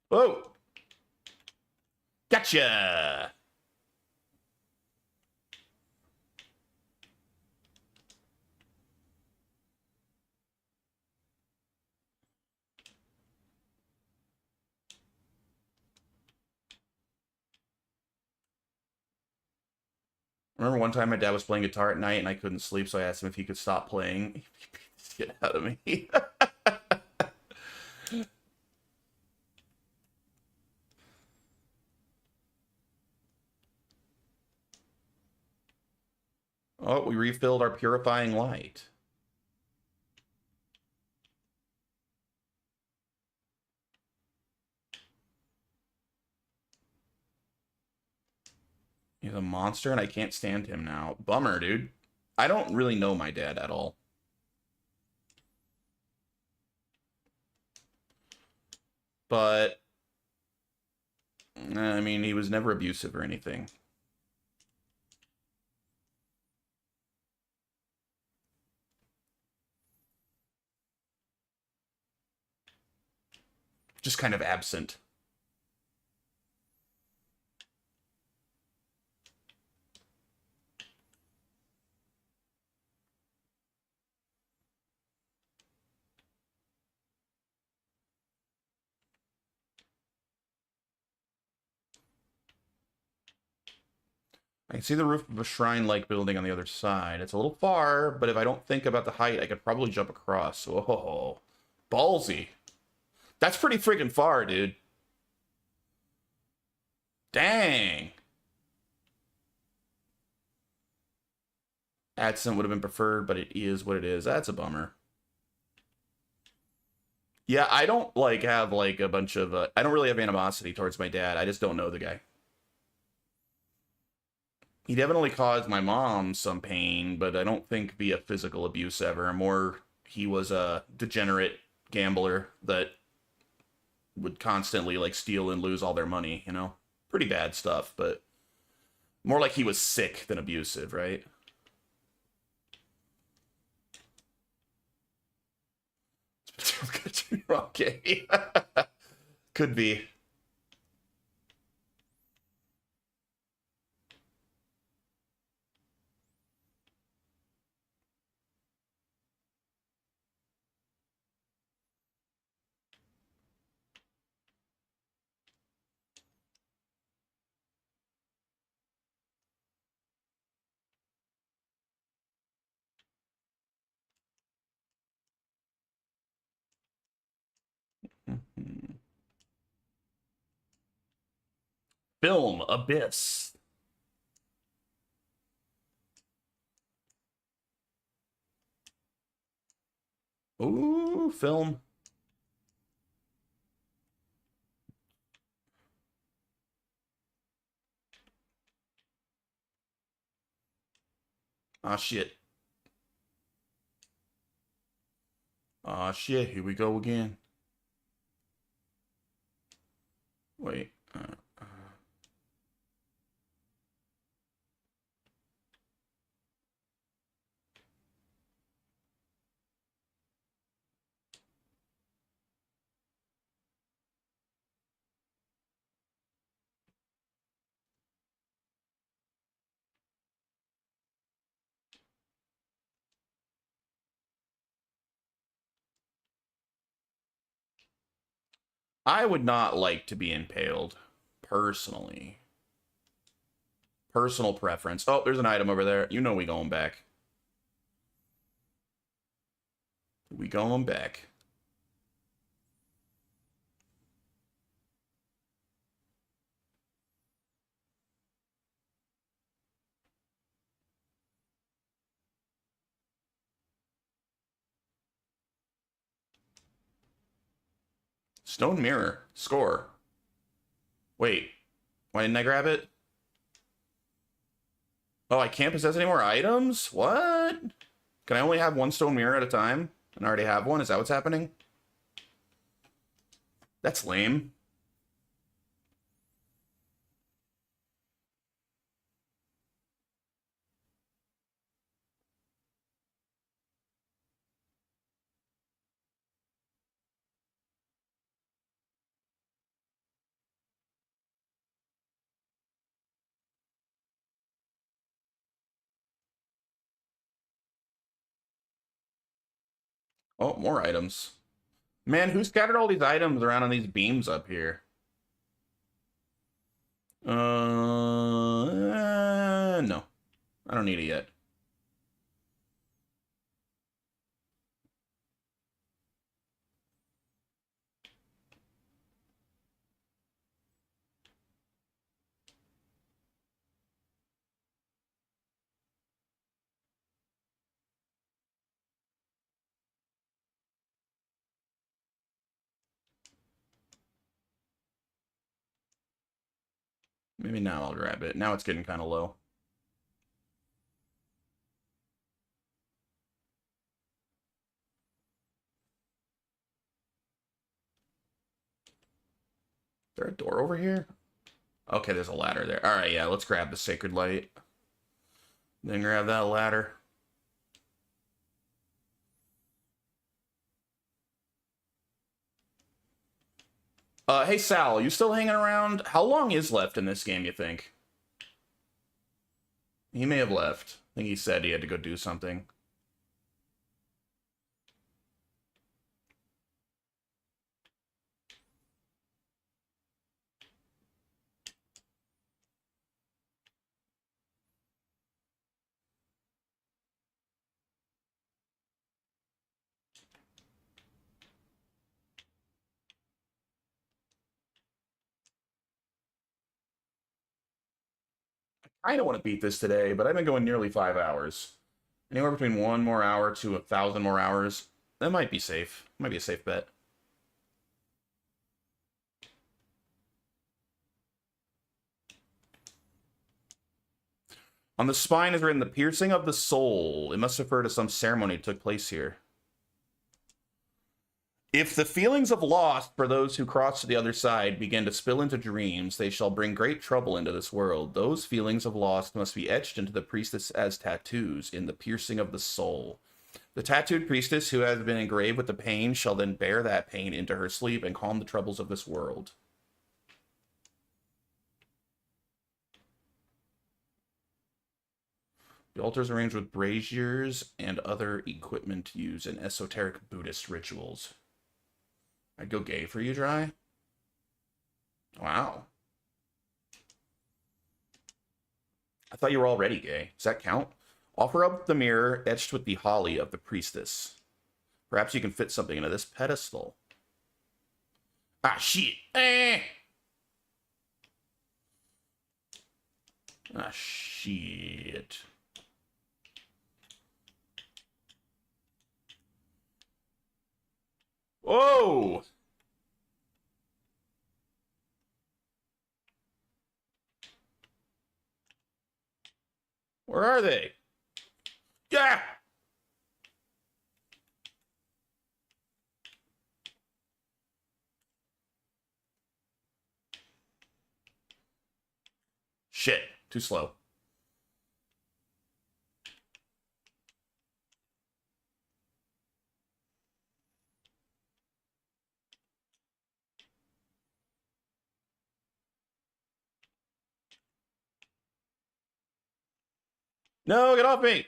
Whoa! Gotcha! I remember one time my dad was playing guitar at night and I couldn't sleep, so I asked him if he could stop playing. He beat the shit out of me. Oh, we refilled our purifying light. He's a monster and I can't stand him now. Bummer, dude. I don't really know my dad at all. But, I mean, he was never abusive or anything. Just kind of absent. I can see the roof of a shrine-like building on the other side. It's a little far, but if I don't think about the height, I could probably jump across. Whoa. Ballsy. That's pretty freaking far, dude. Dang. Accent would have been preferred, but it is what it is. That's a bummer. Yeah, I don't, like, have, like, a bunch of... I don't really have animosity towards my dad. I just don't know the guy. He definitely caused my mom some pain, but I don't think via physical abuse ever. More, he was a degenerate gambler that would constantly, like, steal and lose all their money, you know? Pretty bad stuff, but more like he was sick than abusive, right? Okay. Could be. Film Abyss. Ooh, film. Ah, shit. Ah, shit. Here we go again. Wait. I would not like to be impaled, personally. Personal preference. Oh, there's an item over there. You know we going back. We going back. Stone mirror. Score. Wait. Why didn't I grab it? Oh, I can't possess any more items? What? Can I only have one stone mirror at a time? And I already have one? Is that what's happening? That's lame. Oh, more items. Man, who scattered all these items around on these beams up here? No. I don't need it yet. Maybe now I'll grab it. Now it's getting kind of low. Is there a door over here? Okay, there's a ladder there. All right, yeah, let's grab the sacred light. Then grab that ladder. Hey Sal, you still hanging around? How long is left in this game, you think? He may have left. I think he said he had to go do something. I don't want to beat this today, but I've been going nearly 5 hours. Anywhere between 1 more hour to 1,000 more hours. That might be safe. Might be a safe bet. On the spine is written the piercing of the soul. It must refer to some ceremony that took place here. If the feelings of loss for those who cross to the other side begin to spill into dreams, they shall bring great trouble into this world. Those feelings of loss must be etched into the priestess as tattoos in the piercing of the soul. The tattooed priestess who has been engraved with the pain shall then bear that pain into her sleep and calm the troubles of this world. The altar is arranged with braziers and other equipment used in esoteric Buddhist rituals. I'd go gay for you, Dry. Wow. I thought you were already gay. Does that count? Offer up the mirror etched with the holly of the priestess. Perhaps you can fit something into this pedestal. Ah, shit. Ah, shit. Whoa! Where are they? Yeah! Shit. Too slow. No, get off me!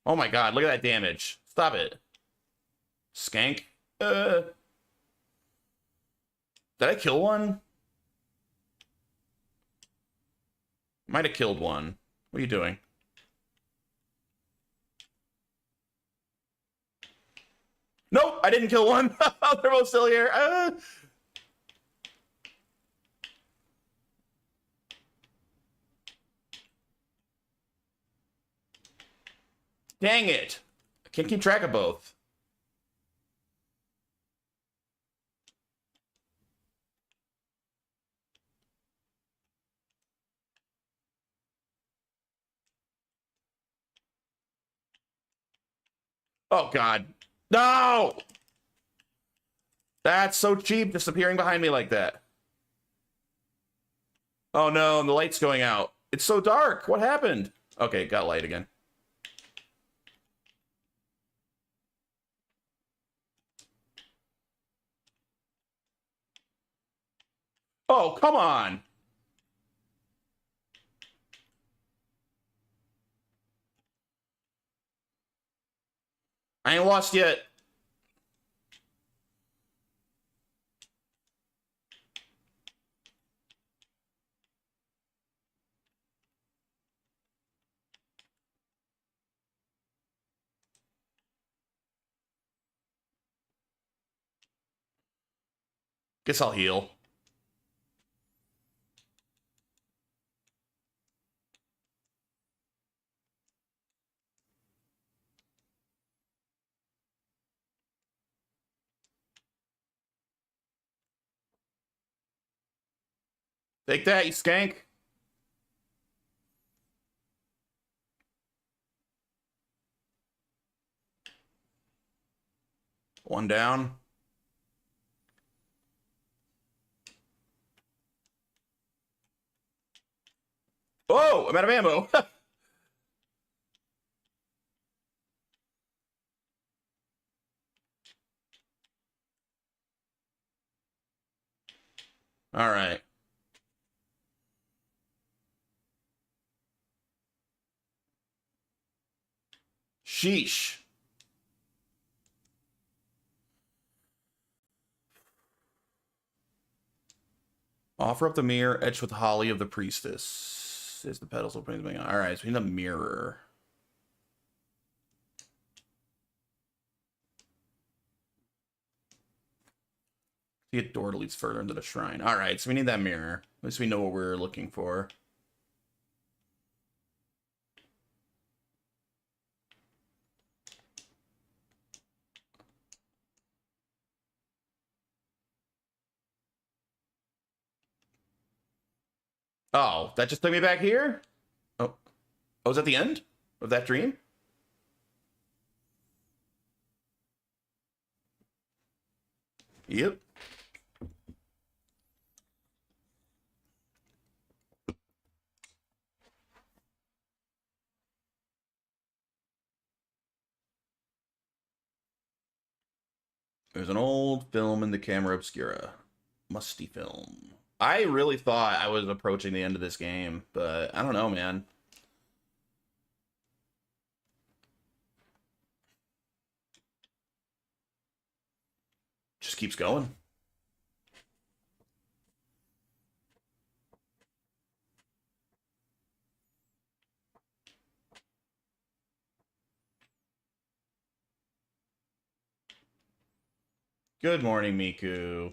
Oh my god, look at that damage. Stop it. Skank. Did I kill one? Might have killed one. What are you doing? Nope, I didn't kill one. They're both still here. Dang it. I can't keep track of both. Oh, God. No! That's so cheap, disappearing behind me like that. Oh, no, and the light's going out. It's so dark. What happened? Okay, got light again. Oh, come on. I ain't lost yet. Guess I'll heal. Take that, you skank. One down. Oh, I'm out of ammo. All right. Sheesh. Offer up the mirror etched with holly of the priestess. Is the petals opening? All right, so we need a mirror. See a door that leads further into the shrine. All right, so we need that mirror. At least we know what we're looking for. Oh, that just took me back here? Oh, was that the end of that dream? Yep. There's an old film in the camera obscura. Musty film. I really thought I was approaching the end of this game, but I don't know, man. Just keeps going. Good morning, Miku.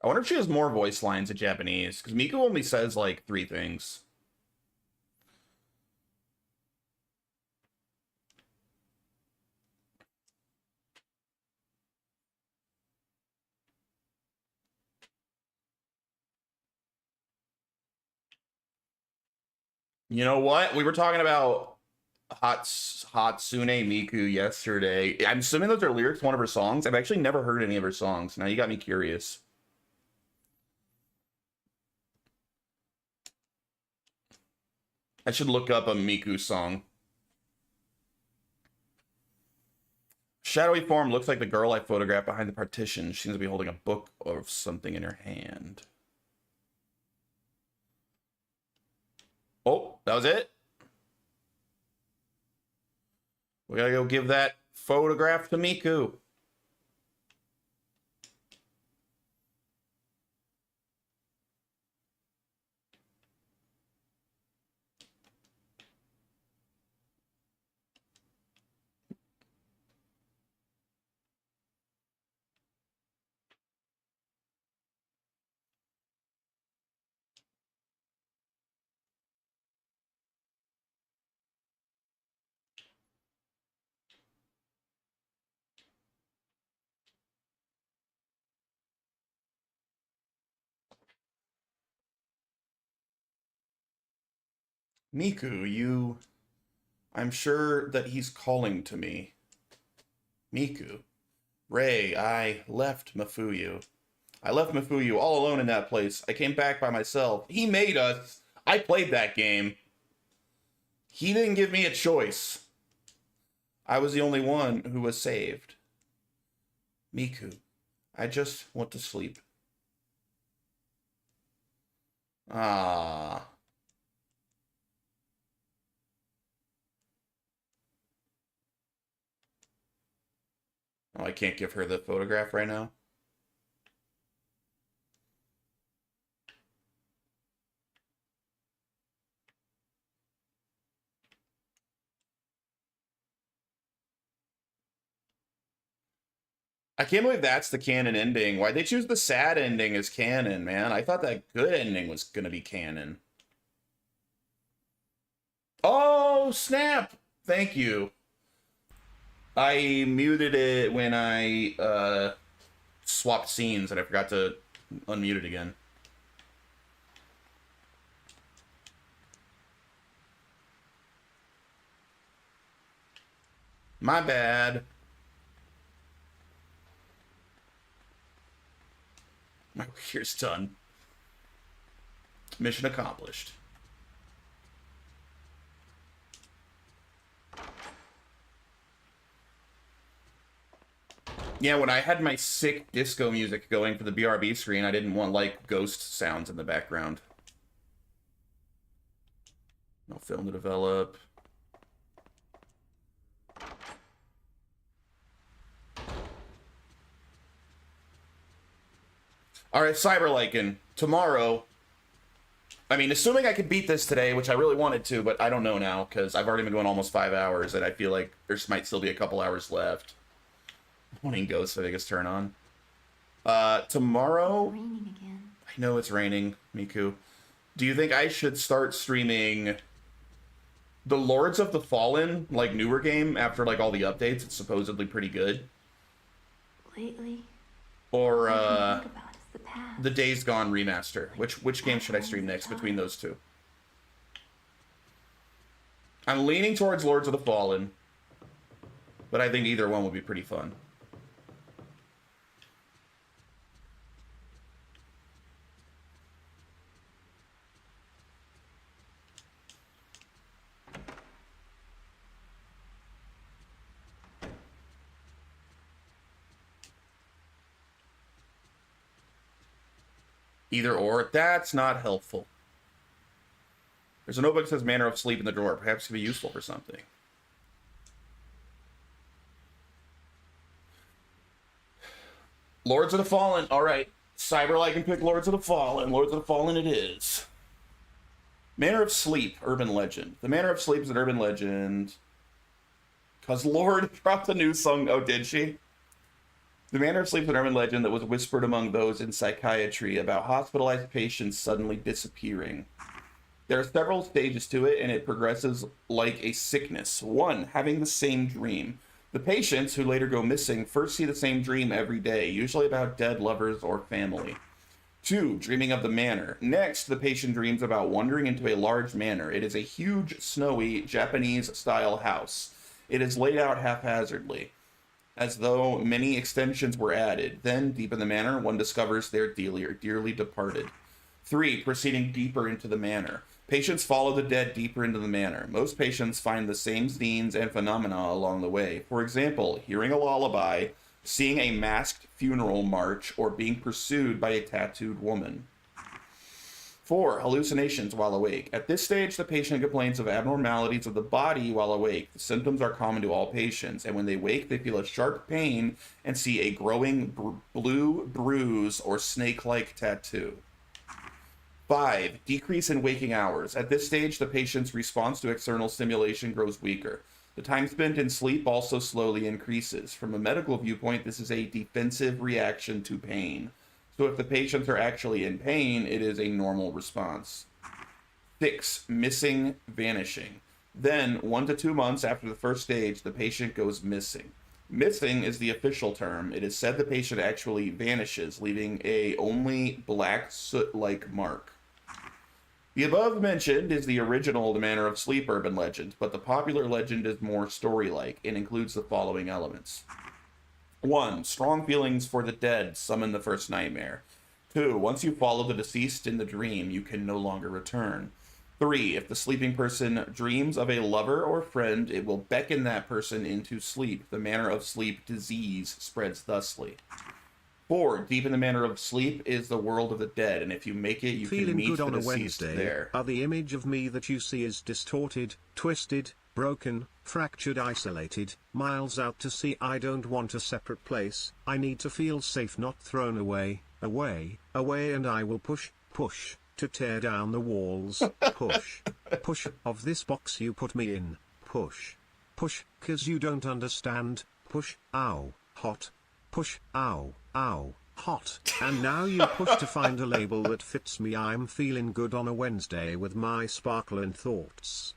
I wonder if she has more voice lines in Japanese, because Miku only says like 3 things. You know what? We were talking about Hatsune Miku yesterday. I'm assuming those are lyrics to one of her songs. I've actually never heard any of her songs. Now you got me curious. I should look up a Miku song. Shadowy form looks like the girl I photographed behind the partition. She seems to be holding a book or something in her hand. Oh, that was it? We gotta go give that photograph to Miku. Miku, I'm sure that he's calling to me. Miku. Ray, I left Mafuyu. I left Mafuyu all alone in that place. I came back by myself. He made us. I played that game. He didn't give me a choice. I was the only one who was saved. Miku, I just want to sleep. Ah. Oh, I can't give her the photograph right now. I can't believe that's the canon ending. Why'd they choose the sad ending as canon, man? I thought that good ending was gonna be canon. Oh, snap! Thank you. I muted it when I swapped scenes and I forgot to unmute it again. My bad. My year's done. Mission accomplished. Yeah, when I had my sick disco music going for the BRB screen, I didn't want, like, ghost sounds in the background. No film to develop. Alright, Cyberlycan. Tomorrow... I mean, assuming I could beat this today, which I really wanted to, but I don't know now, because I've already been going almost 5 hours, and I feel like there might still be a couple hours left. Wanting Ghost, the biggest turn on. Tomorrow... It's raining again. I know it's raining, Miku. Do you think I should start streaming the Lords of the Fallen, like, newer game, after, like, all the updates? It's supposedly pretty good. Lately, Or, all I can think about is the past. the Days Gone remaster. Which game should I stream next between those two? I'm leaning towards Lords of the Fallen, but I think either one would be pretty fun. Either or, that's not helpful. There's a notebook that says Manner of Sleep in the drawer. Perhaps it could be useful for something. Lords of the Fallen. Alright. Cyberlight can pick Lords of the Fallen. Lords of the Fallen it is. Manner of Sleep, urban legend. The Manner of Sleep is an urban legend. Because Lord dropped a new song. Oh, did she? The Manner of Sleep is an urban legend that was whispered among those in psychiatry about hospitalized patients suddenly disappearing. There are several stages to it, and it progresses like a sickness. 1. Having the same dream. The patients, who later go missing, first see the same dream every day, usually about dead lovers or family. 2. Dreaming of the manor. Next, the patient dreams about wandering into a large manor. It is a huge, snowy, Japanese-style house. It is laid out haphazardly, as though many extensions were added. Then, deep in the manor, one discovers their dearly departed. 3. Proceeding deeper into the manor. Patients follow the dead deeper into the manor. Most patients find the same scenes and phenomena along the way. For example, hearing a lullaby, seeing a masked funeral march, or being pursued by a tattooed woman. 4. Hallucinations while awake. At this stage, the patient complains of abnormalities of the body while awake. The symptoms are common to all patients, and when they wake, they feel a sharp pain and see a growing blue bruise or snake-like tattoo. 5. Decrease in waking hours. At this stage, the patient's response to external stimulation grows weaker. The time spent in sleep also slowly increases. From a medical viewpoint, this is a defensive reaction to pain. So if the patients are actually in pain, it is a normal response. 6. Missing, vanishing. Then, 1 to 2 months after the first stage, the patient goes missing. Missing is the official term. It is said the patient actually vanishes, leaving a only black soot-like mark. The above mentioned is the original The Manner of Sleep urban legend, but the popular legend is more story-like and includes the following elements. 1. Strong feelings for the dead summon the first nightmare. 2. Once you follow the deceased in the dream, you can no longer return. 3. If the sleeping person dreams of a lover or friend, it will beckon that person into sleep. The manner of sleep disease spreads thusly. 4. Deep in the manner of sleep is the world of the dead, and if you make it, you Feeling can meet good the on a deceased Wednesday. there. The image of me that you see is distorted, twisted, broken, fractured, isolated, miles out to sea. I don't want a separate place. I need to feel safe, not thrown away, away, away, and I will push, push, to tear down the walls, push, push, of this box you put me in, push, push, 'cause you don't understand, push, ow, hot, push, ow, ow, hot, and now you push to find a label that fits me. I'm feeling good on a Wednesday with my sparkle and thoughts.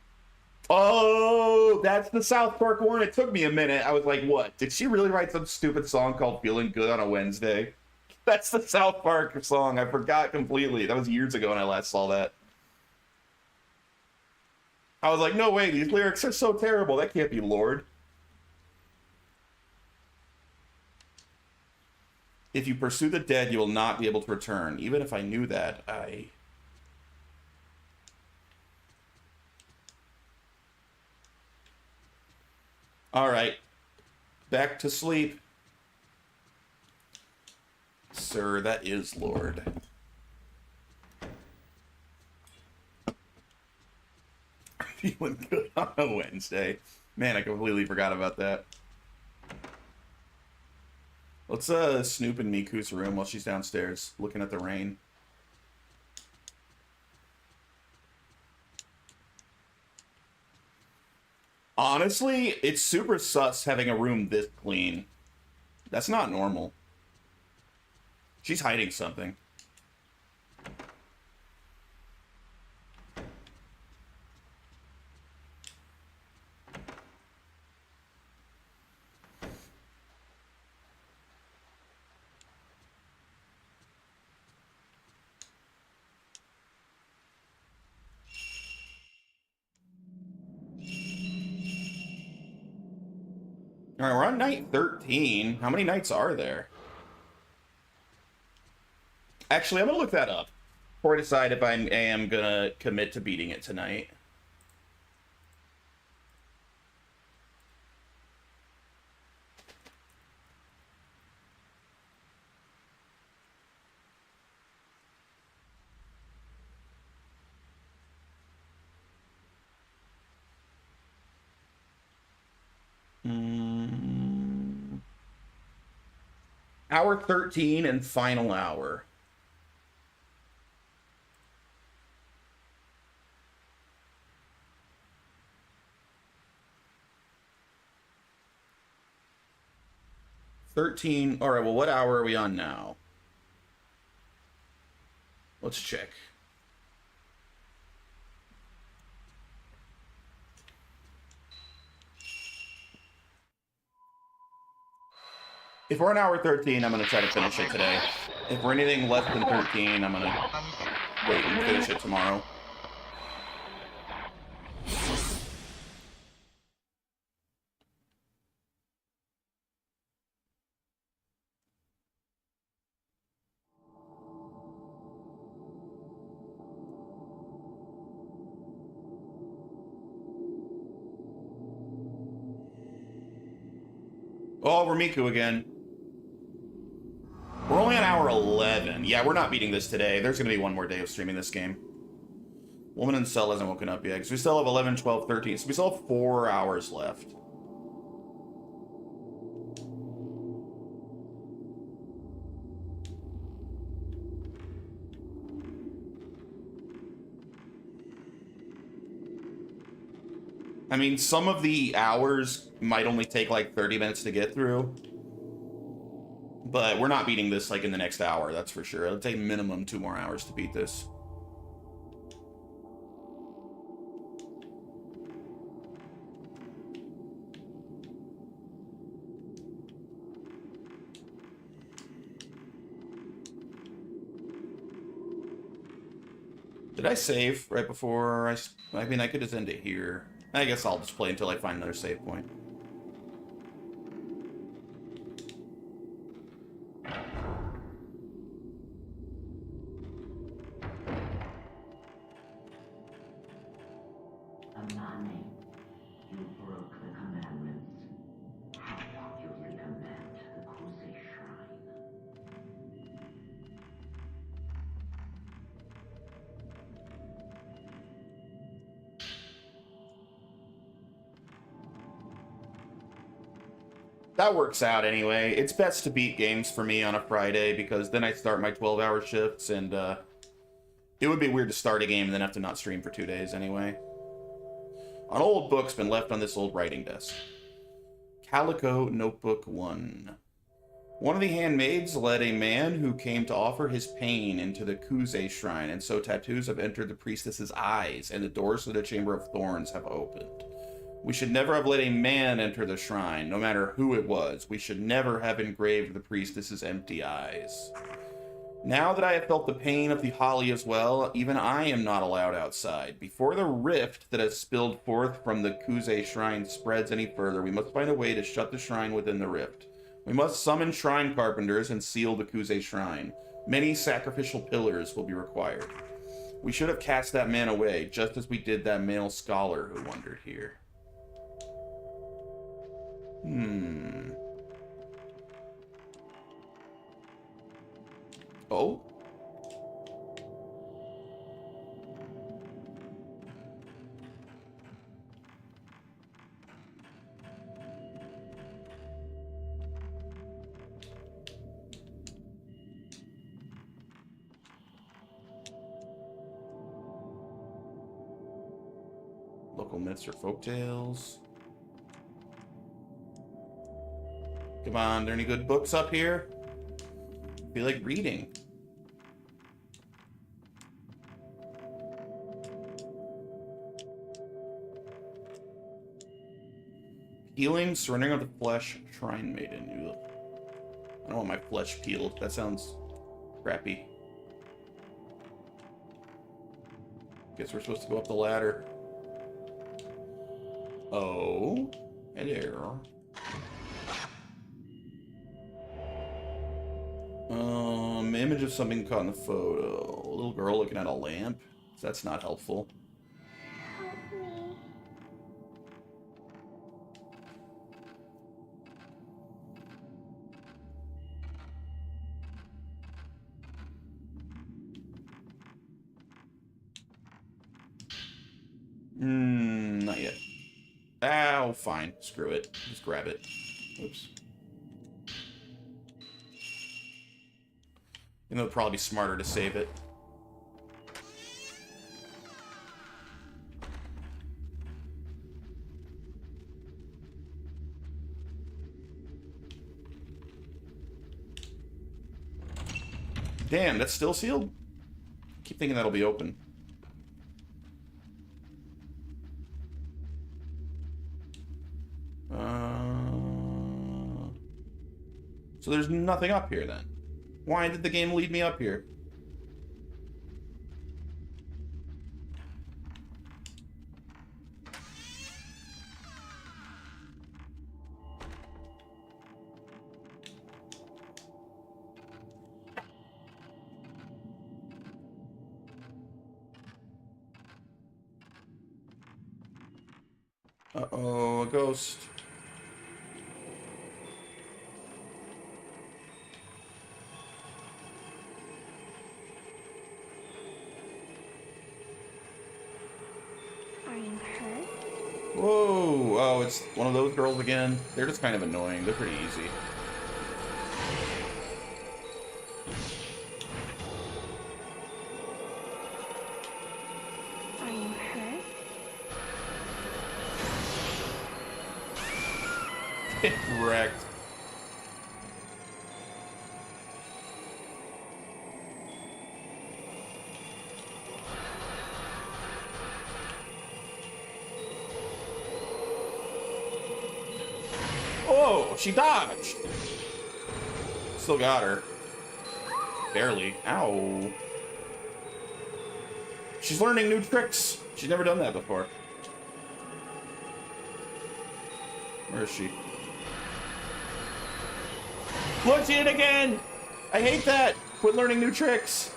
Oh, that's the South Park one. It took me a minute. I was like, what? Did she really write some stupid song called Feeling Good on a Wednesday? That's the South Park song. I forgot completely. That was years ago when I last saw that. I was like, no way, these lyrics are so terrible. That can't be Lord. If you pursue the dead, you will not be able to return. Even if I knew that, Alright. Back to sleep. Sir, that is Lord. Feeling good on a Wednesday. Man, I completely forgot about that. Let's snoop in Miku's room while she's downstairs, looking at the rain. Honestly, it's super sus having a room this clean. That's not normal. She's hiding something. Alright, we're on night 13. How many nights are there? Actually, I'm gonna look that up before I decide if I am gonna commit to beating it tonight. Hour 13 and final hour. All right, well, what hour are we on now? Let's check. If we're on hour 13, I'm going to try to finish it today. If we're anything less than 13, I'm going to wait and finish it tomorrow. Oh, we're Miku again. We're only on hour 11. Yeah, we're not beating this today. There's going to be one more day of streaming this game. Woman in Cell hasn't woken up yet, because we still have 11, 12, 13. So we still have 4 hours left. I mean, some of the hours might only take like 30 minutes to get through. But we're not beating this like in the next hour, that's for sure. It'll take minimum 2 more hours to beat this. Did I save right before I mean, I could just end it here. I guess I'll just play until I find another save point. That works out anyway. It's best to beat games for me on a Friday because then I start my 12-hour shifts, and it would be weird to start a game and then have to not stream for 2 days anyway. An old book's been left on this old writing desk. Calico Notebook 1. One of the handmaids led a man who came to offer his pain into the Kuze shrine, and so tattoos have entered the priestess's eyes, and the doors to the Chamber of Thorns have opened. We should never have let a man enter the shrine, no matter who it was. We should never have engraved the priestess's empty eyes. Now that I have felt the pain of the holly as well, even I am not allowed outside. Before the rift that has spilled forth from the Kuze shrine spreads any further, we must find a way to shut the shrine within the rift. We must summon shrine carpenters and seal the Kuze shrine. Many sacrificial pillars will be required. We should have cast that man away, just as we did that male scholar who wandered here. Oh? Local myths or folktales. Come on, are there any good books up here? I feel like reading. Healing, surrendering of the flesh, shrine maiden. Ugh. I don't want my flesh peeled. That sounds crappy. Guess we're supposed to go up the ladder. Oh, hello. Image of something caught in the photo. A little girl looking at a lamp. That's not helpful. Not yet. Oh, fine. Screw it. Just grab it. Oops. You know, it'd probably be smarter to save it. Damn, that's still sealed? I keep thinking that'll be open. So there's nothing up here then. Why did the game lead me up here? Uh-oh, a ghost. Whoa! Oh, it's one of those girls again. They're just kind of annoying. They're pretty easy. Are you hurt? Wrecked. Oh, she dodged. Still got her. Barely. Ow. She's learning new tricks. She's never done that before. Where is she? Look, she did it again! I hate that! Quit learning new tricks.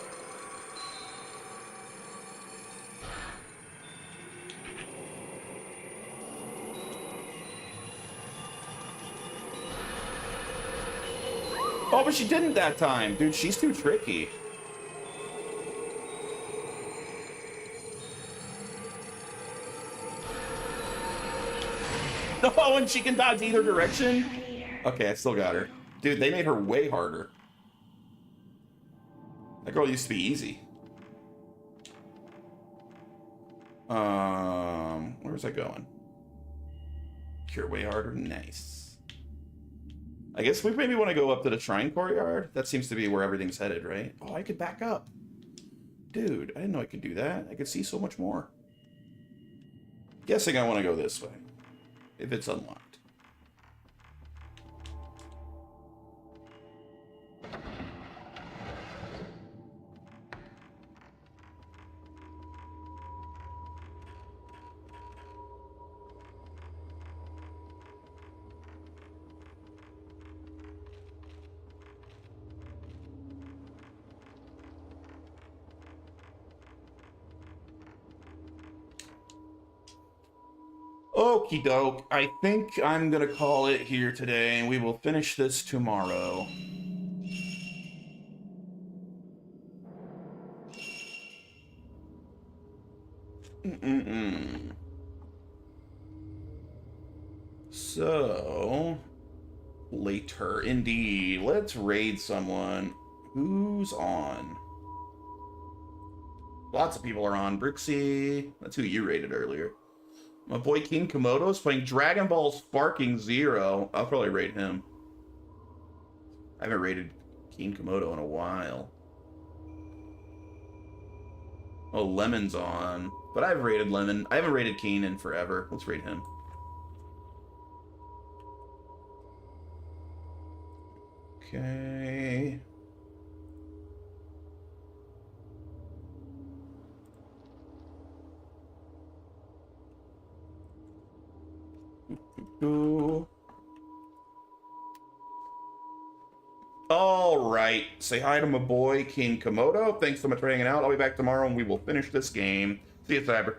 Oh, but she didn't that time. Dude, she's too tricky. Oh, and she can dodge either direction? Okay, I still got her. Dude, they made her way harder. That girl used to be easy. Where's that going? Cure way harder. Nice. I guess we maybe want to go up to the Shrine Courtyard. That seems to be where everything's headed, right? Oh, I could back up. Dude, I didn't know I could do that. I could see so much more. Guessing I want to go this way. If it's unlocked. Okie doke. I think I'm gonna call it here today, and we will finish this tomorrow. So, later, indeed. Let's raid someone. Who's on? Lots of people are on. Brixie. That's who you raided earlier. My boy King Komodo is playing Dragon Ball Sparking Zero. I'll probably raid him. I haven't raided King Komodo in a while. Oh, Lemon's on. But I've raided Lemon. I haven't raided Keen in forever. Let's raid him. Okay. All right. Say hi to my boy, King Komodo. Thanks so much for hanging out. I'll be back tomorrow and we will finish this game. See you, Cyber.